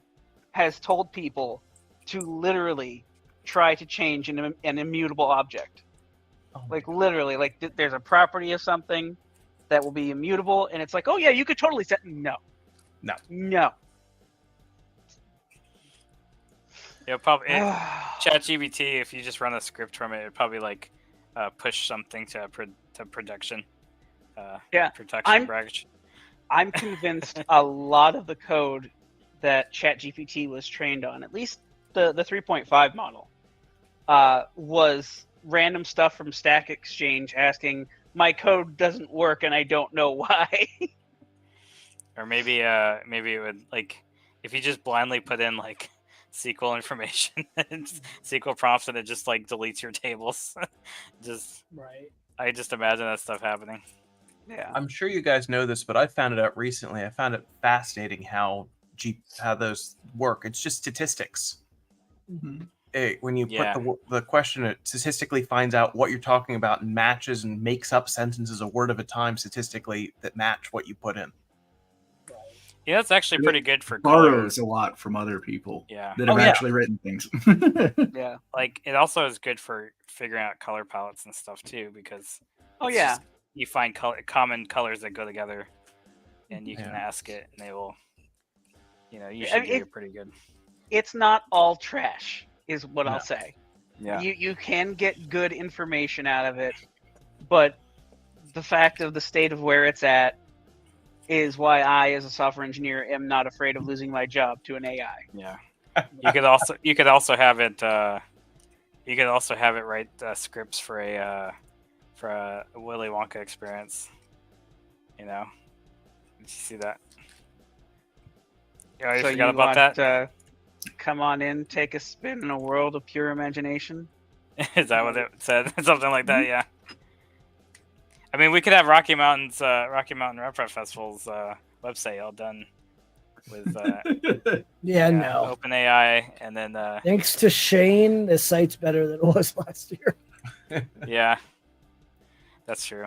has told people to literally try to change an immutable object. Like literally, like there's a property of something that will be immutable, and it's like, oh yeah, you could totally set. No. It'll probably ChatGPT. If you just run a script from it, it'd probably like push something to production. Yeah, production branch. I'm convinced a lot of the code that ChatGPT was trained on, at least the 3.5 model, was random stuff from Stack Exchange asking, my code doesn't work and I don't know why. Or maybe it would, like, if you just blindly put in like SQL information and SQL prompts and it just like deletes your tables. Right. I just imagine that stuff happening. Yeah. I'm sure you guys know this, but I found it out recently. I found it fascinating how those work. It's just statistics. Mm-hmm. When you Yeah. put the question, it statistically finds out what you're talking about and matches and makes up sentences a word at a time statistically that match what you put in. Yeah, that's actually pretty good for Borrows a lot from other people Yeah. that have yeah. actually written things. Yeah. Like, it also is good for figuring out color palettes and stuff too, because Oh it's yeah. just- you find common colors that go together, and you can Yeah. ask it, and they will, I usually mean, give you pretty good. It's not all trash, is what No. I'll say. Yeah. You can get good information out of it, but the fact of the state of where it's at is why I, as a software engineer, am not afraid of losing my job to an AI. Yeah. You could also have it write scripts for a Willy Wonka experience. Did you see that? You already So forgot you about want that? come on in, take a spin in a world of pure imagination? Is that what it said? Something like that, yeah. I mean, we could have Rocky Mountain Rap Rap Festival's website all done with No. OpenAI, and then Thanks to Shane, the site's better than it was last year. yeah, that's true.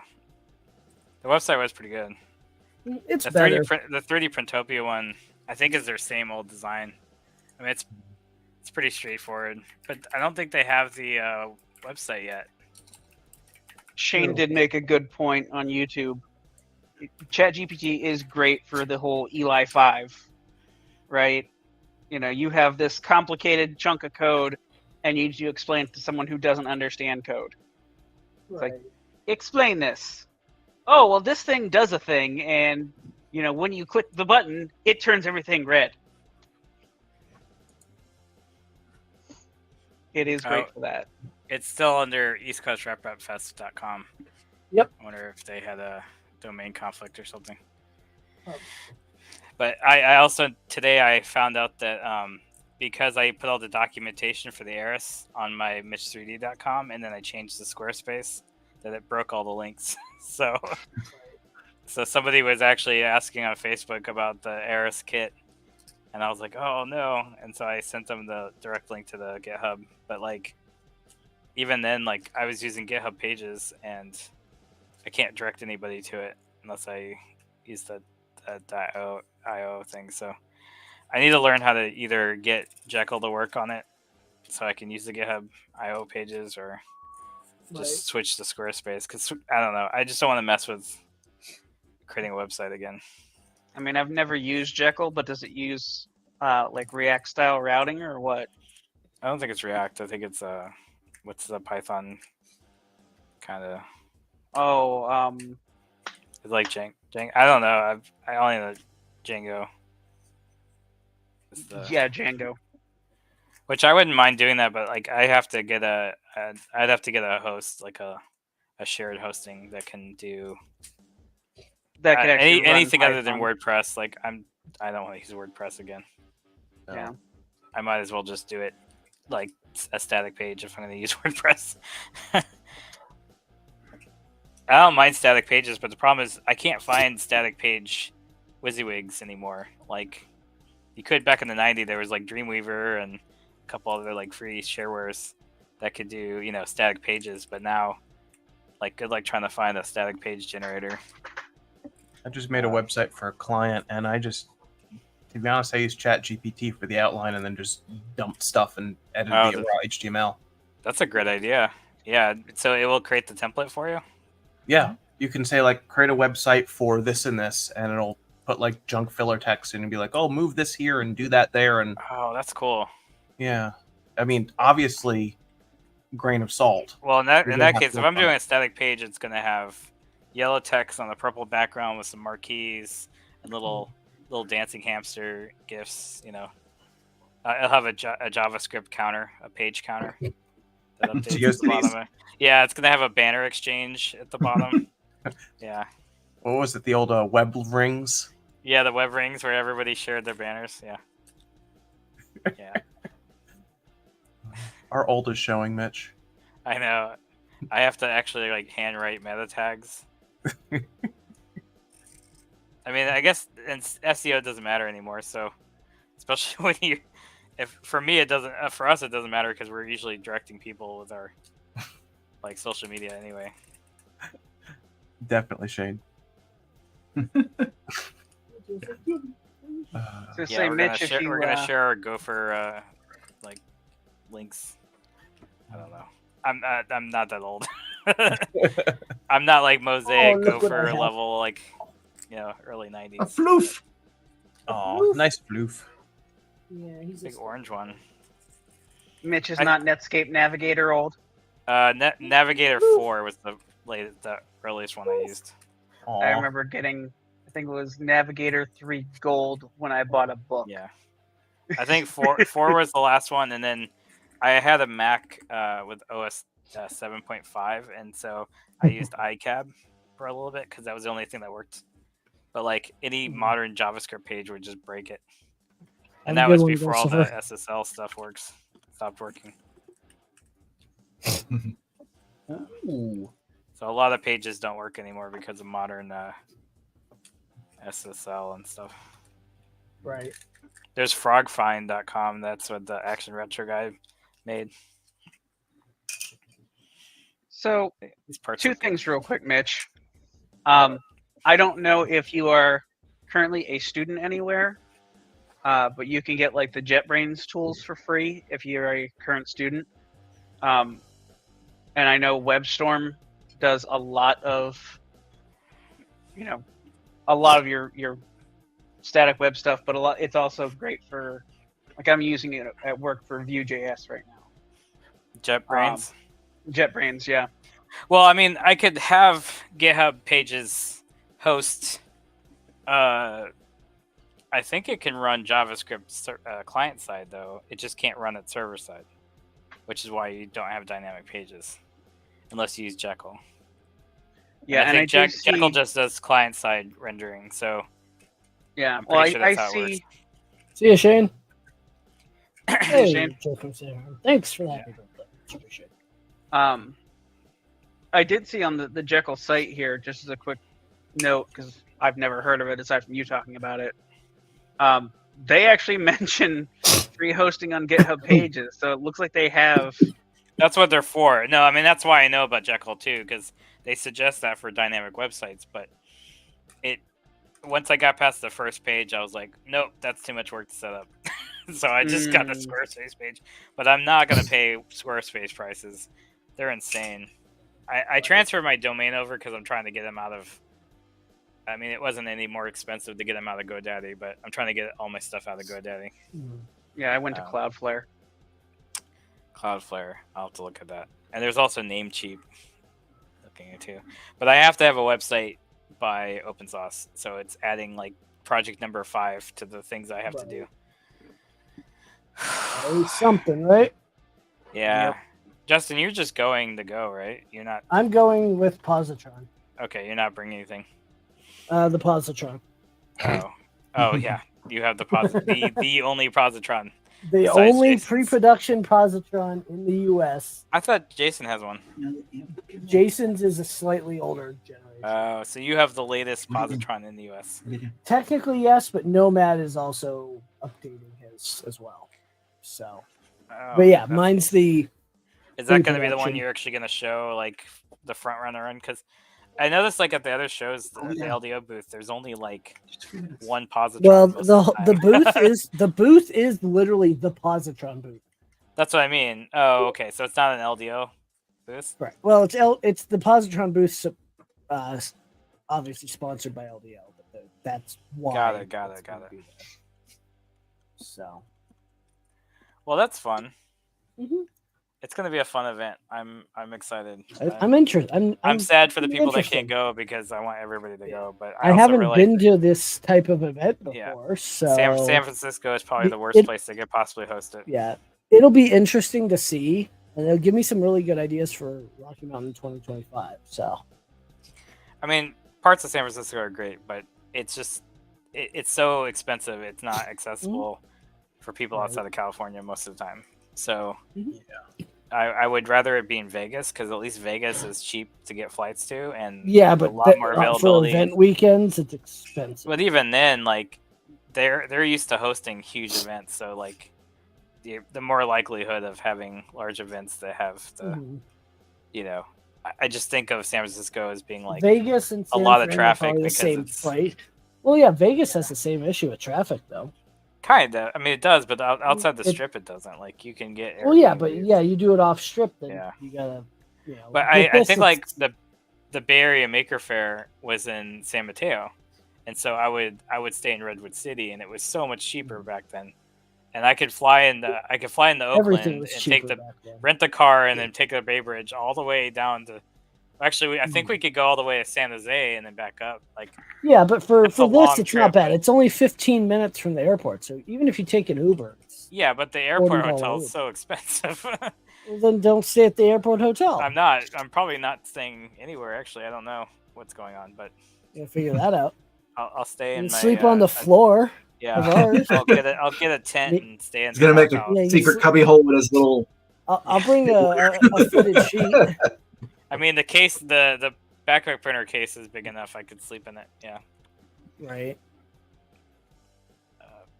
The website was pretty good. It's The better. 3D Printopia one, I think, is their same old design. I mean, it's pretty straightforward, but I don't think they have the website yet. Shane did make a good point on YouTube. ChatGPT is great for the whole Eli 5, right? You have this complicated chunk of code and you need to explain it to someone who doesn't understand code. It's like, explain this. Oh, well, this thing does a thing, and, when you click the button, it turns everything red. It is great for that. It's still under eastcoastraprapfest.com. Yep. I wonder if they had a domain conflict or something. Oh. But I also, today I found out that because I put all the documentation for the Eris on my mitch3d.com and then I changed the Squarespace, that it broke all the links. So somebody was actually asking on Facebook about the Eris kit And I was like, oh no. And so I sent them the direct link to the GitHub. But like, even then, like I was using GitHub Pages and I can't direct anybody to it unless I use the .io thing. So I need to learn how to either get Jekyll to work on it so I can use the GitHub IO pages or just switch to Squarespace. Because I don't know. I just don't want to mess with creating a website again. I mean, I've never used Jekyll, but does it use like React style routing or what? I don't think it's React. I think it's what's the Python kind of? Oh, it's like Django. I don't know. I only know Django. Yeah, Django. Which I wouldn't mind doing that, but like I have to get I'd have to get a host, like a shared hosting that can do that could actually run anything other than Python. WordPress. Like I don't want to use WordPress again. Yeah. I might as well just do it like a static page if I'm going to use WordPress. I don't mind static pages, but the problem is I can't find static page WYSIWYGs anymore. Like you could back in the 90s, there was like Dreamweaver and a couple other like free sharewares that could do, you know, static pages, but now like good luck trying to find a static page generator. I just made a website for a client, and I just, to be honest, I used ChatGPT for the outline and then just dumped stuff and edited the raw HTML. That's a great idea. Yeah, so it will create the template for you? Yeah, you can say like create a website for this and this, and it'll put like junk filler text in and be like, oh, move this here and do that there. And oh, that's cool. Yeah, I mean, obviously, grain of salt. Well, in that case, if I'm doing a static page, it's going to have yellow text on the purple background with some marquees and little dancing hamster gifs. You know, I'll have a JavaScript counter, a page counter that updates at the bottom. Yeah, it's going to have a banner exchange at the bottom. Yeah. What was it? The old web rings? Yeah, the web rings where everybody shared their banners. Yeah. Yeah. Our old is showing, Mitch. I know. I have to actually like handwrite meta tags. I mean, I guess SEO doesn't matter anymore. So, especially when you, for me it doesn't, for us it doesn't matter because we're usually directing people with our like social media anyway. Definitely, Shane. Yeah, we're gonna share our Gopher like links. I don't know. I'm not that old. I'm not like Mosaic Gopher level, like, you know, early 90s. A floof. Oh, nice floof. Yeah, he's big orange one. Mitch is not Netscape Navigator old. Navigator 4 was the earliest one I used. I remember getting, I think it was Navigator 3 Gold when I bought a book. Yeah. I think 4 was the last one, and then I had a Mac with OS 7.5, and so I used iCab for a little bit because that was the only thing that worked. But like any modern JavaScript page would just break it, and that was before all the SSL stuff stopped working. Ooh. So a lot of pages don't work anymore because of modern SSL and stuff. Right. There's frogfind.com. That's what the Action Retro guy made. So, two things real quick, Mitch. I don't know if you are currently a student anywhere, but you can get like the JetBrains tools for free if you're a current student. And I know WebStorm does a lot of, your static web stuff, but it's also great for, like, I'm using it at work for Vue.js right now. JetBrains? JetBrains, yeah. Well, I mean, I could have GitHub Pages host. I think it can run JavaScript client side, though. It just can't run it server side, which is why you don't have dynamic pages unless you use Jekyll. Yeah, and I think Jekyll just does client side rendering, so yeah. I'm pretty sure that's how it works. See you, Shane. Hey, Shane. Thanks for that. Appreciate it. I did see on the Jekyll site here, just as a quick note, because I've never heard of it aside from you talking about it. they actually mention free hosting on GitHub pages, so it looks like they have. That's what they're for. No, I mean that's why I know about Jekyll too, because they suggest that for dynamic websites. But once I got past the first page, I was like, nope, that's too much work to set up. So I just got the Squarespace page, but I'm not gonna pay Squarespace prices. They're insane. I transferred my domain over because I'm trying to get them out of. I mean, it wasn't any more expensive to get them out of GoDaddy, but I'm trying to get all my stuff out of GoDaddy. Yeah, I went to Cloudflare. Cloudflare. I'll have to look at that. And there's also Namecheap. Looking at too, but I have to have a website by OpenSauce, so it's adding like project number 5 to the things I have to do. Something, right? Yeah. Yep. Justin, you're just going to go, right? You're not. I'm going with Positron. Okay, you're not bringing anything. The Positron. Oh yeah, you have the only positron. The only pre-production positron in the U.S. I thought Jason has one. Jason's is a slightly older generation. Oh, so you have the latest positron in the U.S. Technically, yes, but Nomad is also updating his as well. So, but yeah, mine's the. Is that going to be the one you're actually going to show, like the front runner in? Because I noticed, like at the other shows, the LDO booth, there's only like one positron. Well, the booth is literally the positron booth. That's what I mean. Oh, okay. So it's not an LDO booth, right? Well, it's the positron booth, obviously sponsored by LDO, but that's why. Got it. So, well, that's fun. Mm-hmm. It's going to be a fun event. I'm excited. I'm interested. I'm sad for the people that can't go because I want everybody to go. But I haven't been to this type of event before. So San Francisco is probably the worst place they could possibly host it. Yeah, it'll be interesting to see, and it'll give me some really good ideas for Rocky Mountain 2025. So, I mean, parts of San Francisco are great, but it's just it's so expensive. It's not accessible for people outside of California most of the time. So, I would rather it be in Vegas because at least Vegas is cheap to get flights to, and but a lot more availability. For event weekends, it's expensive. But even then, like they're used to hosting huge events, so like the more likelihood of having large events that have the, I just think of San Francisco as being like Vegas and a lot of traffic because it's right. Well, yeah, Vegas has the same issue with traffic though. Kind of. I mean, it does, but outside the strip, it doesn't. Like, you can get. Well, yeah, but you do it off strip, then you gotta. But I think like the Bay Area Maker Faire was in San Mateo, and so I would stay in Redwood City, and it was so much cheaper back then. And I could fly into Oakland and rent the car and then take the Bay Bridge all the way down to. Actually, I think we could go all the way to San Jose and then back up. Like, yeah, but for this, it's trip, not bad. It's only 15 minutes from the airport, so even if you take an Uber, yeah, but the airport hotel is so expensive. Well, then don't stay at the airport hotel. I'm not. I'm probably not staying anywhere. Actually, I don't know what's going on, but you'll figure that out. I'll stay in. Sleep on the floor. Yeah, I'll get a tent and stay in. He's gonna make a secret cubby hole with his little. I'll bring a fitted sheet. I mean, the case, the backpack printer case is big enough. I could sleep in it. Yeah. Right.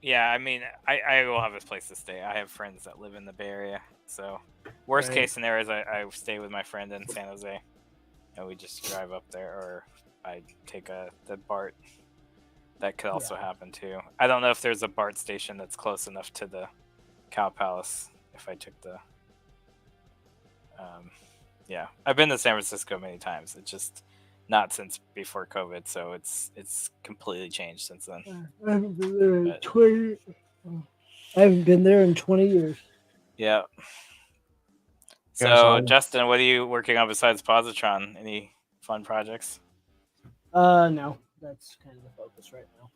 Yeah, I mean, I will have a place to stay. I have friends that live in the Bay Area, so worst case scenario is I stay with my friend in San Jose, and we just drive up there, or I take the BART. That could also happen too. I don't know if there's a BART station that's close enough to the Cow Palace. If I took the, yeah, I've been to San Francisco many times. It's just not since before COVID, so it's completely changed since then. I haven't been there in 20. I haven't been there in 20 years. Yeah. So, Justin, what are you working on besides Positron? Any fun projects? No, that's kind of the focus right now.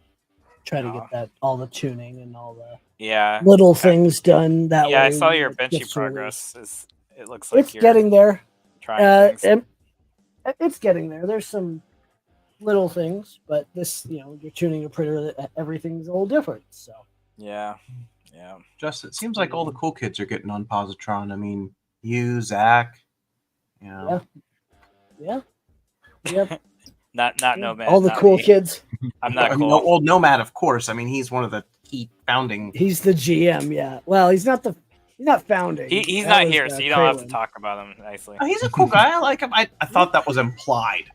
Try to get all the tuning and all the little things done. That way, I saw your benchy progress. It looks like it's getting there. Trying it's getting there. There's some little things, but this, you're tuning a printer that everything's a little different. So yeah. Just it seems like all the cool kids are getting on Positron. I mean, you, Zach, Yeah. Yep. Not Nomad. All the cool kids. I'm not cool. Old Nomad, of course. I mean, he's one of the key founding. He's the GM. Yeah. Well, he's not founding. He's That not was, here, so you don't have to Kraylin. talk about him nicely. Oh, he's a cool guy. I like him. I thought that was implied.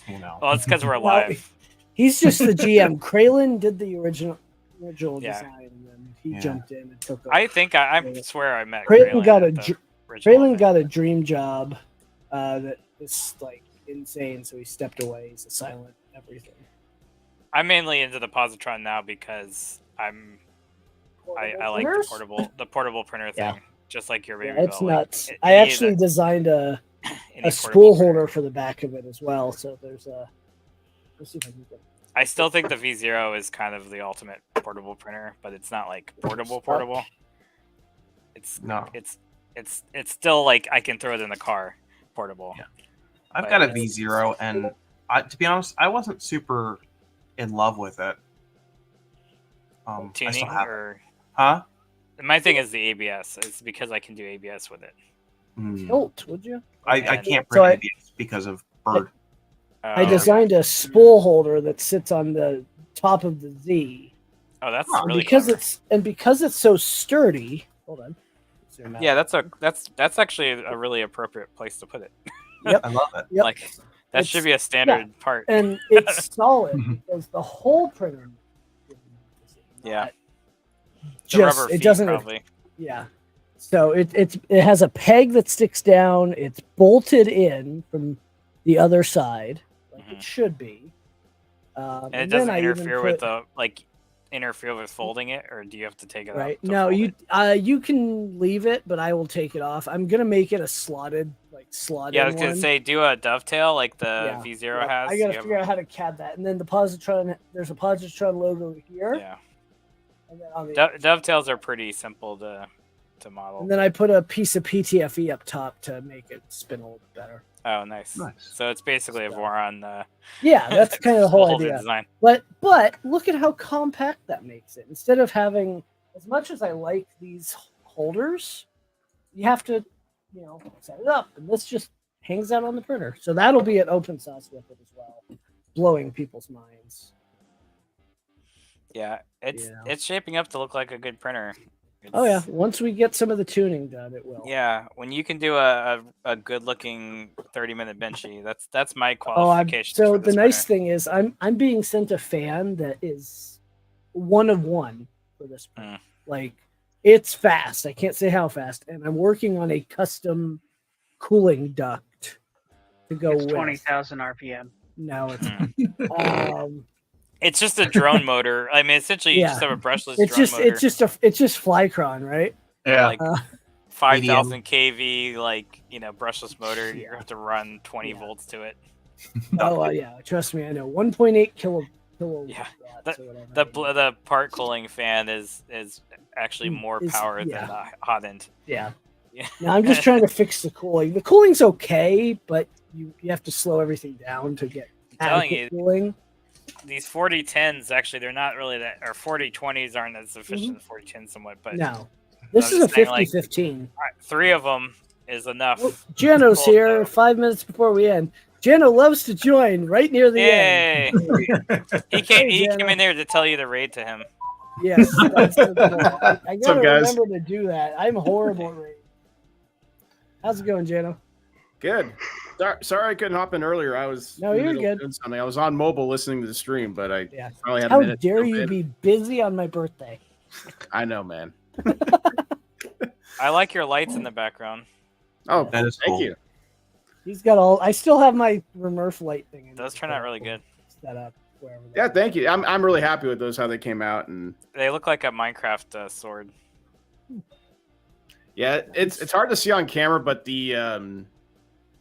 You know. Well, it's because we're Well, live. He's just the GM. Kraylin did the original Yeah. design, and then he Yeah. jumped in and took over. I think I swear I met Kraylin got at a the original Kraylin event. got a dream job that is like insane, so he stepped away. He's a silent everything. I'm mainly into the positron now because I like the portable printer thing, Yeah. just like your baby. Yeah, it's Bill. nuts. Like, I actually designed a spool holder for the back of it as well. So there's a. Let's see if I can get. I still think the V0 is kind of the ultimate portable printer, but it's not like portable. It's No. It's still like I can throw it in the car, portable. Yeah. I've But got a it's- V0, and to be honest, I wasn't super in love with it. I Tuning still have it. or Huh? my thing is the ABS. It's because I can do ABS with it. Tilt, would you? I And- can't So bring I- ABS because of Bird. I designed a spool holder that sits on the top of the Z. Oh, that's And really because clever. because it's so sturdy. Hold on. Zoom out. Yeah, that's actually a really appropriate place to put it. Yep. I love it. Yep. Like that It's- should be a standard part. And it's solid because the whole printer. Yeah. The Just rubber it feet, doesn't. probably. Yeah. So it has a peg that sticks down. It's bolted in from the other side, like it should be. And it then doesn't I even interfere with put- the interfere with folding it, or do you have to take it Right. out? to No, fold you it? you can leave it, but I will take it off. I'm gonna make it a slotted Yeah, I was gonna one. say do a dovetail like the Yeah. V0 Yep. has. I gotta You have- figure out how to CAD that, and then the positron. There's a positron logo here. Yeah. And then on the Dovetails are pretty simple to model. and then I put a piece of PTFE up top to make it spin a little bit better. Oh, nice. So it's basically a Voron. Yeah, that's kind of the whole holder idea. design. But look at how compact that makes it. Instead of having, as much as I like these holders, you have to, set it up, and this just hangs out on the printer. So that'll be an open source with it as well, blowing people's minds. Yeah, it's Yeah. it's shaping up to look like a good printer. Oh yeah, once we get some of the tuning done, it will. Yeah, when you can do a good looking 30-minute benchy, that's my Oh, qualification. so for the this nice printer. thing is I'm being sent a fan that is one of one for this printer. Like it's fast. I can't say how fast, and I'm working on a custom cooling duct to go It's with. 20,000 RPM. No, it's not. It's just a drone motor. I mean, essentially, you Yeah. just have a brushless it's drone just motor. it's just Flycron, right? Yeah. Like 5,000 kV, brushless motor. You have to run 20 volts to it. Oh yeah, trust me, I know. 1.8 kilo. Yeah. watts or whatever. The part cooling fan is actually more Is- power than yeah. the hot end. Yeah. Yeah. Now I'm just trying to fix the cooling. The cooling's okay, but you have to slow everything down to get telling adequate you, cooling. These 4010s actually they're not really that, or 4020s aren't as efficient as 4010s somewhat, but No. This I'm is a just saying, like, 50-15. all right, 3 of them is enough. Jano's Cool. here 5 minutes before we end. Jano loves to join right near the Yay! end. he came Jano. in there to tell you to raid to him. Yes, that's the goal. I What's up, gotta guys? remember to do that. I'm horrible at raid. How's it going, Jano? Good. Sorry I couldn't hop in earlier. I was No, in the you're middle of good. doing something. I was on mobile listening to the stream, but I finally had a How minute. to dare jump you in. be busy on my birthday? I know, man. I like your lights in the background. Oh, That is thank cool. you. He's got all. I still have my Remurf light thing. It does turn out really good. Set up wherever. Yeah, thank you. I'm really happy with those how they came out, and They look like a Minecraft sword. yeah, it's hard to see on camera, but the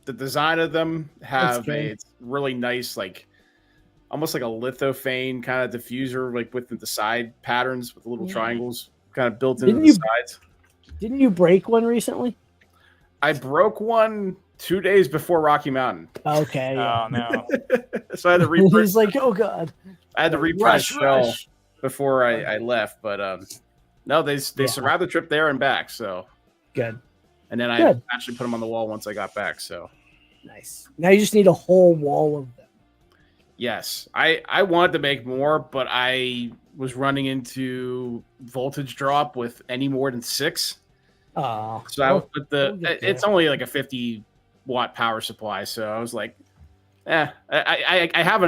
design of them have good. it's really nice, like almost like a lithophane kind of diffuser, like with the side patterns with the little Yeah. triangles kind of built into Didn't the you- sides. Didn't you break one recently? I broke one 2 days before Rocky Mountain, Okay. Yeah. Oh no. so I had to reprint. He's like, oh god. I had to reprint Rush, a shell rush. before I left, but no, they survived the trip there and back. So Good. and then I Good. actually put them on the wall once I got back. So Nice. Now you just need a whole wall of them. Yes, I wanted to make more, but I was running into voltage drop with any more than 6. Oh, So it's only like a 50-watt power supply. So I was like, I have a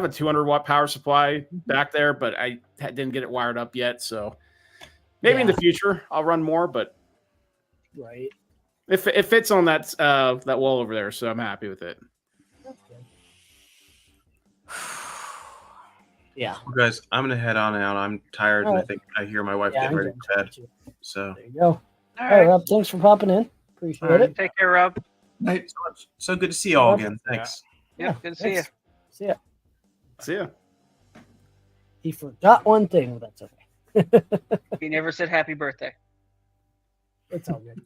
200-watt power supply back there, but I didn't get it wired up yet. So maybe in the future I'll run more, but right. It fits on that wall over there, so I'm happy with it. Yeah. Well, guys, I'm gonna head on out. I'm tired, All and I right. think I hear my wife Yeah, getting I'm ready for bed. So There you go. All All right. right, Rob. Thanks for popping in. Appreciate it. Take care, Rob. Night. So good to see you all Rob. again. Thanks. Yep, good to see you. thanks. See ya. See ya. He forgot one thing. Well, that's okay. He never said happy birthday. It's all good.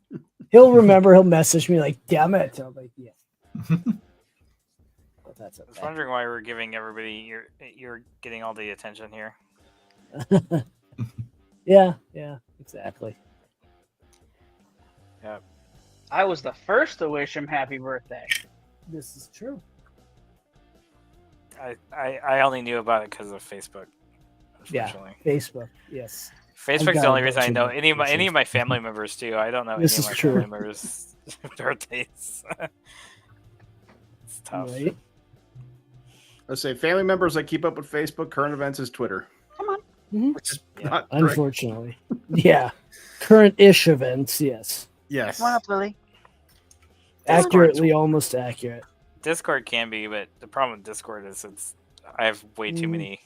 He'll remember. He'll message me like, "Damn it!" I'm like, "Yeah." But that's I was okay. wondering why we're giving everybody you're getting all the attention here. Yeah, exactly. Yeah. I was the first to wish him happy birthday. This is true. I only knew about it because of Facebook. Yeah, Unfortunately. Facebook. Yes. Facebook's the only reason I know any of my family members too. I don't know This any is of my true. family members' birthdays. It's tough. Right. Let's say family members I keep up with Facebook. Current events is Twitter. Mhm. Which is not great. Unfortunately. Yeah. Current-ish events. Yes. Yes. Come on up, Lily. Accurately, almost accurate. Discord can be, but the problem with Discord is I have way too many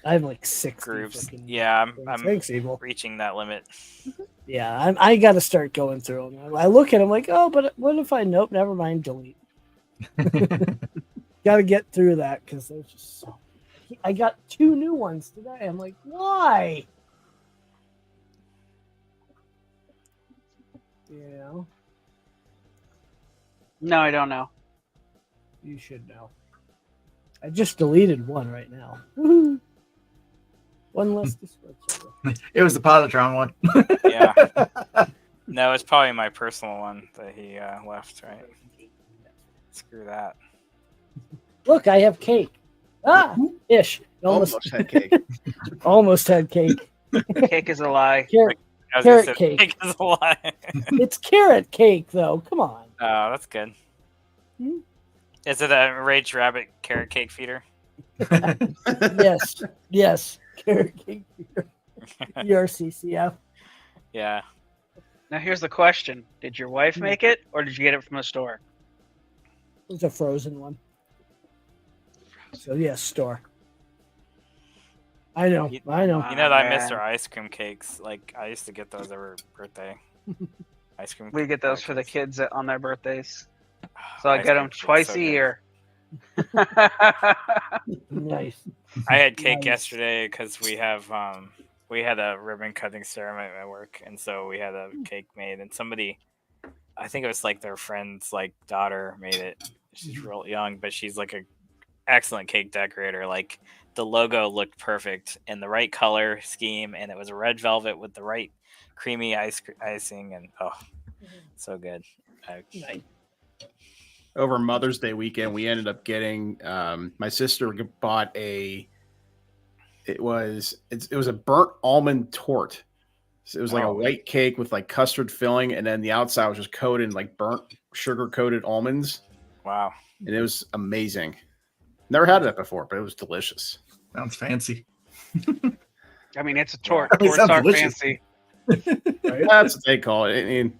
I have like 6 groups. Yeah, I'm Thanks, Evil. reaching that limit. Yeah, I got to start going through them. I look at them like, oh, but what if I nope, never mind, delete. Got to get through that because there's just so. I got 2 new ones today. I'm like, why? You know, No, I don't know. you should know. I just deleted one right now. Woohoo. One less Discord server. It was the Positron one. Yeah. No, it's probably my personal one that he left, right? Screw that. Look, I have cake. Ish. Almost had cake. Almost had cake. Cake is a lie. Carrot, I was gonna carrot say, cake. is a lie. It's carrot cake, though. Come on. Oh, that's good. Hmm? Is it a Rage Rabbit carrot cake feeder? Yes. Carrot cake. ERCCF. Yeah. Now here's the question: did your wife make it, or did you get it from the store? It was a frozen one. So yes, store. I know. You Oh, know that I miss their ice cream cakes. Like I used to get those every birthday. Ice cream. We get those for the kids on their birthdays. So I Ice get cream them cake's twice so a good. year. Nice. I had cake Nice. yesterday because we had a ribbon cutting ceremony at work, and so we had a cake made. And somebody, I think it was like their friend's like daughter made it. She's real young, but she's like a excellent cake decorator. Like the logo looked perfect in the right color scheme, and it was a red velvet with the right creamy icing, and so good. Nice. Over Mother's Day weekend, we ended up getting my sister bought it was a burnt almond torte. So it was like a white cake with like custard filling, and then the outside was just coated in like burnt sugar coated almonds. Wow. And it was amazing. Never had that before, but it was delicious. Sounds fancy. I mean, it's a torte. I mean, it Tortes sounds are delicious. fancy. That's what they call it. I mean,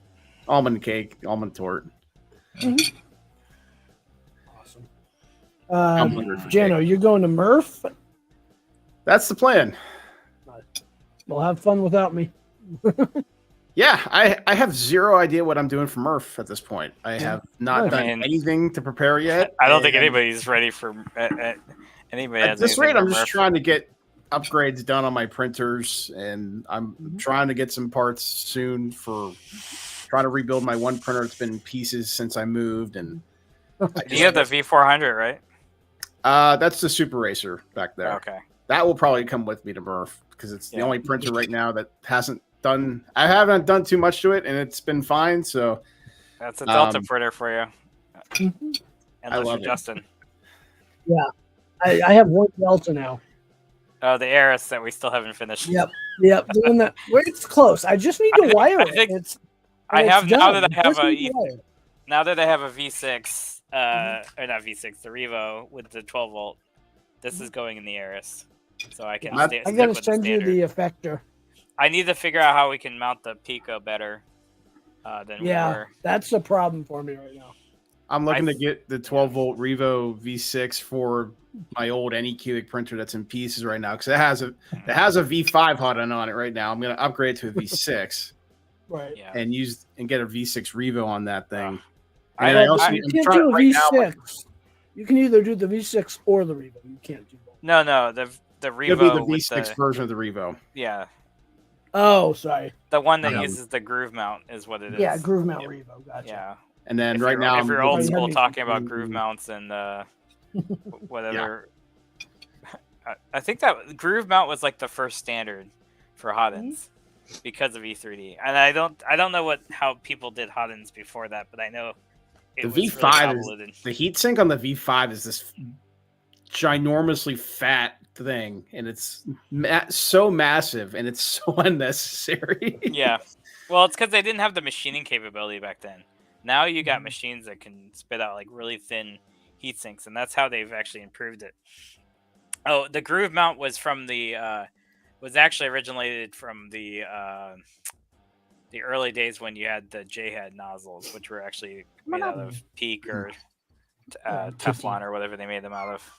almond cake, almond torte. I'm hungry for Jano, you're going to Murph? That's the plan. Well, have fun without me. Yeah, I have zero idea what I'm doing for Murph at this point. I have not done anything to prepare yet. I don't think anybody's ready for anybody. At has this anything rate, for I'm just Murph. trying to get upgrades done on my printers, and I'm trying to get some parts soon for trying to rebuild my one printer. It's been in pieces since I moved, and You have the V400, right? that's the Super Racer back there. Okay. That will probably come with me to Murph because it's the only printer right now that hasn't done. I haven't done too much to it, and it's been fine. So That's a Delta printer for you. And I love it. Justin. Yeah. I have one Delta now. Oh, the Eris that we still haven't finished. Yep. Doing that. Well, it's close. I just need to wire it. It's. I it's have now done. that I have Just need to a wire it. now that I have a V6, or not V6, the Revo with the 12 volt. This is going in the Eris, so I can. I stick gotta with the send you standard. the effector. I need to figure out how we can mount the Pico better than we Yeah, were. that's the problem for me right now. I'm looking to get the 12 volt Revo V6 for my old Anycubic printer that's in pieces right now because it has a V5 hot on it right now. I'm gonna upgrade to a V6, right? And get a V6 Revo on that thing. You can't do a V6. You can either do the V6 or the Revo. You can't do both. No, the Revo. It'll be the with V6 version of the Revo. Yeah. Oh, sorry. The one that uses the groove mount is what it is. Yeah, groove mount Revo. Gotcha. Yeah. And then if you're old school talking about groove mounts and whatever, I think that groove mount was like the first standard for hot-ends because of E3D. And I don't know how people did hot-ends before that, but I know the V5 the heatsink on the V5 is this ginormously fat thing, and it's so massive and it's so unnecessary. Yeah. Well, it's because they didn't have the machining capability back then. Now you got machines that can spit out like really thin heat sinks, and that's how they've actually improved it. Oh, the groove mount was from was actually originated from the early days when you had the J-head nozzles, which were actually made out of PEEK or Teflon or whatever they made them out of.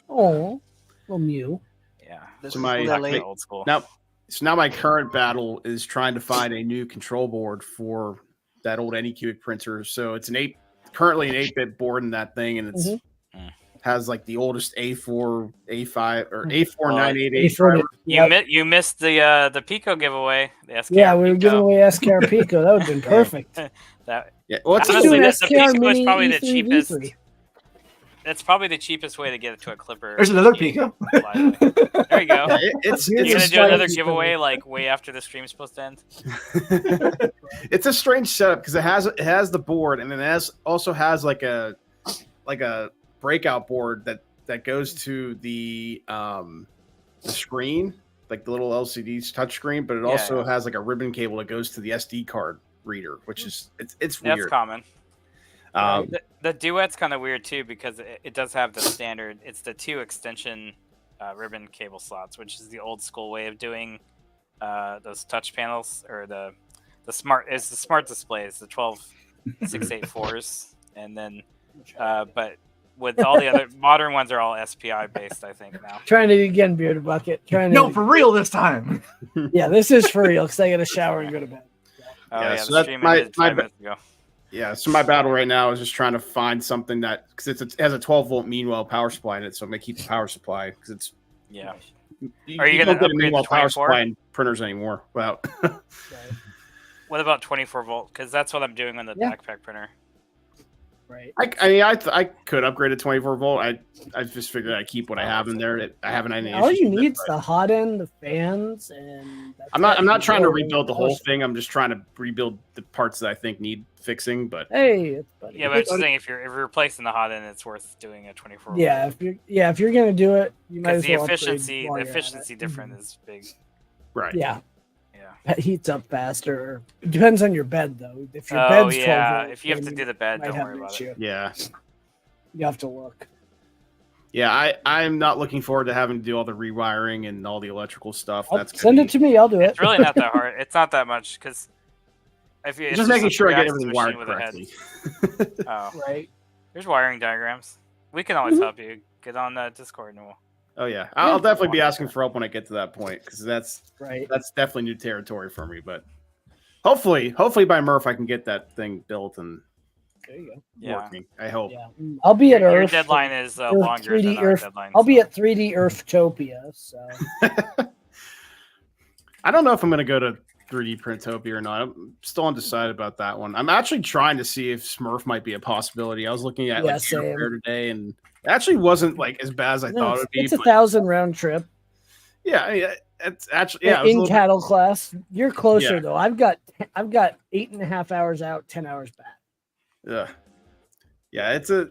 Oh, little Mew. Yeah. So old school. Now my current battle is trying to find a new control board for that old Anycubic printer. So it's currently an 8-bit board in that thing, and it's has like the oldest A4, A5 or A498 driver. You missed the Pico giveaway. The SKR Yeah, we were Pico. giving away SKR Pico. That would have been perfect. Honestly, the SKR Pico is probably the E3, cheapest. V3. That's probably the cheapest way to get it to a Clipper. There's another Pico. There you go. You're gonna do another giveaway like way after the stream's supposed to end. It's a strange setup because it has the board, and it also has like a breakout board that goes to the screen, like the little LCD touch screen, but it also has like a ribbon cable that goes to the SD card reader, which is it's weird. That's common. The Duet's kind of weird too because it does have the standard. It's the 2 extension ribbon cable slots, which is the old school way of doing those touch panels or the smart displays, the 12684s, and then but with all the other modern ones are all SPI based, I think now. Trying it again, Bearded Bucket. No, for real this time. Yeah, this is for real because I got to shower and go to bed. Oh Yeah, yeah, so the that's stream ended 5 minutes ago. Yeah, so my battle right now is just trying to find something that because it has a 12 volt Meanwhile power supply in it, so I'm gonna keep the power supply because it's Yeah. Are you gonna don't get a upgrade Meanwhile to power 24? supply in printers anymore? Well, What about 24 volt? Because that's what I'm doing on the Yeah. backpack printer. Right. I could upgrade to 24 volt. I just figured I'd keep what I have in there. I haven't had any All issues you with it, need is but the hot end, the fans, and that's I'm not it. trying to Board and rebuild the whole power thing. I'm just trying to rebuild the parts that I think need fixing. But Hey, it's buddy. Yeah, but I'm just saying if you're replacing the hot end, it's worth doing a 24 volt. Yeah, if you're gonna do it, you might Because as the well upgrade efficiency while the you're at efficiency it. difference is big. right, Yeah, Yeah. it heats up faster. It depends on your bed though. If your Oh bed's 12 yeah, volt, if you have to then do the bed, might don't have worry an about issue. it. yeah, You have to look. yeah. I'm not looking forward to having to do all the rewiring and all the electrical stuff. That's gonna Send be- it to me. I'll do it. It's really not that hard. It's not that much because if you it's just making a sure I get 3-axis everything machine wired with a head. correctly. Oh, Right. there's wiring diagrams. We can always help you. Get on Discord and we'll. Oh yeah, I'll definitely be asking for help when I get to that point because that's Right. definitely new territory for me. But hopefully by Murph I can get that thing built and There you go. Yeah. working. I hope. Yeah, I'll be at Your Earth. deadline is Earth longer 3D than our Earth. deadline. I'll be so- at 3D Earthtopia. So I don't know if I'm going to go to 3D Printopia or not. I'm still undecided about that one. I'm actually trying to see if Smurf might be a possibility. I was looking at Yeah, like same. Airfare today, and it actually wasn't like as bad as I no, thought it would be. it's a but 1,000 round trip. yeah, I mean, it's actually yeah. it was a in little- cattle class. You're closer Yeah. though. I've got 8.5 hours out, 10 hours back. yeah, it's a.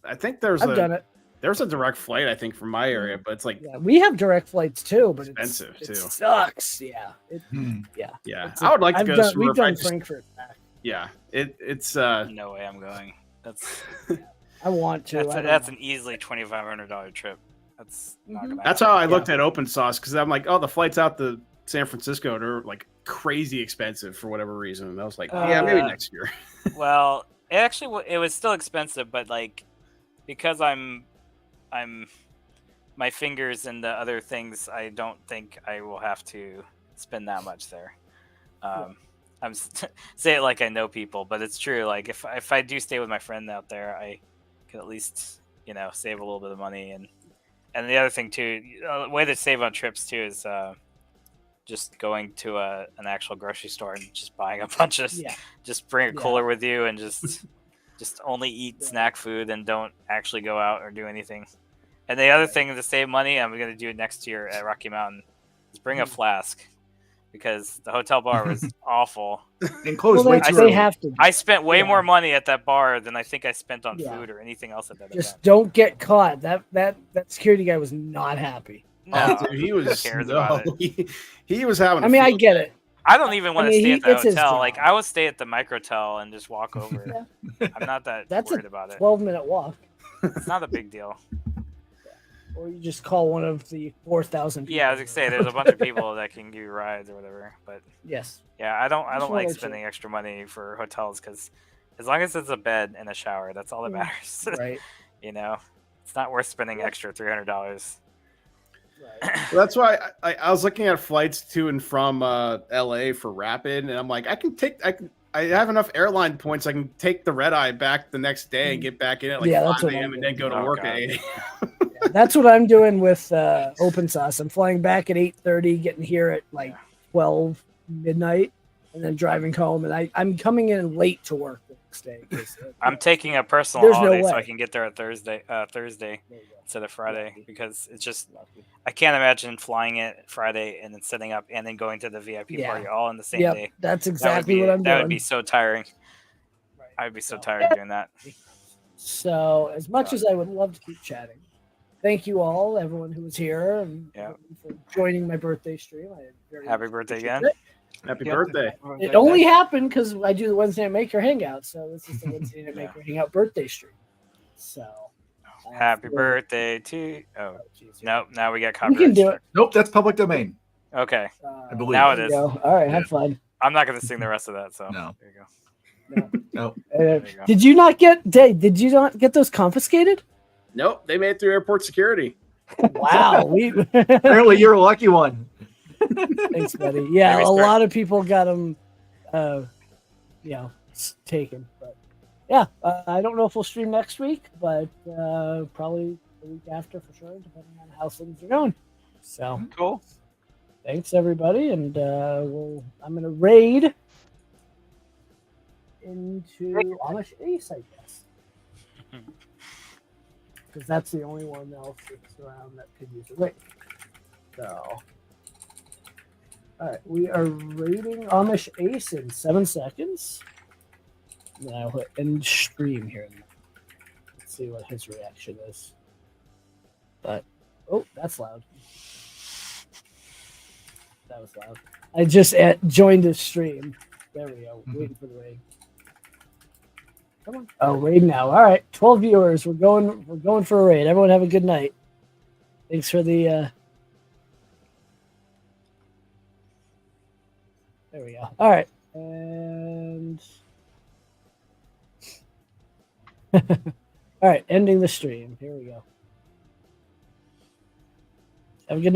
I think there's I've a. done it. There's a direct flight, I think, from my area, but it's like Yeah, we have direct flights too, but expensive it too. sucks. Yeah. Yeah. Yeah, It's I would like to go. We've if I done just- Frankfurt back. Yeah, it's No way I'm going. That's I want to. that's an easily $2,500 trip. That's not gonna That's happen. how I looked at Open Sauce because I'm like, oh, the flights out to San Francisco are like crazy expensive for whatever reason. And I was like, yeah, maybe next year. Well, it was still expensive, but like because I'm my fingers and the other things, I don't think I will have to spend that much there. I'm say it like I know people, but it's true. Like if I do stay with my friend out there, I could at least save a little bit of money. And the other thing too, a way to save on trips too is just going to an actual grocery store and just buying a bunch of just bring a cooler with you and just only eat snack food and don't actually go out or do anything. And the other thing to save money, I'm going to do next year at Rocky Mountain, is bring a flask because the hotel bar was awful. And closed way too early. have to. I spent way more money at that bar than I think I spent on food or anything else at that Just event. don't get caught. That security guy was not happy. No, Dude, he was cares about it. he was having. I mean, I get it. I don't even want to stay at the it's his hotel. job. Like I would stay at the microtel and just walk over. I'm not that That's worried a about it. 12-minute walk. It's not a big deal. Or you just call one of the 4,000 people. Yeah, I was gonna say there's a bunch of people that can give you rides or whatever. But yes, yeah, I don't Just like wanna spending extra money for hotels because as long as it's a bed and a shower, that's all that matters. Right. It's not worth spending extra $300. Right. Well, that's why I was looking at flights to and from LA for Rapid, and I'm like, I have enough airline points. I can take the red eye back the next day and get back in at like that's 5 what a.m. I'm and then go to Oh, work God. at 8 a.m. That's what I'm doing with Open Sauce. I'm flying back at 8:30, getting here at like 12 midnight, and then driving home. And I'm coming in late to work the next day. I'm taking a personal There's no holiday so way. I can get there at Thursday instead of Friday because it's just I can't imagine flying it Friday and then setting up and then going to the VIP Yeah. party all in the same Yep, day. that's exactly what I'm That would doing. be so tiring. I'd be so tired doing that. So, as much as I would love to keep chatting, thank you all, everyone who was here, and for joining my birthday stream. I very Happy much birthday appreciate again. it. Happy birthday. It only happened because I do the Wednesday Night Maker Hangout, so this is the Wednesday Night Maker Hangout birthday stream. So, Happy birthday to oh nope, now we got we copyright. can do it. Nope, that's public domain. Okay. I believe. Now it There is. you go. All right, have fun. I'm not gonna sing the rest of that, so No. there you go. No. you go. Did you not get Did you not get those confiscated? Nope, they made it through airport security. Wow, we Apparently, you're a lucky one. thanks, buddy. Yeah, Maybe a start- lot of people got them, taken. But yeah, I don't know if we'll stream next week, but probably the week after for sure, depending on how things are going. So Cool. thanks everybody, and I'm gonna raid into Amish Ace, I guess, because that's the only one else that's around that could use a raid. So, all right, we are raiding Amish Ace in 7 seconds. Then I'll hit end stream here. Let's see what his reaction is. But oh, that's loud. That was loud. I just joined his stream. There we go. Waiting for the raid. Come on. Oh, raid now. All right, 12 viewers. We're going for a raid. Everyone have a good night. Thanks for the. There we go. All right, and all right, ending the stream. Here we go. Have a good night.